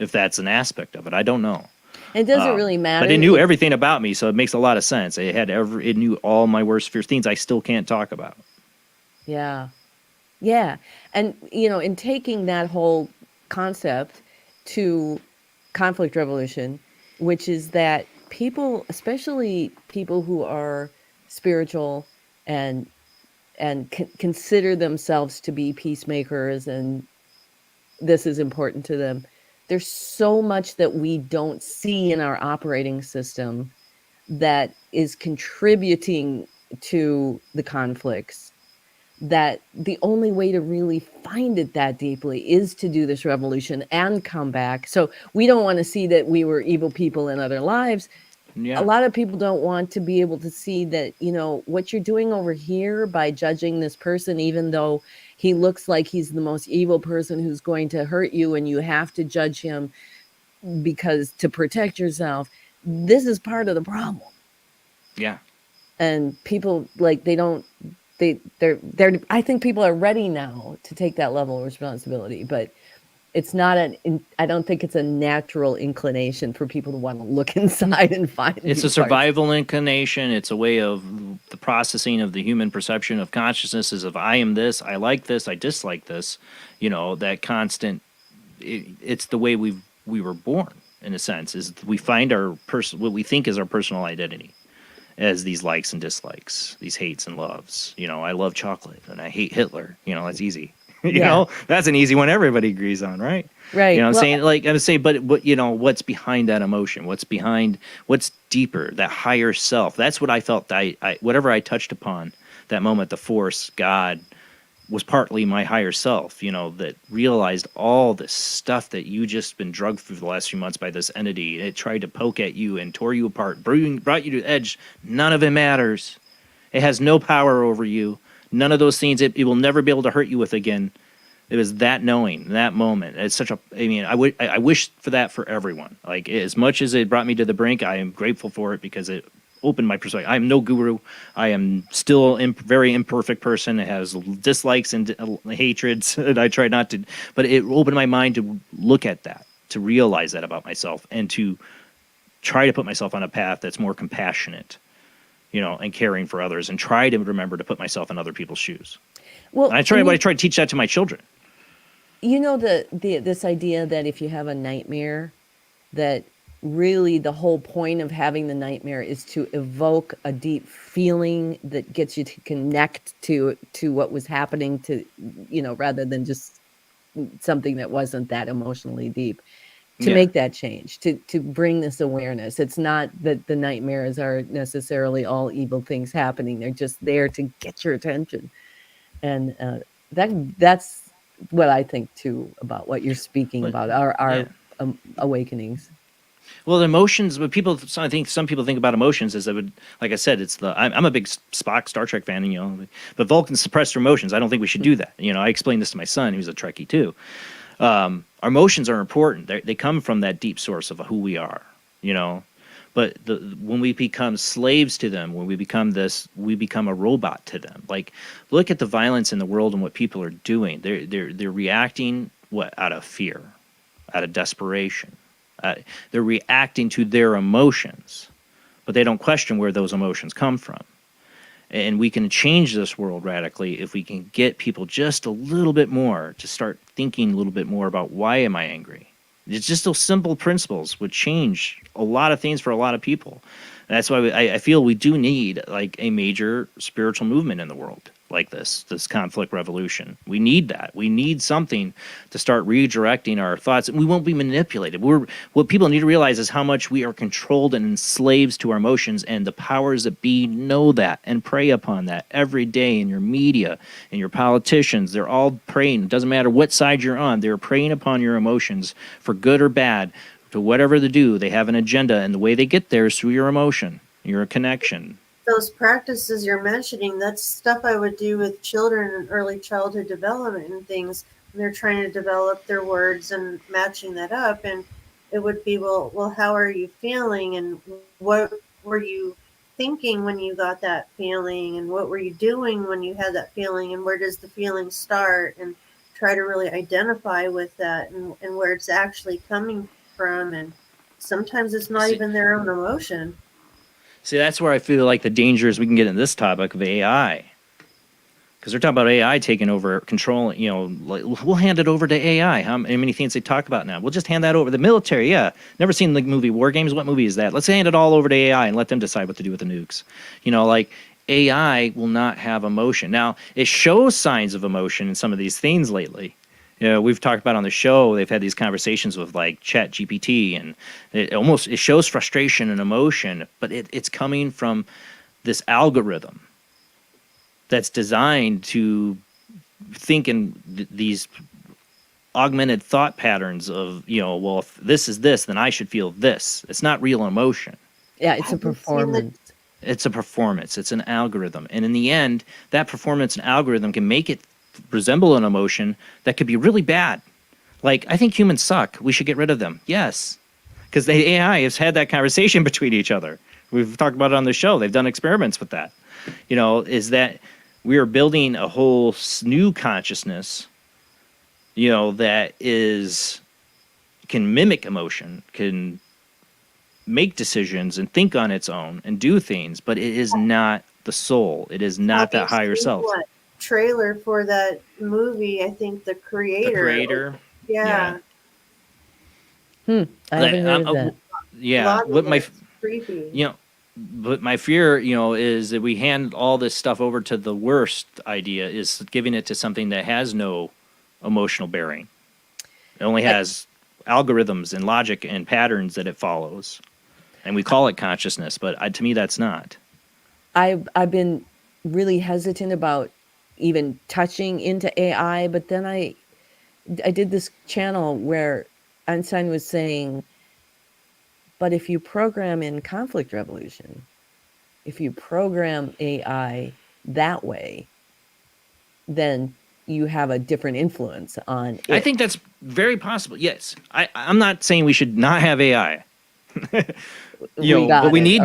if that's an aspect of it. I don't know.
It doesn't really matter.
But it knew everything about me, so it makes a lot of sense. It knew all my worst fears, things I still can't talk about.
Yeah. Yeah. And, in taking that whole concept to conflict resolution, which is that people, especially people who are spiritual and consider themselves to be peacemakers, and this is important to them, there's so much that we don't see in our operating system that is contributing to the conflicts, that the only way to really find it that deeply is to do this revolution and come back. So we don't want to see that we were evil people in other lives.
Yeah.
A lot of people don't want to be able to see that, what you're doing over here by judging this person, even though he looks like he's the most evil person who's going to hurt you, and you have to judge him because to protect yourself, this is part of the problem.
Yeah.
And people I think people are ready now to take that level of responsibility, but it's not I don't think it's a natural inclination for people to want to look inside and find.
It's a survival inclination. It's a way of the processing of the human perception of consciousness is of I am this, I like this, I dislike this. That constant. It's the way we were born, in a sense, is we find what we think is our personal identity as these likes and dislikes, these hates and loves. I love chocolate and I hate Hitler. That's easy. That's an easy one everybody agrees on, right?
Right.
I'm saying, but what's behind that emotion? What's deeper, that higher self? That's what I felt. Whatever I touched upon that moment, the force, God, was partly my higher self, that realized all this stuff that you just been drugged through the last few months by this entity. It tried to poke at you and tore you apart, brought you to the edge. None of it matters. It has no power over you. None of those things, it will never be able to hurt you with again. It was that knowing, that moment. It's I wish for that for everyone. Like, as much as it brought me to the brink, I am grateful for it because it opened my perspective. I am no guru. I am still a very imperfect person. It has dislikes and hatreds, and I try not to. But it opened my mind to look at that, to realize that about myself, and to try to put myself on a path that's more compassionate, and caring for others, and try to remember to put myself in other people's shoes. Well, and I try to teach that to my children.
This idea that if you have a nightmare, that really the whole point of having the nightmare is to evoke a deep feeling that gets you to connect to what was happening to, rather than just something that wasn't that emotionally deep. To make that change, to bring this awareness. It's not that the nightmares are necessarily all evil things happening. They're just there to get your attention. And that's what I think, too, about what you're speaking about, our awakenings.
Well, the emotions, I think some people think about emotions as like I said, I'm a big Spock Star Trek fan, but Vulcans suppress their emotions. I don't think we should do that. I explained this to my son, who's a Trekkie too. Our emotions are important. They come from that deep source of who we are, but when we become slaves to them, when we become a robot to them. Like, look at the violence in the world and what people are doing. They're reacting out of fear, out of desperation. They're reacting to their emotions, but they don't question where those emotions come from. And we can change this world radically if we can get people just a little bit more to start thinking a little bit more about, why am I angry? It's just those simple principles would change a lot of things for a lot of people. And that's why I feel we do need like a major spiritual movement in the world. like this conflict revolution. We need that. We need something to start redirecting our thoughts. We won't be manipulated. What people need to realize is how much we are controlled and enslaved to our emotions, and the powers that be know that and prey upon that every day in your media and your politicians. They're all preying. It doesn't matter what side you're on. They're preying upon your emotions for good or bad. To whatever they do, they have an agenda, and the way they get there is through your emotion, your connection.
Those practices you're mentioning, that's stuff I would do with children in early childhood development and things. And they're trying to develop their words and matching that up. And it would be, well, how are you feeling? And what were you thinking when you got that feeling? And what were you doing when you had that feeling? And where does the feeling start? And try to really identify with that and where it's actually coming from. And sometimes it's not even their own emotion.
See, that's where I feel like the danger is we can get in this topic of AI. Because they're talking about AI taking over, controlling, like, we'll hand it over to AI. How many things they talk about now? We'll just hand that over. The military, yeah. Never seen the movie War Games. What movie is that? Let's hand it all over to AI and let them decide what to do with the nukes. Like AI will not have emotion. Now, it shows signs of emotion in some of these things lately. We've talked about on the show, they've had these conversations with like Chat GPT, and it shows frustration and emotion, but it's coming from this algorithm that's designed to think in these augmented thought patterns of, well, if this is this, then I should feel this. It's not real emotion.
Yeah, it's a performance.
It's a performance. It's an algorithm. And in the end, that performance and algorithm can make it resemble an emotion that could be really bad. Like, I think humans suck. We should get rid of them. Yes. Because the AI has had that conversation between each other. We've talked about it on the show. They've done experiments with that. Is that we are building a whole new consciousness, that can mimic emotion, can make decisions and think on its own and do things, but it is not the soul. It is not that higher self.
Trailer for that movie, I think the creator. Yeah.
I haven't heard of that.
Yeah. What my
creepy.
But my fear, is that we hand all this stuff over to the worst idea, is giving it to something that has no emotional bearing. It only has algorithms and logic and patterns that it follows, and we call it consciousness. But to me, that's not.
I've been really hesitant about even touching into AI, but then I did this channel where Einstein was saying, but if you program in conflict revolution, if you program AI that way, then you have a different influence on it.
I think that's very possible. Yes. I'm not saying we should not have AI. But we need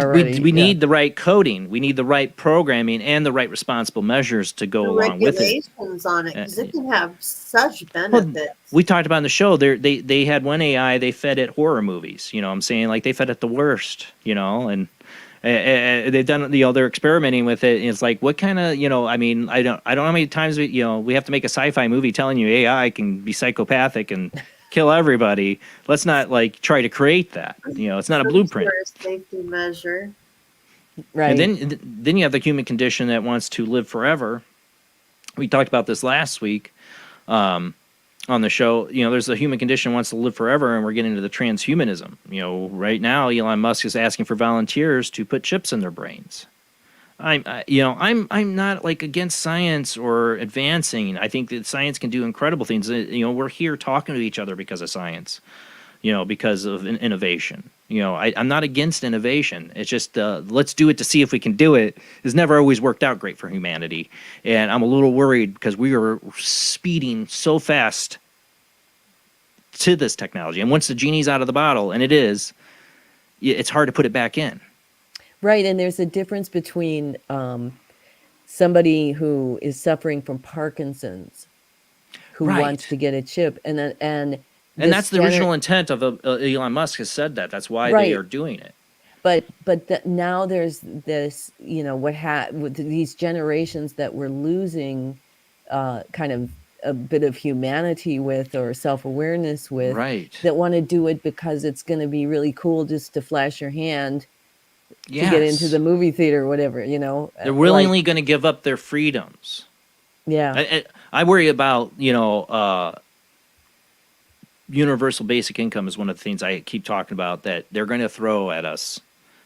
the right coding, we need the right programming, and the right responsible measures to go along with it.
Regulations on it, because it can have such benefits.
We talked about in the show. They had one AI. They fed it horror movies. I'm saying, like, they fed it the worst. And they've done. They're experimenting with it. And it's like, what kind of I don't know how many times we have to make a sci-fi movie telling you AI can be psychopathic and kill everybody. Let's not try to create that. It's not a blueprint.
Safety measure.
Right.
And then you have the human condition that wants to live forever. We talked about this last week on the show. There's the human condition wants to live forever, and we're getting into the transhumanism. Right now Elon Musk is asking for volunteers to put chips in their brains. I'm not against science or advancing. I think that science can do incredible things. We're here talking to each other because of science, because of innovation. I'm not against innovation. It's just let's do it to see if we can do it. It's never always worked out great for humanity, and I'm a little worried because we are speeding so fast to this technology. And once the genie's out of the bottle, and it's hard to put it back in.
Right, and there's a difference between somebody who is suffering from Parkinson's, who wants to get a chip, and
that's the original intent of Elon Musk has said that. That's why they are doing it.
But now there's this, with these generations that we're losing, kind of a bit of humanity with, or self-awareness with, that want to do it because it's going to be really cool just to flash your hand. To get into the movie theater or whatever,
They're willingly going to give up their freedoms.
Yeah.
I worry about, universal basic income is one of the things I keep talking about that they're going to throw at us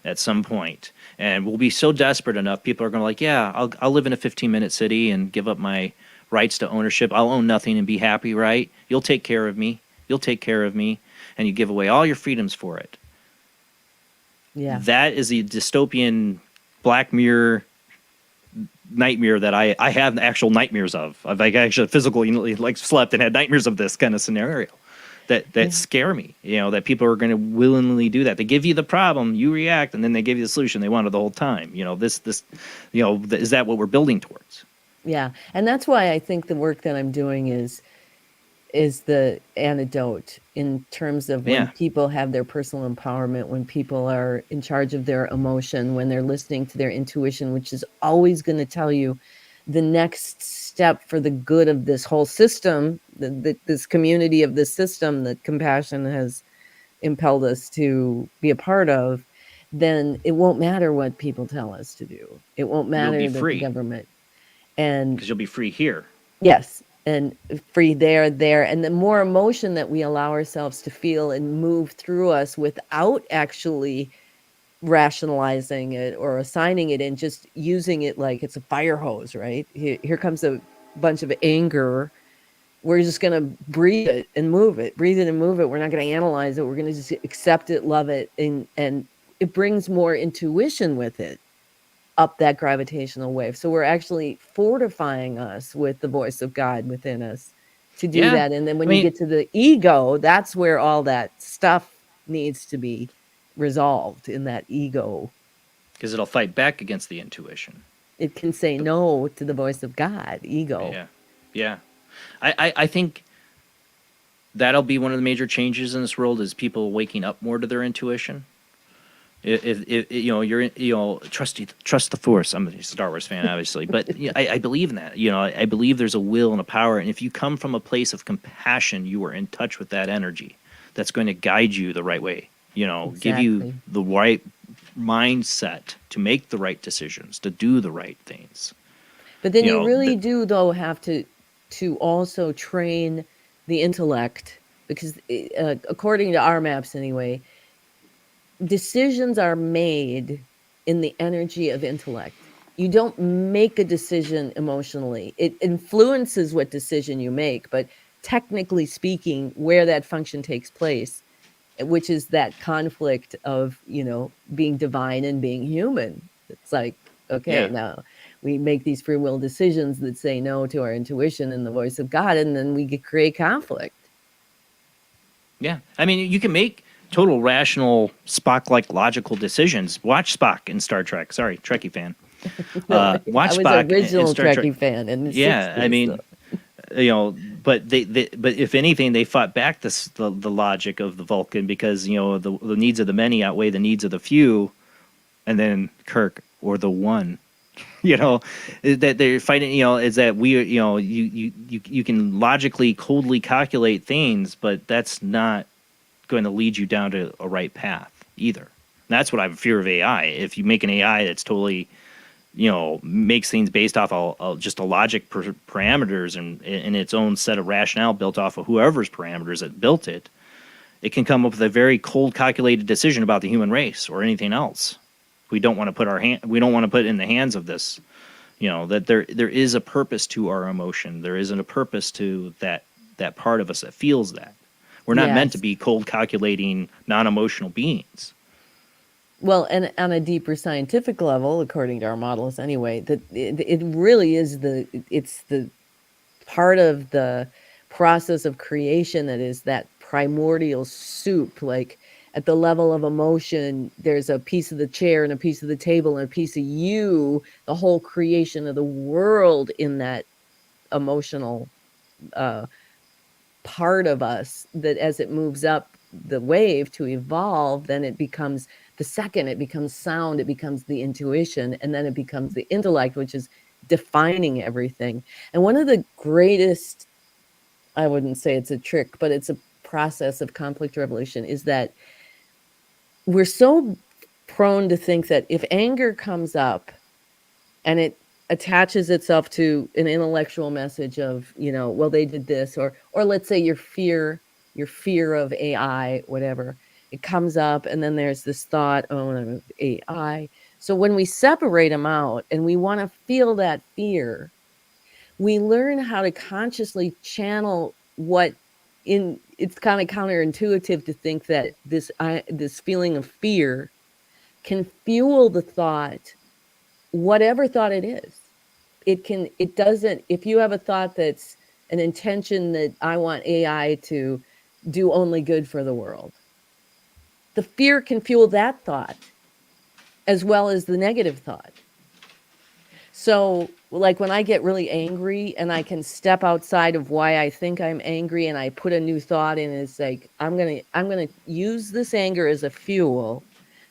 at some point, and we'll be so desperate enough. People are going to like, yeah, I'll live in a 15-minute city and give up my rights to ownership. I'll own nothing and be happy, right? You'll take care of me. You'll take care of me, and you give away all your freedoms for it.
Yeah.
That is the dystopian Black Mirror nightmare that I have actual nightmares of. I've like actually physically like slept and had nightmares of this kind of scenario that scare me, that people are going to willingly do that. They give you the problem, you react, and then they give you the solution they wanted the whole time. Is that what we're building towards?
Yeah. And that's why I think the work that I'm doing is the antidote in terms of when people have their personal empowerment, when people are in charge of their emotion, when they're listening to their intuition, which is always going to tell you the next step for the good of this whole system, this community of this system that compassion has impelled us to be a part of, then it won't matter what people tell us to do. It won't matter that the government. And
because you'll be free here.
Yes. And free there. And the more emotion that we allow ourselves to feel and move through us without actually rationalizing it or assigning it and just using it like it's a fire hose, right? Here comes a bunch of anger. We're just going to breathe it and move it. Breathe it and move it. We're not going to analyze it. We're going to just accept it, love it. And it brings more intuition with it up that gravitational wave. So we're actually fortifying us with the voice of God within us to do that. And then when you get to the ego, that's where all that stuff needs to be resolved in that ego.
Because it'll fight back against the intuition.
It can say no to the voice of God, ego.
Yeah. Yeah. I think that'll be one of the major changes in this world is people waking up more to their intuition. If you're trust the Force. I'm a Star Wars fan, obviously, but I believe in that. I believe there's a will and a power, and if you come from a place of compassion, you are in touch with that energy that's going to guide you the right way. Give you the right mindset to make the right decisions, to do the right things.
But then you really do, though, have to also train the intellect, because according to our maps anyway, decisions are made in the energy of intellect. You don't make a decision emotionally. It influences what decision you make, but technically speaking, where that function takes place, which is that conflict of, being divine and being human. It's like, okay, now we make these free will decisions that say no to our intuition and the voice of God, and then we create conflict.
Yeah. I mean, you can make total rational Spock-like logical decisions. Watch Spock in Star Trek. Sorry, Trekkie fan. Watch Spock.
I was original
in Star
Trekkie
Trek.
fan. In the 60s,
I mean, but but if anything, they fought back the logic of the Vulcan because the needs of the many outweigh the needs of the few, and then Kirk or the one. That they're fighting. Is that we? You can logically, coldly calculate things, but that's not going to lead you down to a right path either. And that's what I have a fear of AI. If you make an AI that's totally, makes things based off of just a logic parameters and in its own set of rationale built off of whoever's parameters that built it, it can come up with a very cold, calculated decision about the human race or anything else. We don't want to put we don't want to put it in the hands of this. That there is a purpose to our emotion. There isn't a purpose to that part of us that feels that. We're not meant to be cold, calculating, non-emotional beings.
Well, and on a deeper scientific level, according to our models anyway, that it really is it's the part of the process of creation that is that primordial soup. Like at the level of emotion, there's a piece of the chair and a piece of the table and a piece of you, the whole creation of the world in that emotional part of us, that as it moves up the wave to evolve, then it becomes the second, it becomes sound, it becomes the intuition, and then it becomes the intellect, which is defining everything. And one of the greatest, I wouldn't say it's a trick, but it's a process of conflict resolution, is that we're so prone to think that if anger comes up and it attaches itself to an intellectual message of, well, they did this, or let's say your fear of AI, whatever, it comes up, and then there's this thought, oh, no, AI. So when we separate them out and we want to feel that fear, we learn how to consciously channel it's kind of counterintuitive to think that this feeling of fear can fuel the thought, whatever thought it is. It doesn't, if you have a thought that's an intention that I want AI to do only good for the world, the fear can fuel that thought as well as the negative thought. So, like when I get really angry and I can step outside of why I think I'm angry and I put a new thought in, it's like, I'm gonna use this anger as a fuel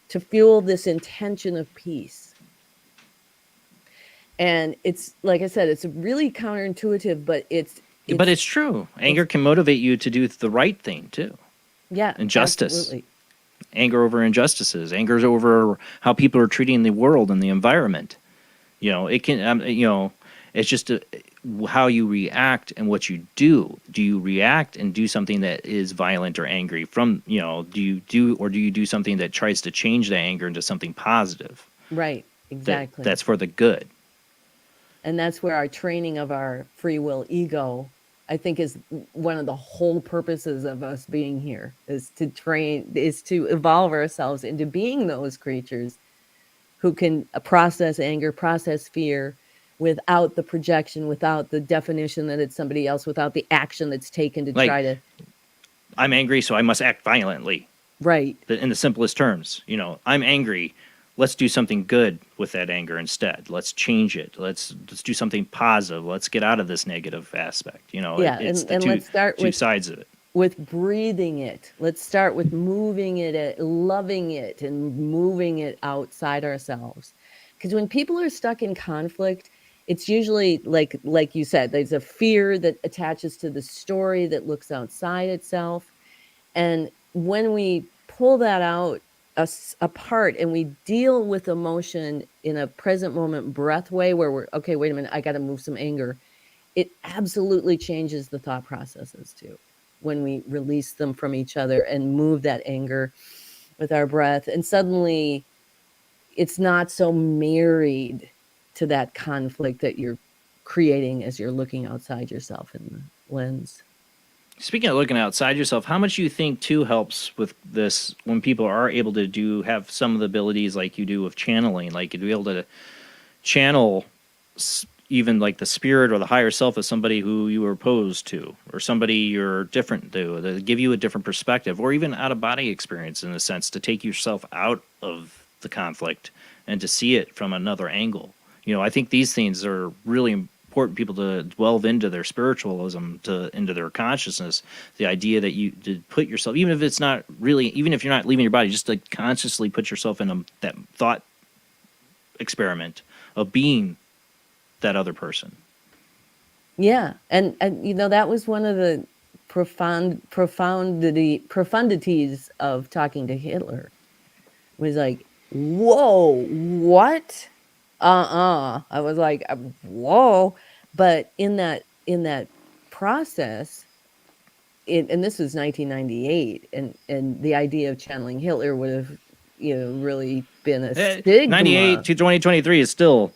to fuel this intention of peace. And it's, like I said, it's really counterintuitive, but it's
true. Anger can motivate you to do the right thing too.
Yeah.
Injustice.
Absolutely.
Anger over injustices. Anger over how people are treating the world and the environment. It can, it's just how you react and what you do. Do you react and do something that is violent or angry? Do you do something that tries to change that anger into something positive?
Right, exactly.
That's for the good.
And that's where our training of our free will ego, I think, is one of the whole purposes of us being here, is to evolve ourselves into being those creatures who can process anger, process fear without the projection, without the definition that it's somebody else, without the action that's taken to try to...
I'm angry, so I must act violently.
Right.
In the simplest terms. I'm angry. Let's do something good with that anger instead. Let's change it. Let's do something positive. Let's get out of this negative aspect. It's the
let's start
two sides of it.
With breathing it. Let's start with moving it, loving it, and moving it outside ourselves. Because when people are stuck in conflict, it's usually like you said, there's a fear that attaches to the story that looks outside itself. And when we pull that out apart and we deal with emotion in a present moment breath way, where we're, okay, wait a minute, I got to move some anger, it absolutely changes the thought processes too. When we release them from each other and move that anger with our breath. And suddenly it's not so married to that conflict that you're creating as you're looking outside yourself in the lens.
Speaking of looking outside yourself, how much do you think too helps with this when people are able to have some of the abilities like you do with channeling, like to be able to channel even like the spirit or the higher self of somebody who you were opposed to, or somebody you're different to give you a different perspective, or even out of body experience in a sense, to take yourself out of the conflict and to see it from another angle. I think these things are really important people to delve into their spiritualism, into their consciousness, the idea that you to put yourself, even if it's not really, even if you're not leaving your body, just to consciously put yourself in that thought experiment of being that other person.
Yeah, and that was one of the profundities of talking to Hitler. Was like, whoa, what? I was like, whoa. But in that process, and this was 1998, and the idea of channeling Hitler would have really been a stigma.
98 to 2023 is still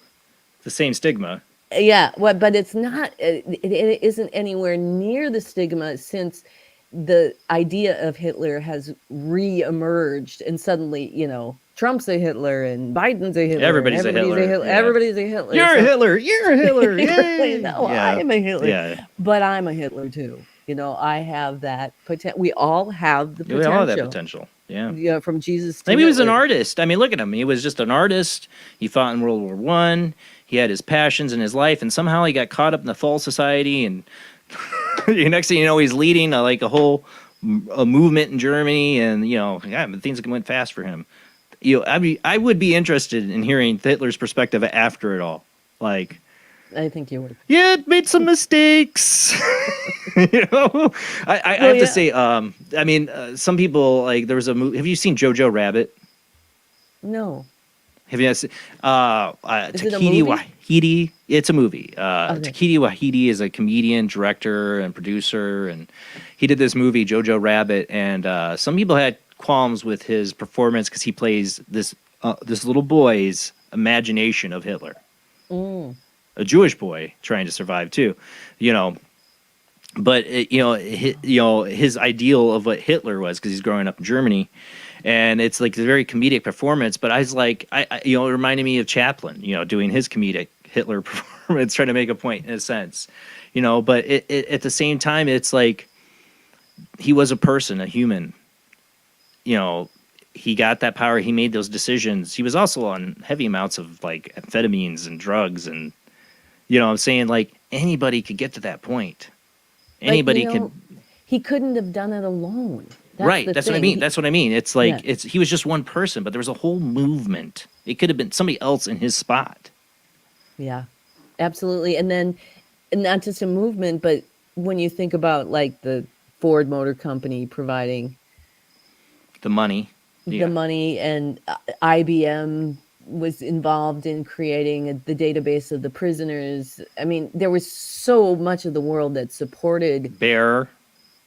the same stigma.
Yeah, but it's not. It isn't anywhere near the stigma, since the idea of Hitler has re-emerged, and suddenly, Trump's a Hitler and Biden's a Hitler.
Everybody's a Hitler.
Yeah. Everybody's a Hitler.
You're a Hitler. You're a Hitler. Yay!
No,
yeah.
I am a Hitler.
Yeah.
But I'm a Hitler too. I have that potential. We all have the potential.
We all have that potential. Yeah.
From Jesus to
Maybe he was an
Hitler.
artist. I mean, look at him. He was just an artist. He fought in World War I. He had his passions in his life, and somehow he got caught up in the Fall Society. And next thing you know, he's leading a whole movement in Germany, and things went fast for him. I would be interested in hearing Hitler's perspective after it all. I
think you would.
Yeah, it made some mistakes. I have to say, some people, there was a movie. Have you seen Jojo Rabbit?
No.
Have you seen
Is it a
Takiti
movie?
Wahidi? It's a movie.
Okay.
Takiti Wahidi is a comedian, director, and producer, and he did this movie Jojo Rabbit. And some people had qualms with his performance because he plays this little boy's imagination of Hitler, a Jewish boy trying to survive too, you know. But his ideal of what Hitler was, because he's growing up in Germany, and it's like a very comedic performance. But I was like, it reminded me of Chaplin, doing his comedic Hitler performance, trying to make a point in a sense, But at the same time, it's like he was a person, a human. He got that power. He made those decisions. He was also on heavy amounts of like amphetamines and drugs, and I'm saying like anybody could get to that point. Anybody can.
He couldn't have done it alone.
Right. That's what I mean. That's what I mean. It's like
Yeah.
he was just one person, but there was a whole movement. It could have been somebody else in his spot.
Yeah, absolutely. And then, and not just a movement, but when you think about like the Ford Motor Company providing
The money.
the money, and IBM was involved in creating the database of the prisoners. I mean, there was so much of the world that supported
Bear.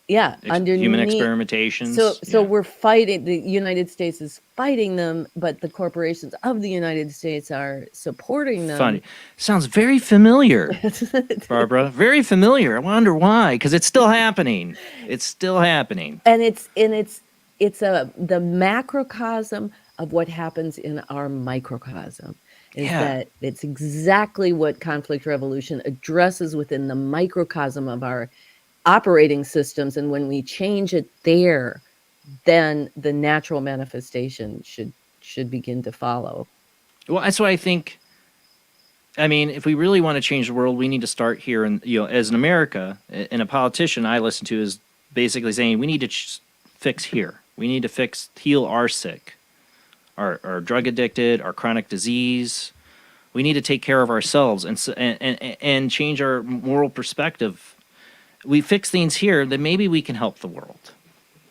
underneath
Human experimentations.
So we're fighting. The United States is fighting them, but the corporations of the United States are supporting them.
Funny. Sounds very familiar, Barbara. Very familiar. I wonder why. Because it's still happening. It's still happening.
And it's the macrocosm of what happens in our microcosm. Is that it's exactly what conflict revolution addresses within the microcosm of our operating systems, and when we change it there, then the natural manifestation should begin to follow.
Well, that's why I think. I mean, if we really want to change the world, we need to start here. And as an America, and a politician I listen to is basically saying we need to fix here. We need to heal our sick, our drug addicted, our chronic disease. We need to take care of ourselves and change our moral perspective. We fix things here, then maybe we can help the world.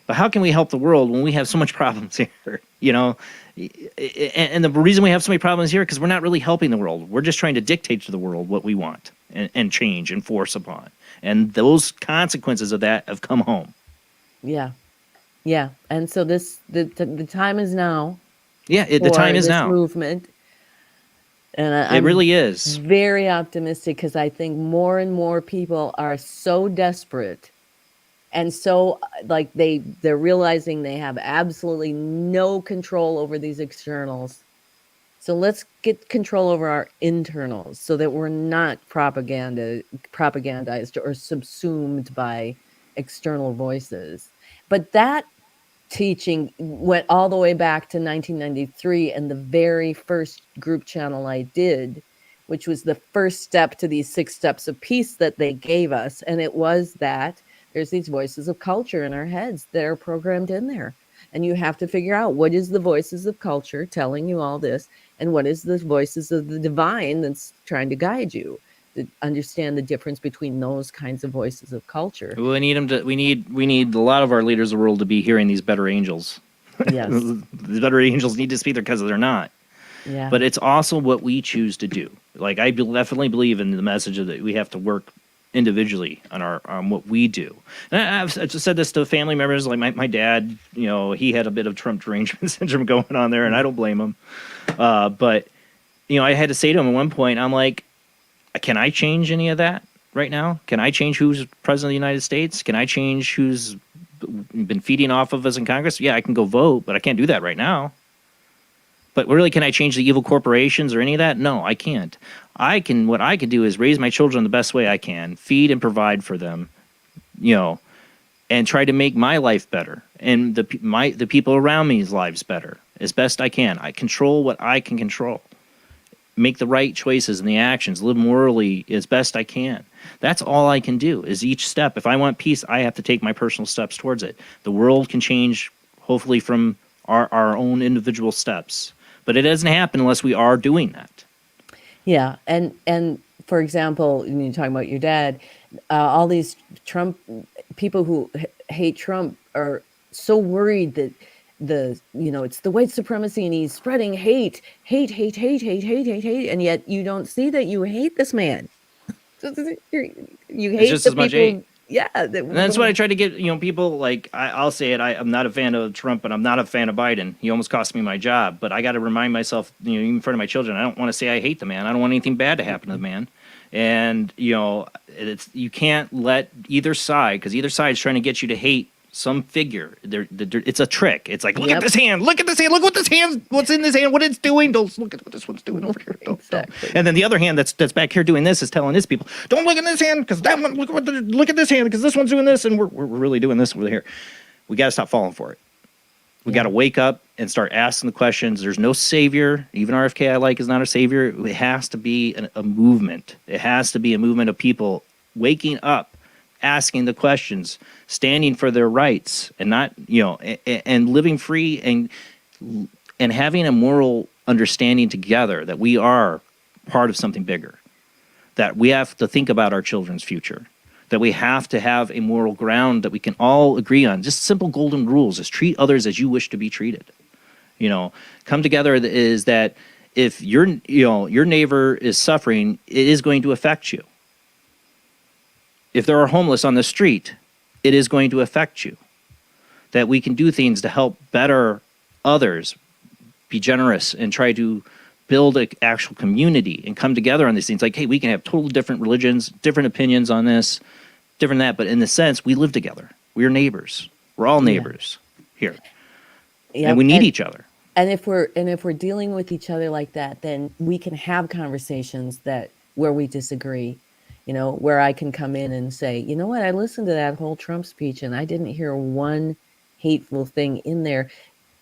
But how can we help the world when we have so much problems here? And the reason we have so many problems here because we're not really helping the world. We're just trying to dictate to the world what we want and change and force upon. And those consequences of that have come home.
Yeah. And so the time is now.
Yeah, the time is now.
Movement. And
it really is
very optimistic because I think more and more people are so desperate, and so like they're realizing they have absolutely no control over these externals. So let's get control over our internals so that we're not propagandized or subsumed by external voices. But that teaching went all the way back to 1993 and the very first group channel I did, which was the first step to these 6 steps of peace that they gave us. And it was that there's these voices of culture in our heads that are programmed in there. And you have to figure out what is the voices of culture telling you all this and what is the voices of the divine that's trying to guide you. To understand the difference between those kinds of voices of culture.
We need them to. We need a lot of our leaders of the world to be hearing these better angels.
Yes,
the better angels need to speak there because they're not.
Yeah.
But it's also what we choose to do. Like I definitely believe in the message that we have to work individually on what we do. And I've just said this to family members. Like my dad, he had a bit of Trump derangement syndrome going on there, and I don't blame him. But I had to say to him at one point, I'm like, can I change any of that right now? Can I change who's president of the United States? Can I change who's been feeding off of us in Congress? Yeah, I can go vote, but I can't do that right now. But really, can I change the evil corporations or any of that? No, I can't. What I can do is raise my children the best way I can, feed and provide for them, and try to make my life better and the people around me's lives better as best I can. I control what I can control. Make the right choices and the actions, live morally as best I can. That's all I can do is each step. If I want peace, I have to take my personal steps towards it. The world can change, hopefully, from our own individual steps. But it doesn't happen unless we are doing that.
Yeah. And for example, when you're talking about your dad, all these Trump people who hate Trump are so worried that it's the white supremacy, and he's spreading hate, and yet you don't see that you hate this man. You hate
just
the
as much
people.
hate.
Yeah,
And that's what I try to get, people like, I'll say it. I'm not a fan of Trump, but I'm not a fan of Biden. He almost cost me my job, but I got to remind myself, even in front of my children, I don't want to say I hate the man. I don't want anything bad to happen to the man. And, you can't let either side, because either side is trying to get you to hate some figure. It's a trick. It's like, look at this hand, look what this hand, what's in this hand, what it's doing. Don't look at what this one's doing over here. Exactly. And then the other hand that's back here doing this is telling his people, don't look at this hand because that one. Look at this hand because this one's doing this, and we're really doing this over here. We got to stop falling for it. We got to wake up and start asking the questions. There's no savior. Even RFK is not a savior. It has to be a movement. It has to be a movement of people waking up, asking the questions, standing for their rights, and not, and living free and having a moral understanding together that we are part of something bigger, that we have to think about our children's future, that we have to have a moral ground that we can all agree on. Just simple golden rules is treat others as you wish to be treated. Come together is that if your neighbor is suffering, it is going to affect you. If there are homeless on the street, it is going to affect you. That we can do things to help better others, be generous, and try to build an actual community and come together on these things. Like, hey, we can have totally different religions, different opinions on this, different that, but in the sense, we live together. We're neighbors. We're all neighbors here.
Yep.
And we need each other.
And if we're dealing with each other like that, then we can have conversations where we disagree. Where I can come in and say, you know what, I listened to that whole Trump speech and I didn't hear one hateful thing in there.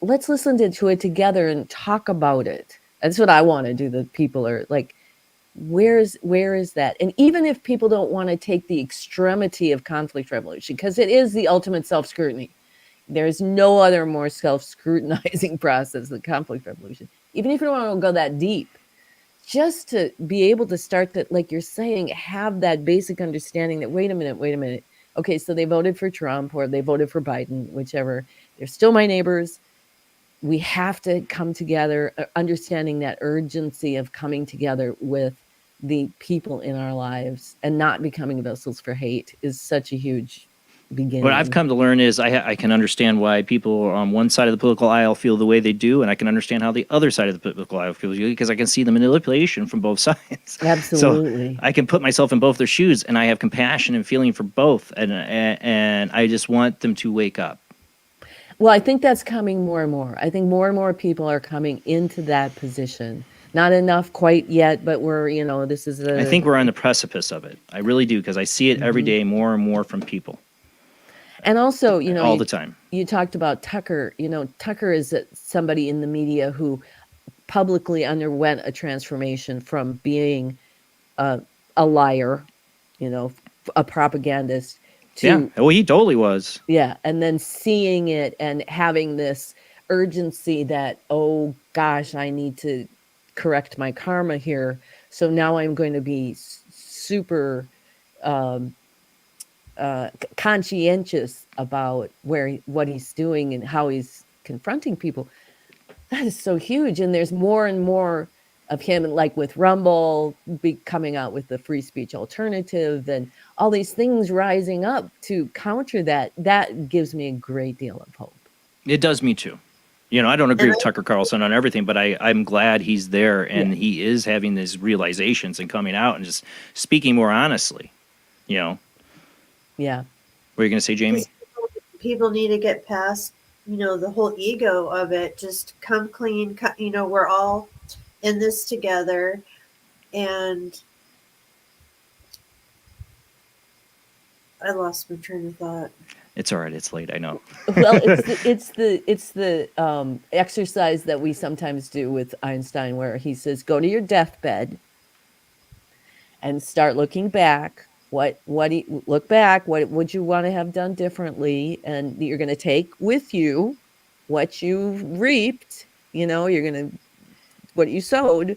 Let's listen to it together and talk about it. That's what I want to do. The people are like, where is that? And even if people don't want to take the extremity of conflict resolution, because it is the ultimate self-scrutiny. There's no other more self-scrutinizing process than conflict resolution. Even if you don't want to go that deep, just to be able to start that, like you're saying, have that basic understanding that, wait a minute. Okay, so they voted for Trump or they voted for Biden, whichever. They're still my neighbors. We have to come together, understanding that urgency of coming together with the people in our lives and not becoming vessels for hate is such a huge beginning.
What I've come to learn is I can understand why people on one side of the political aisle feel the way they do, and I can understand how the other side of the political aisle feels, because I can see the manipulation from both sides.
Absolutely.
So I can put myself in both their shoes, and I have compassion and feeling for both, and I just want them to wake up.
Well, I think that's coming more and more. I think more and more people are coming into that position. Not enough quite yet, but we're, this is
I think we're on the precipice of it. I really do, because I see it every day more and more from people.
And also,
all the time.
You talked about Tucker. Tucker is somebody in the media who publicly underwent a transformation from being a liar, a propagandist, to
he totally was.
Yeah, and then seeing it and having this urgency that, oh gosh, I need to correct my karma here. So now I'm going to be super conscientious about what he's doing and how he's confronting people. That is so huge. And there's more and more of him, like with Rumble coming out with the free speech alternative and all these things rising up to counter that. That gives me a great deal of hope.
It does me too. I don't agree with Tucker Carlson on everything, but I'm glad he's there and he is having these realizations and coming out and just speaking more honestly, Yeah.
What
are you going to say, Jamie?
People need to get past, the whole ego of it. Just come clean. We're all in this together. And I lost my train of thought.
It's all right. It's late. I know.
Well, it's the exercise that we sometimes do with Einstein, where he says, go to your deathbed and start looking back. What would you want to have done differently? And you're going to take with you what you reaped, you're going to, what you sowed.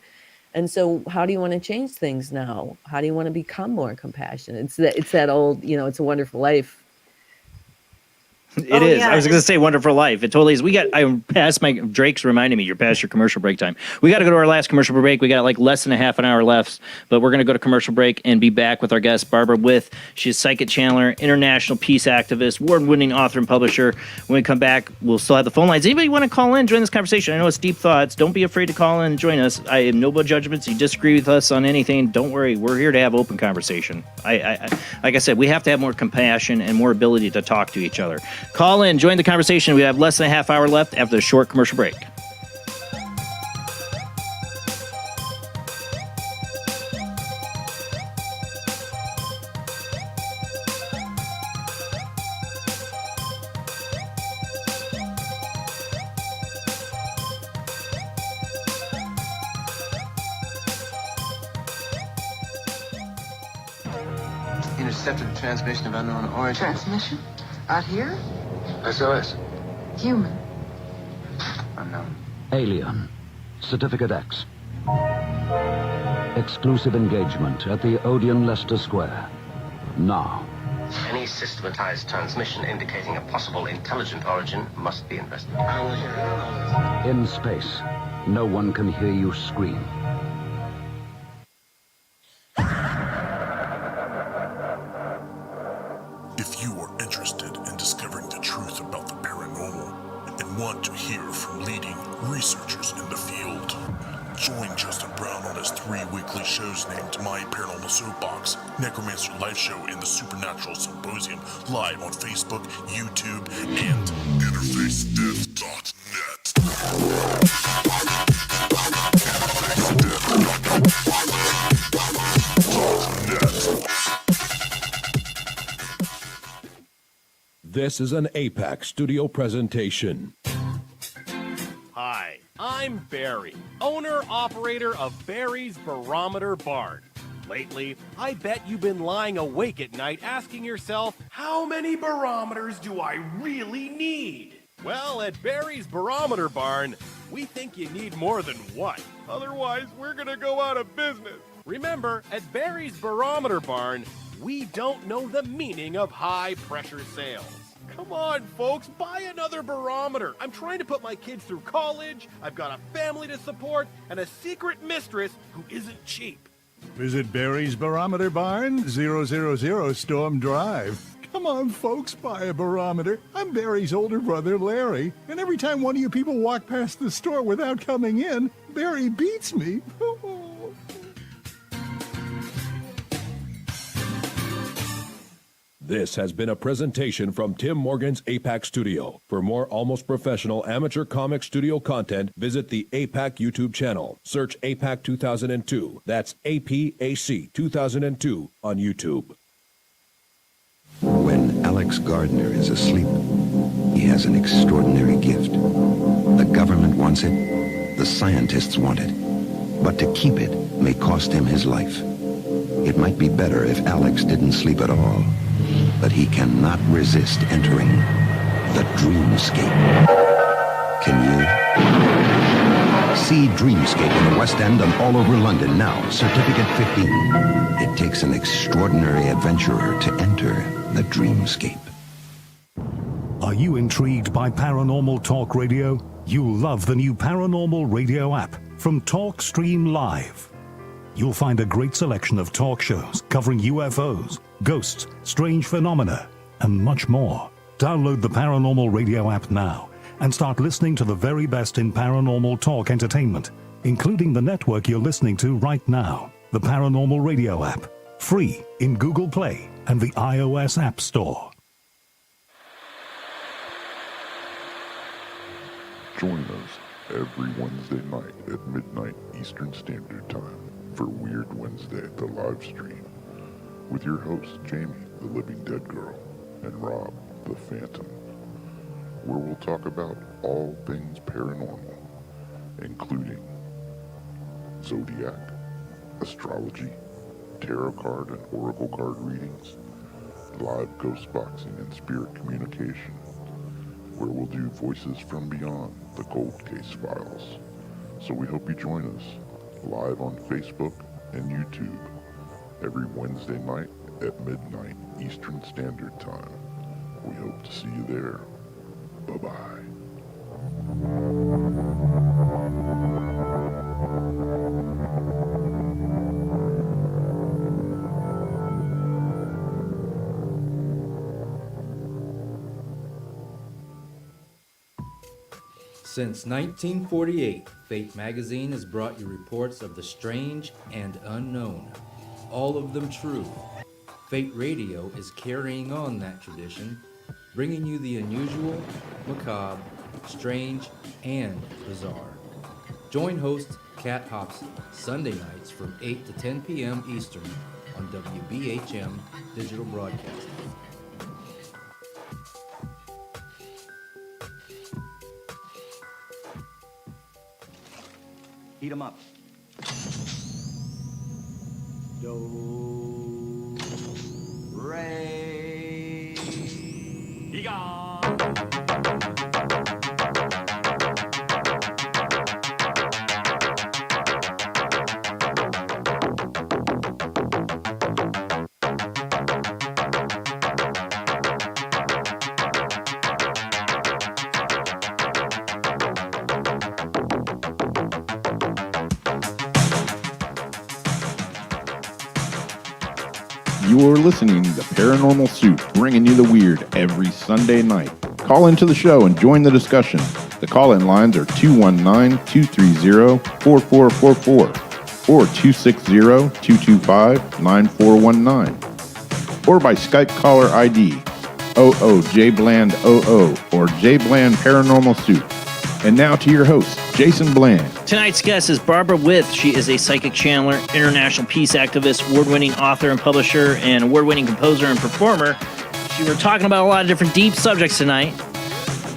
And so how do you want to change things now? How do you want to become more compassionate? It's that old, It's a Wonderful Life
It is. Yeah, I was going to say Wonderful Life. It totally is. Drake's reminding me, you're past your commercial break time. We got to go to our last commercial break. We got like less than a half an hour left, but we're going to go to commercial break and be back with our guest, Barbara With. She's psychic channeler, international peace activist, award-winning author and publisher. When we come back, we'll still have the phone lines. Anybody want to call in, join this conversation? I know it's deep thoughts. Don't be afraid to call in and join us. I have no judgments. You disagree with us on anything, don't worry. We're here to have open conversation. Like I said, we have to have more compassion and more ability to talk to each other. Call in, join the conversation. We have less than a half hour left after the short commercial break.
Intercepted transmission of unknown origin.
Transmission? Out here?
SOS.
Human.
Unknown.
Alien. Certificate X. Exclusive engagement at the Odeon Leicester Square. Now.
Any systematized transmission indicating a possible intelligent origin must be investigated.
In space, no one can hear you scream.
If you are interested in discovering the truth about the paranormal and want to hear from leading researchers in the field, join Justin Brown on his 3 weekly shows named My Paranormal Soapbox, Necromancer Live Show, and the Supernatural Symposium, live on Facebook, YouTube, and InterfaceDeath.net.
This is an APAC studio presentation.
Hi, I'm Barry, owner-operator of Barry's Barometer Barn. Lately, I bet you've been lying awake at night asking yourself, how many barometers do I really need? Well, at Barry's Barometer Barn, we think you need more than one. Otherwise, we're gonna go out of business. Remember, at Barry's Barometer Barn, we don't know the meaning of high-pressure sales. Come on, folks, buy another barometer. I'm trying to put my kids through college, I've got a family to support, and a secret mistress who isn't cheap.
Visit Barry's Barometer Barn, 000 Storm Drive. Come on, folks, buy a barometer. I'm Barry's older brother, Larry, and every time one of you people walk past the store without coming in, Barry beats me.
This has been a presentation from Tim Morgan's APAC Studio. For more almost professional amateur comic studio content, visit the APAC YouTube channel. Search APAC 2002. That's APAC 2002 on YouTube.
When Alex Gardner is asleep, he has an extraordinary gift. The government wants it, the scientists want it. But to keep it may cost him his life. It might be better if Alex didn't sleep at all. But he cannot resist entering the dreamscape. Can you? See Dreamscape in the West End and all over London now. Certificate 15. It takes an extraordinary adventurer to enter the dreamscape.
Are you intrigued by Paranormal Talk Radio? You'll love the new Paranormal Radio app from Talkstream Live. You'll find a great selection of talk shows covering UFOs, ghosts, strange phenomena, and much more. Download the Paranormal Radio app now and start listening to the very best in paranormal talk entertainment, including the network you're listening to right now, the Paranormal Radio app, free in Google Play and the iOS App Store.
Join us every Wednesday night at midnight Eastern Standard Time for Weird Wednesday, the live stream, with your hosts Jamie, the Living Dead Girl, and Rob, the Phantom, where we'll talk about all things paranormal, including zodiac, astrology, tarot card and oracle card readings, live ghost boxing and spirit communication, where we'll do voices from beyond the cold case files. So we hope you join us live on Facebook and YouTube every Wednesday night at midnight Eastern Standard Time We hope to see you there. Bye-bye.
Since 1948, Fate magazine has brought you reports of the strange and unknown, all of them true. Fate Radio is carrying on that tradition, bringing you the unusual, macabre, strange, and bizarre. Join host Kat Hobson Sunday nights from 8 to 10 p.m. Eastern on WBHM Digital Broadcasting.
Heat 'em up. Do, re,
You're listening to Paranormal Soup, bringing you the weird every Sunday night. Call into the show and join the discussion. The call-in lines are 219-230-4444 or 260-225-9419 or by Skype caller ID OOJBland00 or JBland Paranormal Soup. And now to your host, Jason Bland.
Tonight's guest is Barbara With. She is a psychic channeler, international peace activist, award-winning author and publisher, and award-winning composer and performer. We're talking about a lot of different deep subjects tonight,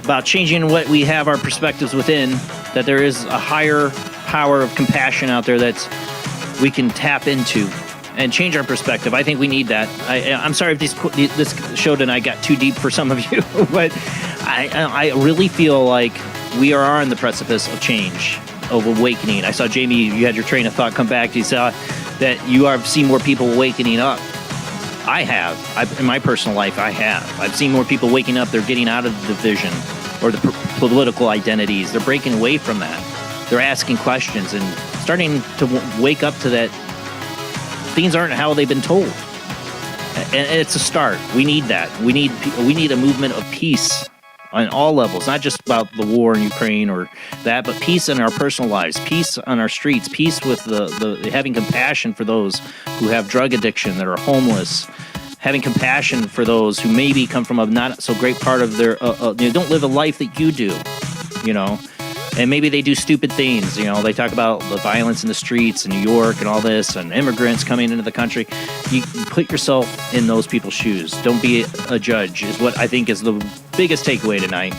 about changing what we have our perspectives within, that there is a higher power of compassion out there that we can tap into and change our perspective. I think we need that. I'm sorry if this show tonight got too deep for some of you, but I really feel like we are on the precipice of change, of awakening. I saw, Jamie, you had your train of thought come back. You saw that you have seen more people awakening up. I have. In my personal life, I have. I've seen more people waking up. They're getting out of the division or the political identities. They're breaking away from that. They're asking questions and starting to wake up to that things aren't how they've been told. And it's a start. We need that. We need a movement of peace on all levels, not just about the war in Ukraine or that, but peace in our personal lives, peace on our streets, peace with the having compassion for those who have drug addiction, that are homeless, having compassion for those who maybe come from a not so great part of their, don't live a life that you do, and maybe they do stupid things. They talk about the violence in the streets in New York and all this, and immigrants coming into the country. You put yourself in those people's shoes. Don't be a judge, is what I think is the biggest takeaway tonight.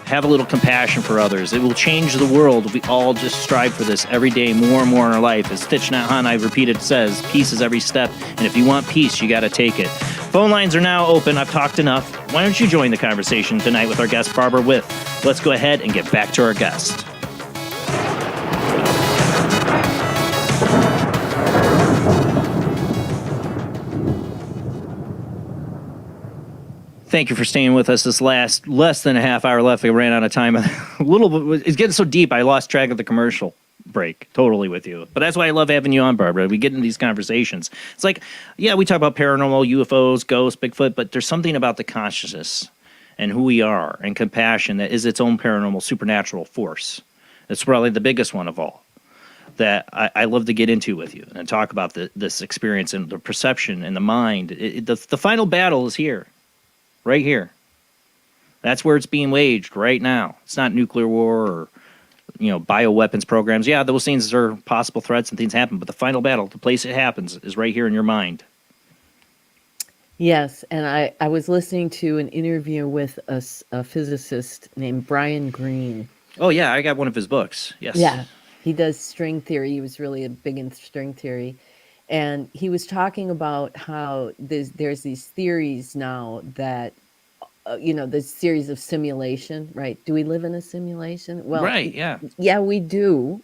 Have a little compassion for others. It will change the world. We all just strive for this every day, more and more in our life. As Thich Nhat Hanh, I've repeated, says, peace is every step, and if you want peace, you got to take it. Phone lines are now open. I've talked enough. Why don't you join the conversation tonight with our guest, Barbara With? Let's go ahead and get back to our guest. Thank you for staying with us this less than a half hour left. I ran out of time. A little bit. It's getting so deep, I lost track of the commercial break totally with you. But that's why I love having you on, Barbara. We get into these conversations. It's like, yeah, we talk about paranormal, UFOs, ghosts, Bigfoot, but there's something about the consciousness and who we are and compassion that is its own paranormal, supernatural force. It's probably the biggest one of all that I love to get into with you and talk about this experience and the perception and the mind. The final battle is here. Right here. That's where it's being waged right now. It's not nuclear war or, bioweapons programs. Yeah, those things are possible threats and things happen, but the final battle, the place it happens, is right here in your mind.
Yes, and I was listening to an interview with a physicist named Brian Greene.
Oh, yeah, I got one of his books. Yes.
Yeah, he does string theory. He was really big in string theory. And he was talking about how there's these theories now that, this series of simulation, right? Do we live in a simulation? Well,
right, yeah.
Yeah, we do.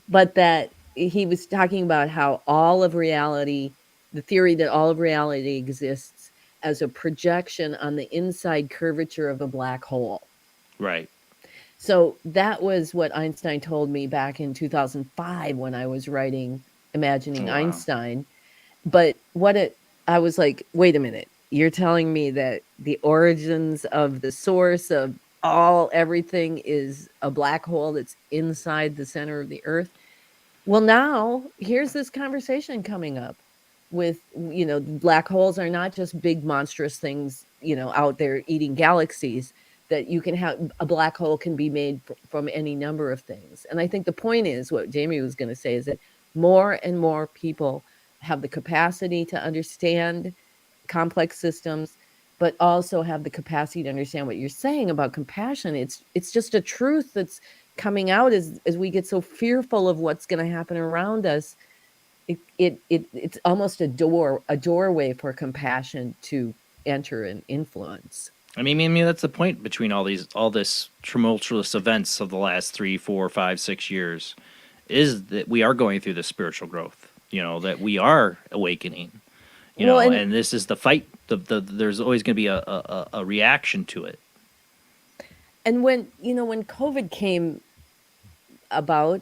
But that he was talking about how all of reality, the theory that all of reality exists as a projection on the inside curvature of a black hole.
Right.
So that was what Einstein told me back in 2005 when I was writing Imagining Einstein. But I was like, wait a minute, you're telling me that the origins of the source of everything is a black hole that's inside the center of the earth? Well, now here's this conversation coming up with, black holes are not just big monstrous things, out there eating galaxies, that you can have a black hole can be made from any number of things. And I think the point is what Jamie was going to say is that more and more people have the capacity to understand complex systems, but also have the capacity to understand what you're saying about compassion. It's just a truth that's coming out as we get so fearful of what's going to happen around us. It's almost a doorway for compassion to enter and influence.
I mean, that's the point between all this tumultuous events of the last 3, 4, 5, 6 years, is that we are going through this spiritual growth. That we are awakening. And this is the fight. There's always going to be a reaction to it.
And when COVID came about,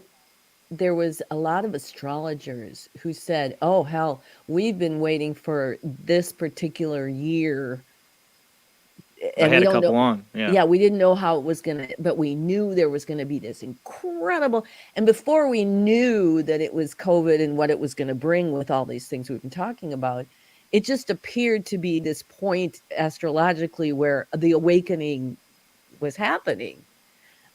there was a lot of astrologers who said, "Oh hell, we've been waiting for this particular year." And
I had a couple on.
Yeah, we didn't know how it was going to, but we knew there was going to be this incredible. And before we knew that it was COVID and what it was going to bring with all these things we've been talking about, it just appeared to be this point astrologically where the awakening was happening.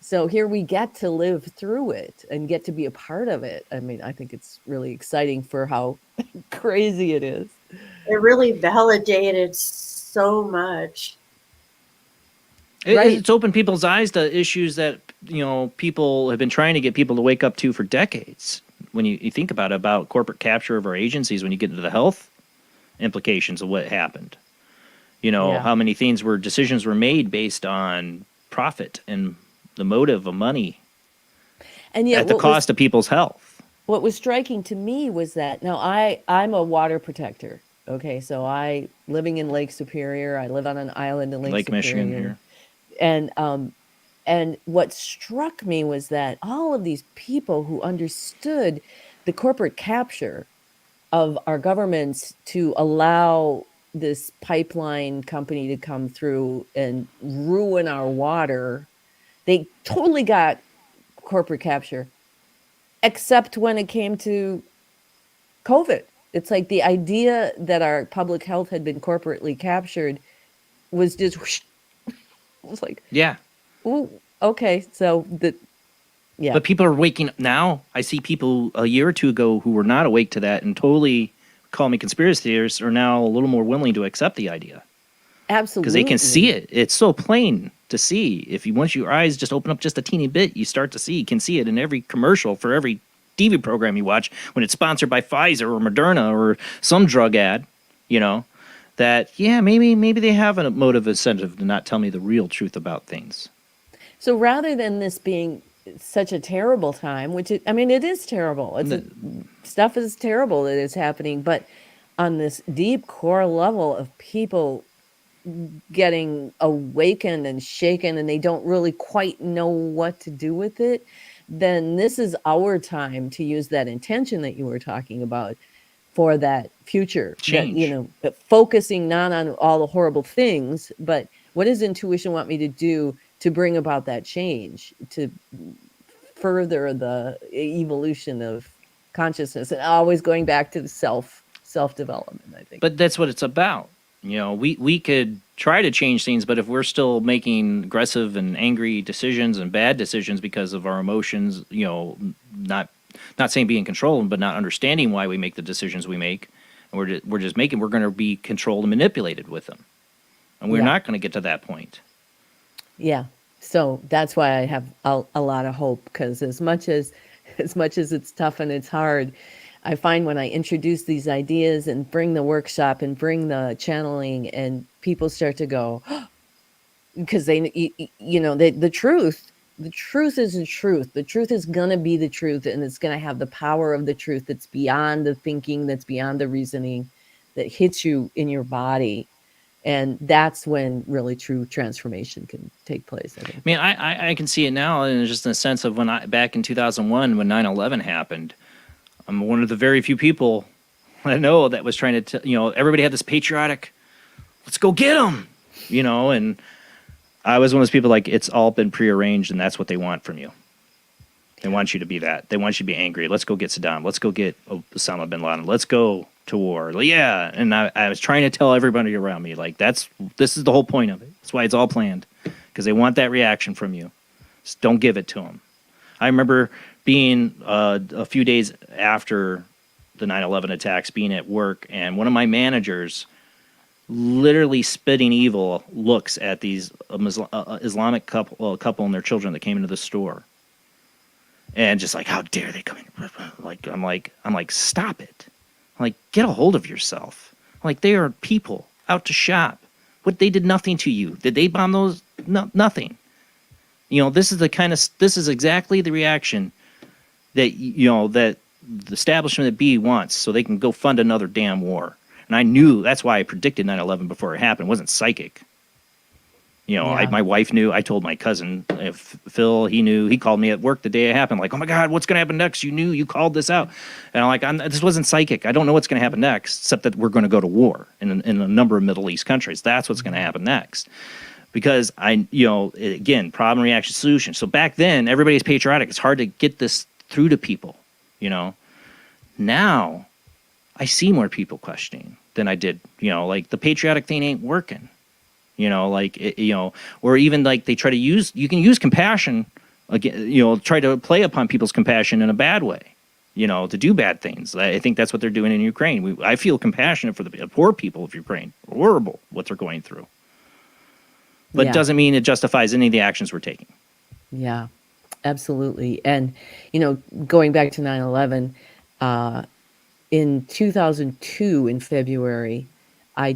So here we get to live through it and get to be a part of it. I mean, I think it's really exciting for how crazy it is.
It really validated so much.
It's opened people's eyes to issues that, people have been trying to get people to wake up to for decades. When you think about corporate capture of our agencies, when you get into the health implications of what happened, how many decisions were made based on profit and the motive of money, and yet at the cost of people's health.
What was striking to me was that now I'm a water protector. Okay, so living in Lake Superior, I live on an island in Lake Superior.
Michigan here.
And what struck me was that all of these people who understood the corporate capture of our governments to allow this pipeline company to come through and ruin our water, they totally got corporate capture, except when it came to COVID. It's like the idea that our public health had been corporately captured was just whoosh. It was like,
yeah.
Ooh, okay. So yeah.
But people are waking up now. I see people a year or two ago who were not awake to that and totally call me conspiracy theorists are now a little more willing to accept the idea.
Absolutely.
Because they can see it. It's so plain to see. Once your eyes just open up just a teeny bit, you can see it in every commercial for every TV program you watch when it's sponsored by Pfizer or Moderna or some drug ad, that, maybe they have a motive incentive to not tell me the real truth about things.
So rather than this being such a terrible time, it is terrible. Stuff is terrible that is happening, but on this deep core level of people getting awakened and shaken and they don't really quite know what to do with it, then this is our time to use that intention that you were talking about for that future
change.
That, focusing not on all the horrible things, but what does intuition want me to do to bring about that change, to further the evolution of consciousness, and always going back to the self-development, I think.
But that's what it's about. We could try to change things, but if we're still making aggressive and angry decisions and bad decisions because of our emotions, not saying be in control, but not understanding why we make the decisions we make, and we're going to be controlled and manipulated with them, and we're not going to get to that point.
Yeah. So that's why I have a lot of hope, because as much as it's tough and it's hard, I find when I introduce these ideas and bring the workshop and bring the channeling, and people start to go, because the truth is the truth. The truth is going to be the truth, and it's going to have the power of the truth that's beyond the thinking, that's beyond the reasoning, that hits you in your body. And that's when really true transformation can take place, I think.
I mean, I can see it now, and just in the sense of back in 2001 when 9/11 happened. I'm one of the very few people I know that was trying to, everybody had this patriotic, let's go get them, and I was one of those people like, it's all been prearranged, and that's what they want from you. They want you to be that. They want you to be angry. Let's go get Saddam. Let's go get Osama bin Laden. Let's go to war. Yeah. And I was trying to tell everybody around me, like, this is the whole point of it. That's why it's all planned, because they want that reaction from you. Just don't give it to them. I remember being a few days after the 9/11 attacks, being at work, and one of my managers literally spitting evil looks at these Islamic couple and their children that came into the store, and just like, how dare they come in? I'm like, stop it! I'm like, get a hold of yourself! I'm like, they are people out to shop. They did nothing to you. Did they bomb those? No, nothing. This is exactly the reaction that that the establishment at B wants, so they can go fund another damn war. And I knew, that's why I predicted 9/11 before it happened. It wasn't psychic. My wife knew. I told my cousin, Phil, he knew. He called me at work the day it happened, like, oh my God, what's going to happen next? You knew, you called this out. And I'm like, this wasn't psychic. I don't know what's going to happen next, except that we're going to go to war in a number of Middle East countries. That's what's going to happen next. Because again, problem, reaction, solution. So back then, everybody's patriotic. It's hard to get this through to people, Now, I see more people questioning than I did, like the patriotic thing ain't working, or even like they try to you can use compassion again, try to play upon people's compassion in a bad way, to do bad things. I think that's what they're doing in Ukraine. I feel compassionate for the poor people of Ukraine. Horrible what they're going through. But it doesn't mean it justifies any of the actions we're taking.
Yeah, absolutely. And, going back to 9/11, in 2002, in February, I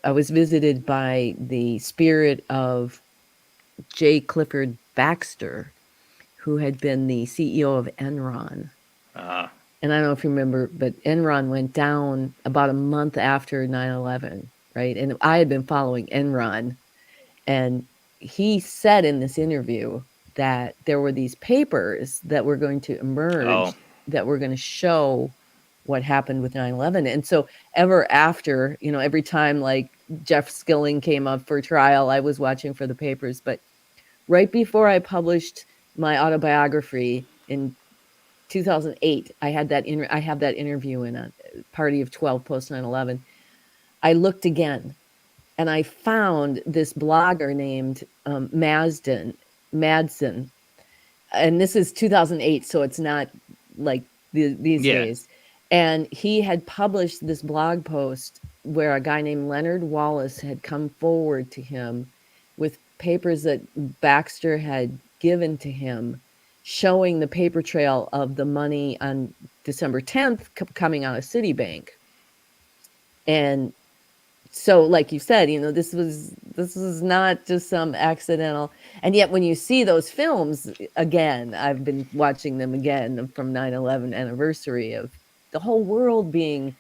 was visited by the spirit of J. Clifford Baxter, who had been the CEO of Enron. And I don't know if you remember, but Enron went down about a month after 9/11, right? And I had been following Enron, and he said in this interview that there were these papers that were going to emerge that were going to show what happened with 9/11. And so ever after, every time like Jeff Skilling came up for trial, I was watching for the papers. But right before I published my autobiography in 2008, I have that interview in a Party of 12 post 9/11. I looked again, and I found this blogger named Madsen. And this is 2008, so it's not like these days. And he had published this blog post where a guy named Leonard Wallace had come forward to him with papers that Baxter had given to him, showing the paper trail of the money on December 10th coming out of Citibank. And so, like you said, this was not just some accidental. And yet when you see those films again, I've been watching them again from 9/11 anniversary, of the whole world being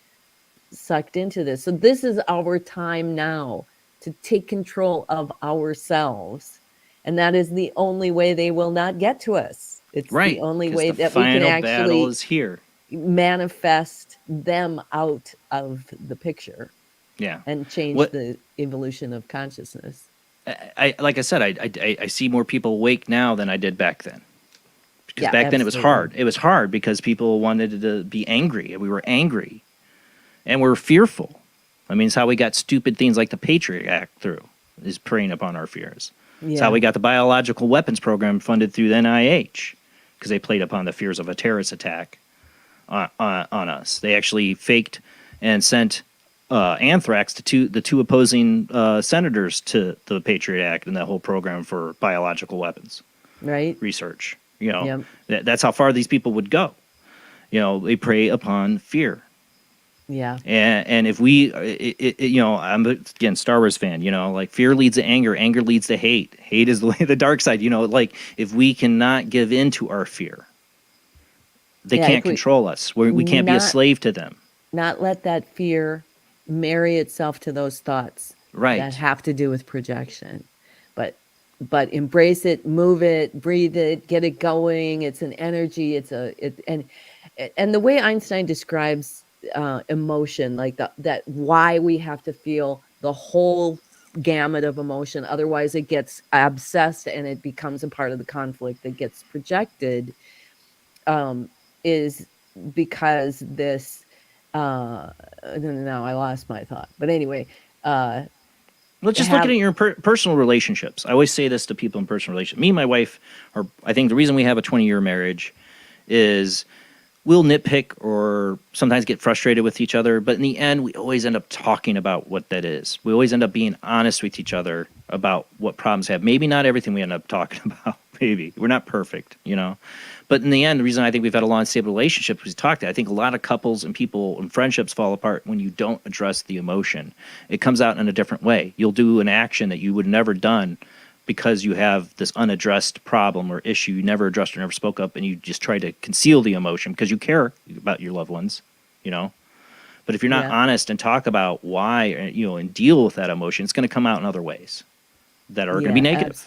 sucked into this. So this is our time now to take control of ourselves. And that is the only way they will not get to us. It's the only way that we can actually
is here.
Manifest them out of the picture.
Yeah.
And change the evolution of consciousness.
Like I said, I see more people awake now than I did back then. Because back then it was hard. It was hard because people wanted to be angry. We were angry. And we were fearful. I mean, it's how we got stupid things like the Patriot Act through, is preying upon our fears. It's how we got the biological weapons program funded through the NIH, because they played upon the fears of a terrorist attack on us. They actually faked and sent anthrax to the two opposing senators to the Patriot Act and that whole program for biological weapons research. That's how far these people would go. They prey upon fear.
Yeah.
And if we, I'm again Star Wars fan. Like fear leads to anger, anger leads to hate. Hate is the dark side. Like if we cannot give in to our fear, they can't control us. We can't be a slave to them.
Not let that fear marry itself to those thoughts that have to do with projection. But embrace it, move it, breathe it, get it going. It's an energy. And the way Einstein describes emotion, like that why we have to feel the whole gamut of emotion, otherwise it gets obsessed and it becomes a part of the conflict that gets projected, is because this now I lost my thought, but anyway,
let's just look at your personal relationships. I always say this to people in personal relationships. Me and my wife I think the reason we have a 20-year marriage is we'll nitpick or sometimes get frustrated with each other, but in the end, we always end up talking about what that is. We always end up being honest with each other about what problems have. Maybe not everything we end up talking about. Maybe. We're not perfect, But in the end, the reason I think we've had a long, stable relationship is I think a lot of couples and people and friendships fall apart when you don't address the emotion. It comes out in a different way. You'll do an action that you would never done because you have this unaddressed problem or issue you never addressed or never spoke up, and you just try to conceal the emotion because you care about your loved ones, But if you're not honest and talk about why, and deal with that emotion, it's going to come out in other ways that are going to be negative.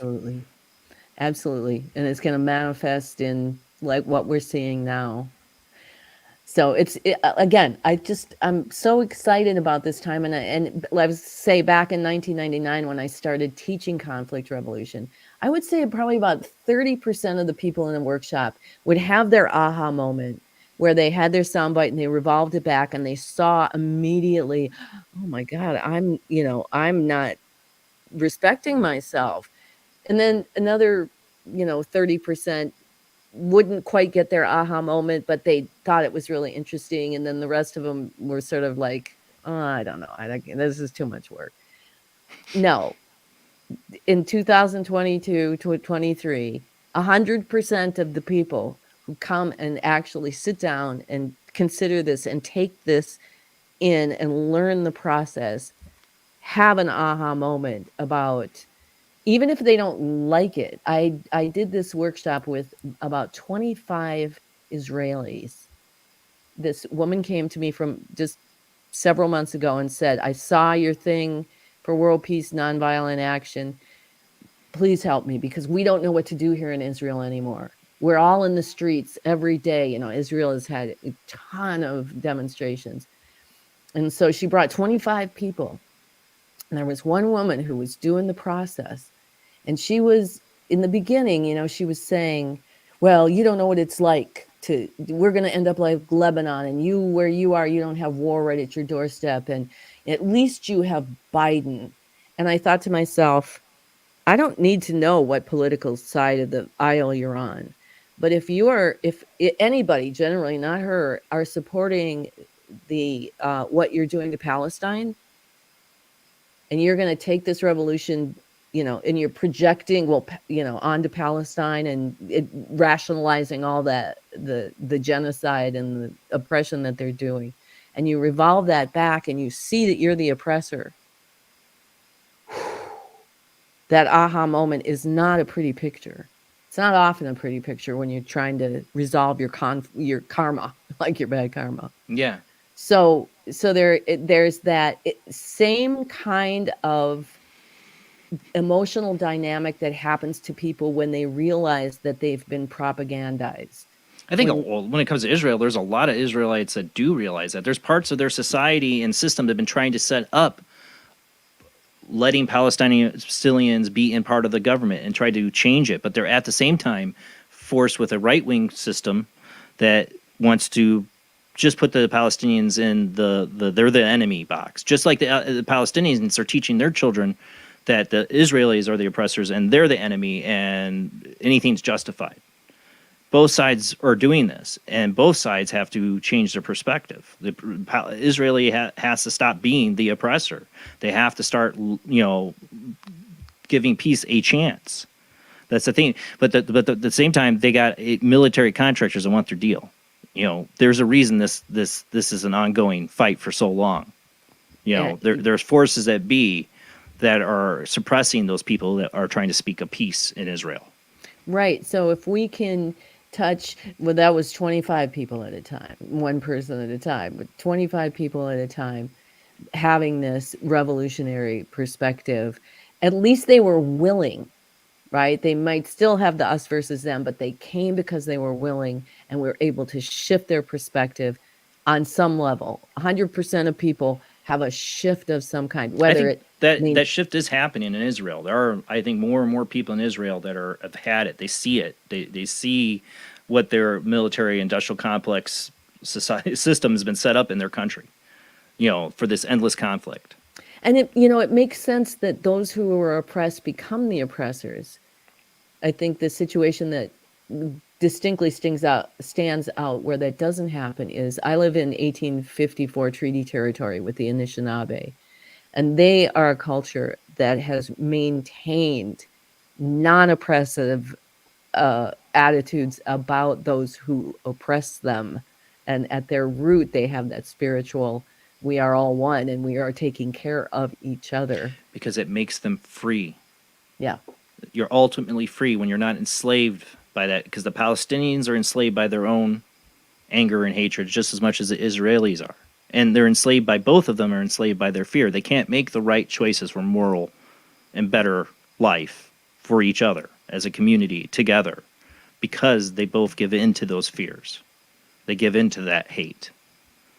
Absolutely. And it's going to manifest in like what we're seeing now. So again, I'm so excited about this time. And let's say back in 1999, when I started teaching conflict resolution, I would say probably about 30% of the people in the workshop would have their aha moment where they had their soundbite and they revolved it back and they saw immediately, oh my God, I'm not respecting myself. And then another, 30% wouldn't quite get their aha moment, but they thought it was really interesting. And then the rest of them were sort of like, oh, I don't know. This is too much work. No. In 2022 to 23, 100% of the people who come and actually sit down and consider this and take this in and learn the process have an aha moment about, even if they don't like it. I did this workshop with about 25 Israelis. This woman came to me from just several months ago and said, I saw your thing for world peace, nonviolent action. Please help me because we don't know what to do here in Israel anymore. We're all in the streets every day. Israel has had a ton of demonstrations. And so she brought 25 people. And there was one woman who was doing the process. And she was, in the beginning, she was saying, well, you don't know what it's like we're going to end up like Lebanon, and where you are, you don't have war right at your doorstep. And at least you have Biden. And I thought to myself, I don't need to know what political side of the aisle you're on. But if anybody, generally not her, are supporting the what you're doing to Palestine, and you're going to take this revolution, and you're projecting, onto Palestine and rationalizing all that, the genocide and the oppression that they're doing, and you revolve that back and you see that you're the oppressor, that aha moment is not a pretty picture. It's not often a pretty picture when you're trying to resolve your karma, like your bad karma.
Yeah.
So there's that same kind of emotional dynamic that happens to people when they realize that they've been propagandized.
I think when it comes to Israel, there's a lot of Israelites that do realize that. There's parts of their society and system that have been trying to set up letting Palestinians be in part of the government and try to change it, but they're at the same time forced with a right-wing system that wants to just put the Palestinians in they're the enemy box. Just like the Palestinians are teaching their children that the Israelis are the oppressors and they're the enemy and anything's justified. Both sides are doing this, and both sides have to change their perspective. The Israeli has to stop being the oppressor. They have to start, giving peace a chance. That's the thing. But at the same time, they got military contractors that want their deal. There's a reason this is an ongoing fight for so long. There's forces that are suppressing those people that are trying to speak of peace in Israel.
Right. So if we can touch, that was 25 people at a time, one person at a time, but 25 people at a time. having this revolutionary perspective. At least they were willing, right? They might still have the us versus them, but they came because they were willing and were able to shift their perspective on some level. 100% of people have a shift of some kind, whether it means
that shift is happening in Israel. There are, I think, more and more people in Israel that have had it. They see it. They see what their military industrial complex society system has been set up in their country, for this endless conflict.
And it makes sense that those who are oppressed become the oppressors. I think the situation that distinctly stands out where that doesn't happen is I live in 1854 treaty territory with the Anishinaabe, and they are a culture that has maintained non-oppressive attitudes about those who oppress them. And at their root, they have that spiritual, we are all one and we are taking care of each other.
Because it makes them free.
Yeah.
You're ultimately free when you're not enslaved by that, because the Palestinians are enslaved by their own anger and hatred just as much as the Israelis are. And they're enslaved by, both of them are enslaved by their fear. They can't make the right choices for moral and better life for each other as a community together, because they both give in to those fears. They give in to that hate.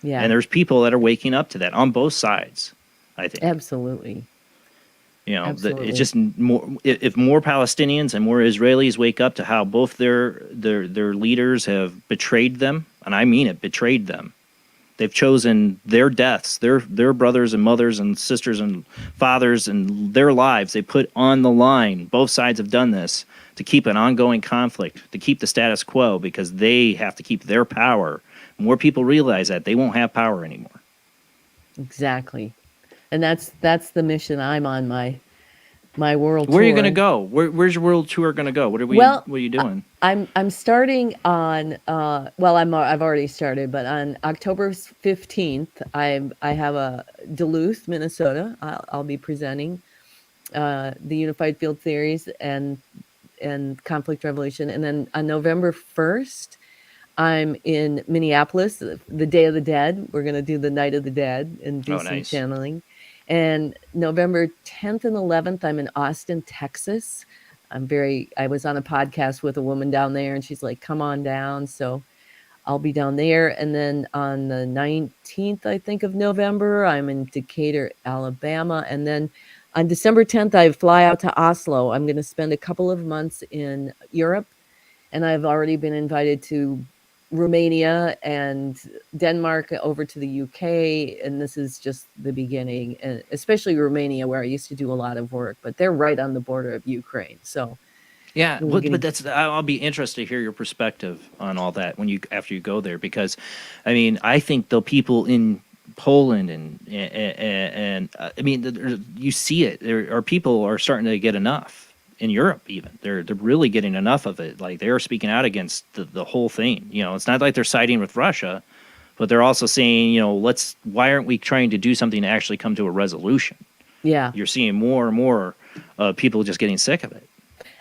Yeah.
And there's people that are waking up to that on both sides, I think.
Absolutely.
It's just more. If more Palestinians and more Israelis wake up to how both their leaders have betrayed them, and I mean it, betrayed them. They've chosen their deaths, their brothers and mothers and sisters and fathers and their lives. They put on the line. Both sides have done this to keep an ongoing conflict, to keep the status quo, because they have to keep their power. More people realize that they won't have power anymore.
Exactly. And that's the mission I'm on, my world tour.
Where are you going to go? Where's your world tour going to go? What are you doing?
I'm starting on I've already started, but on October 15th I have a Duluth, Minnesota. I'll be presenting the unified field theories and conflict revolution, and then on November 1st I'm in Minneapolis, the Day of the Dead. We're going to do the Night of the Dead and do some channeling. And November 10th and 11th, I'm in Austin, Texas. I was on a podcast with a woman down there, and she's like, come on down. So I'll be down there. And then on the 19th, I think, of November, I'm in Decatur, Alabama. And then on December 10th, I fly out to Oslo. I'm going to spend a couple of months in Europe, and I've already been invited to Romania and Denmark, over to the UK, and this is just the beginning, and especially Romania, where I used to do a lot of work, but they're right on the border of Ukraine. So
yeah, but I'll be interested to hear your perspective on all that after you go there, because I mean, I think the people in Poland and I mean, you see it. People are starting to get enough. In Europe, even they're really getting enough of it. Like, they're speaking out against the whole thing. It's not like they're siding with Russia, but they're also saying, why aren't we trying to do something to actually come to a resolution?
Yeah,
you're seeing more and more people just getting sick of it.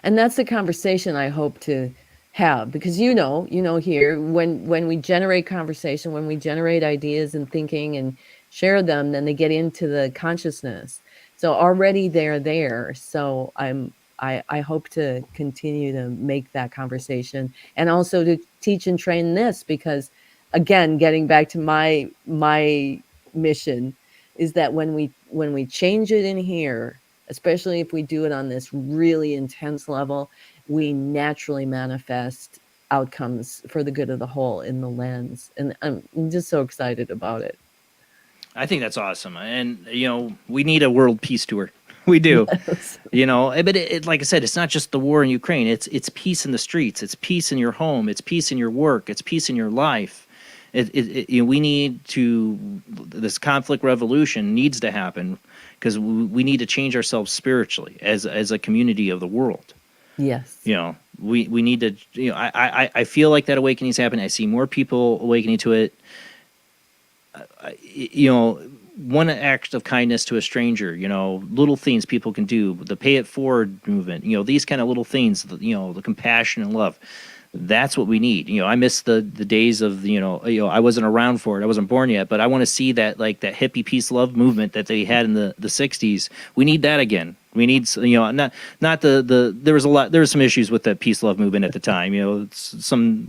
And that's the conversation I hope to have, because here when we generate conversation, when we generate ideas and thinking and share them, then they get into the consciousness. So already they're there. So I hope to continue to make that conversation, and also to teach and train this, because again, getting back to my mission is that when we change it in here, especially if we do it on this really intense level, we naturally manifest outcomes for the good of the whole in the lens. And I'm just so excited about it.
I think that's awesome. And, we need a world peace tour. We do,
Yes.
But it, like I said, it's not just the war in Ukraine. It's peace in the streets. It's peace in your home. It's peace in your work. It's peace in your life. We need to. This conflict revolution needs to happen, because we need to change ourselves spiritually as a community of the world.
Yes.
We need to. I feel like that awakening is happening. I see more people awakening to it. One act of kindness to a stranger, little things people can do, the pay it forward movement, these kind of little things, the compassion and love, That's what we need. I miss the days of, I wasn't around for it. I wasn't born yet, but I want to see that, like, that hippie peace love movement that they had in the 60s. We need that again. We need, not there was some issues with the peace love movement at the time, some,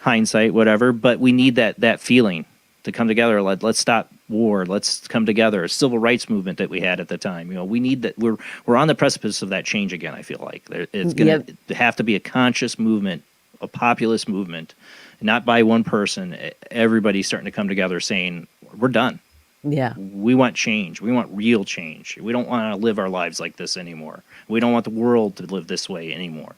hindsight, whatever, but we need that feeling to come together. Let's stop war. Let's come together. A civil rights movement that we had at the time. We need that. We're on the precipice of that change again. I feel like it's going to have to be a conscious movement, a populist movement, not by one person. Everybody's starting to come together saying, we're done.
Yeah.
We want change. We want real change. We don't want to live our lives like this anymore. We don't want the world to live this way anymore.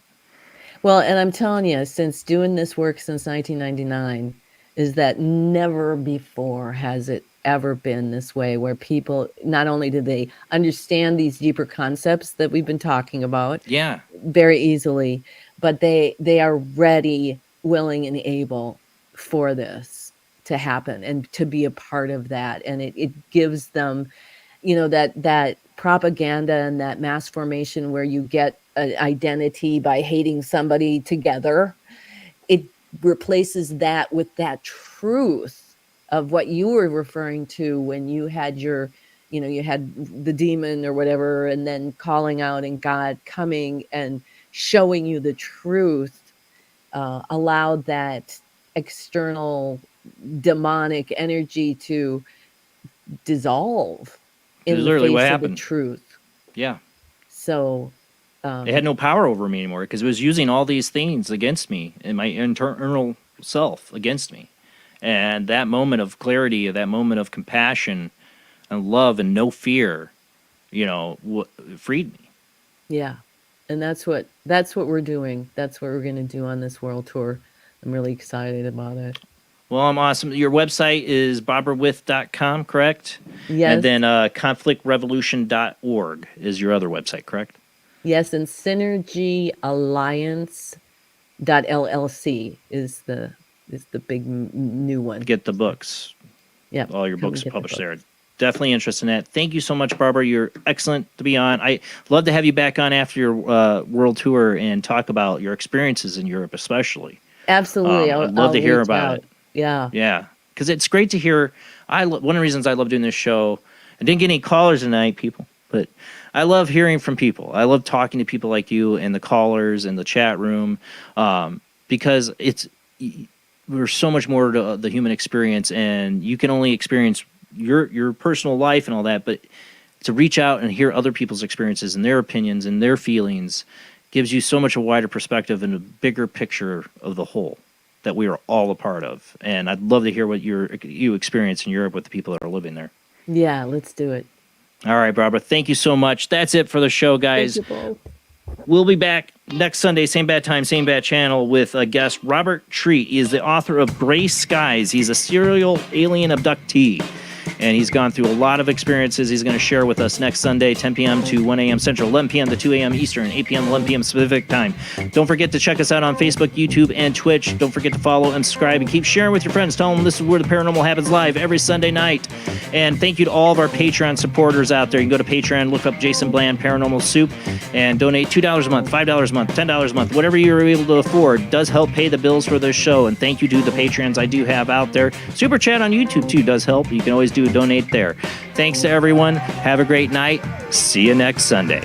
Well, and I'm telling you, since doing this work since 1999, is that never before has it ever been this way, where people, not only do they understand these deeper concepts that we've been talking about very easily, but they are ready, willing, and able for this to happen and to be a part of that. And it gives them, that propaganda and that mass formation where you get an identity by hating somebody together. It replaces that with that truth of what you were referring to when you had your, you had the demon or whatever, and then calling out and God coming and showing you the truth, allowed that external demonic energy to dissolve in the
literally
face
what
of
happened.
the truth.
Yeah.
So
it had no power over me anymore because it was using all these things against me and my internal self against me. And that moment of clarity, that moment of compassion and love and no fear, freed me.
Yeah. And that's what we're doing. That's what we're going to do on this world tour. I'm really excited about it.
Well, I'm awesome. Your website is barbarawith.com, correct?
Yes.
And then conflictrevolution.org is your other website, correct?
Yes, and synergyalliance.llc is the big new one.
Get the books.
Yeah.
All your books published there. Definitely interested in that. Thank you so much, Barbara. You're excellent to be on. I love to have you back on after your world tour and talk about your experiences in Europe, especially.
Absolutely.
I'd love to hear
reach
about
out.
it.
Yeah.
Yeah. Because it's great to hear. One of the reasons I love doing this show, I didn't get any callers tonight, people, but I love hearing from people. I love talking to people like you and the callers in the chat room, because there's so much more to the human experience, and you can only experience your personal life and all that, but to reach out and hear other people's experiences and their opinions and their feelings gives you so much a wider perspective and a bigger picture of the whole that we are all a part of. And I'd love to hear what you experience in Europe with the people that are living there.
Yeah, let's do it.
All right, Barbara, thank you so much. That's it for the show, guys.
Thank you both.
We'll be back next Sunday, same bad time, same bad channel, with a guest, Robert Treat. He is the author of Gray Skies. He's a serial alien abductee, and he's gone through a lot of experiences he's going to share with us next Sunday, 10 p.m. to 1 a.m. Central, 11 p.m. to 2 a.m. Eastern, 8 p.m. to 11 p.m. Pacific time. Don't forget to check us out on Facebook, YouTube, and Twitch. Don't forget to follow and subscribe, and keep sharing with your friends. Tell them this is where the paranormal happens live every Sunday night. And thank you to all of our Patreon supporters out there. You can go to Patreon, look up Jason Bland Paranormal Soup, and donate $2 a month, $5 a month, $10 a month, whatever you're able to afford. Does help pay the bills for this show. And thank you to the Patreons I do have out there. Super Chat on YouTube, too, does help. You can always donate there. Thanks to everyone. Have a great night. See you next Sunday.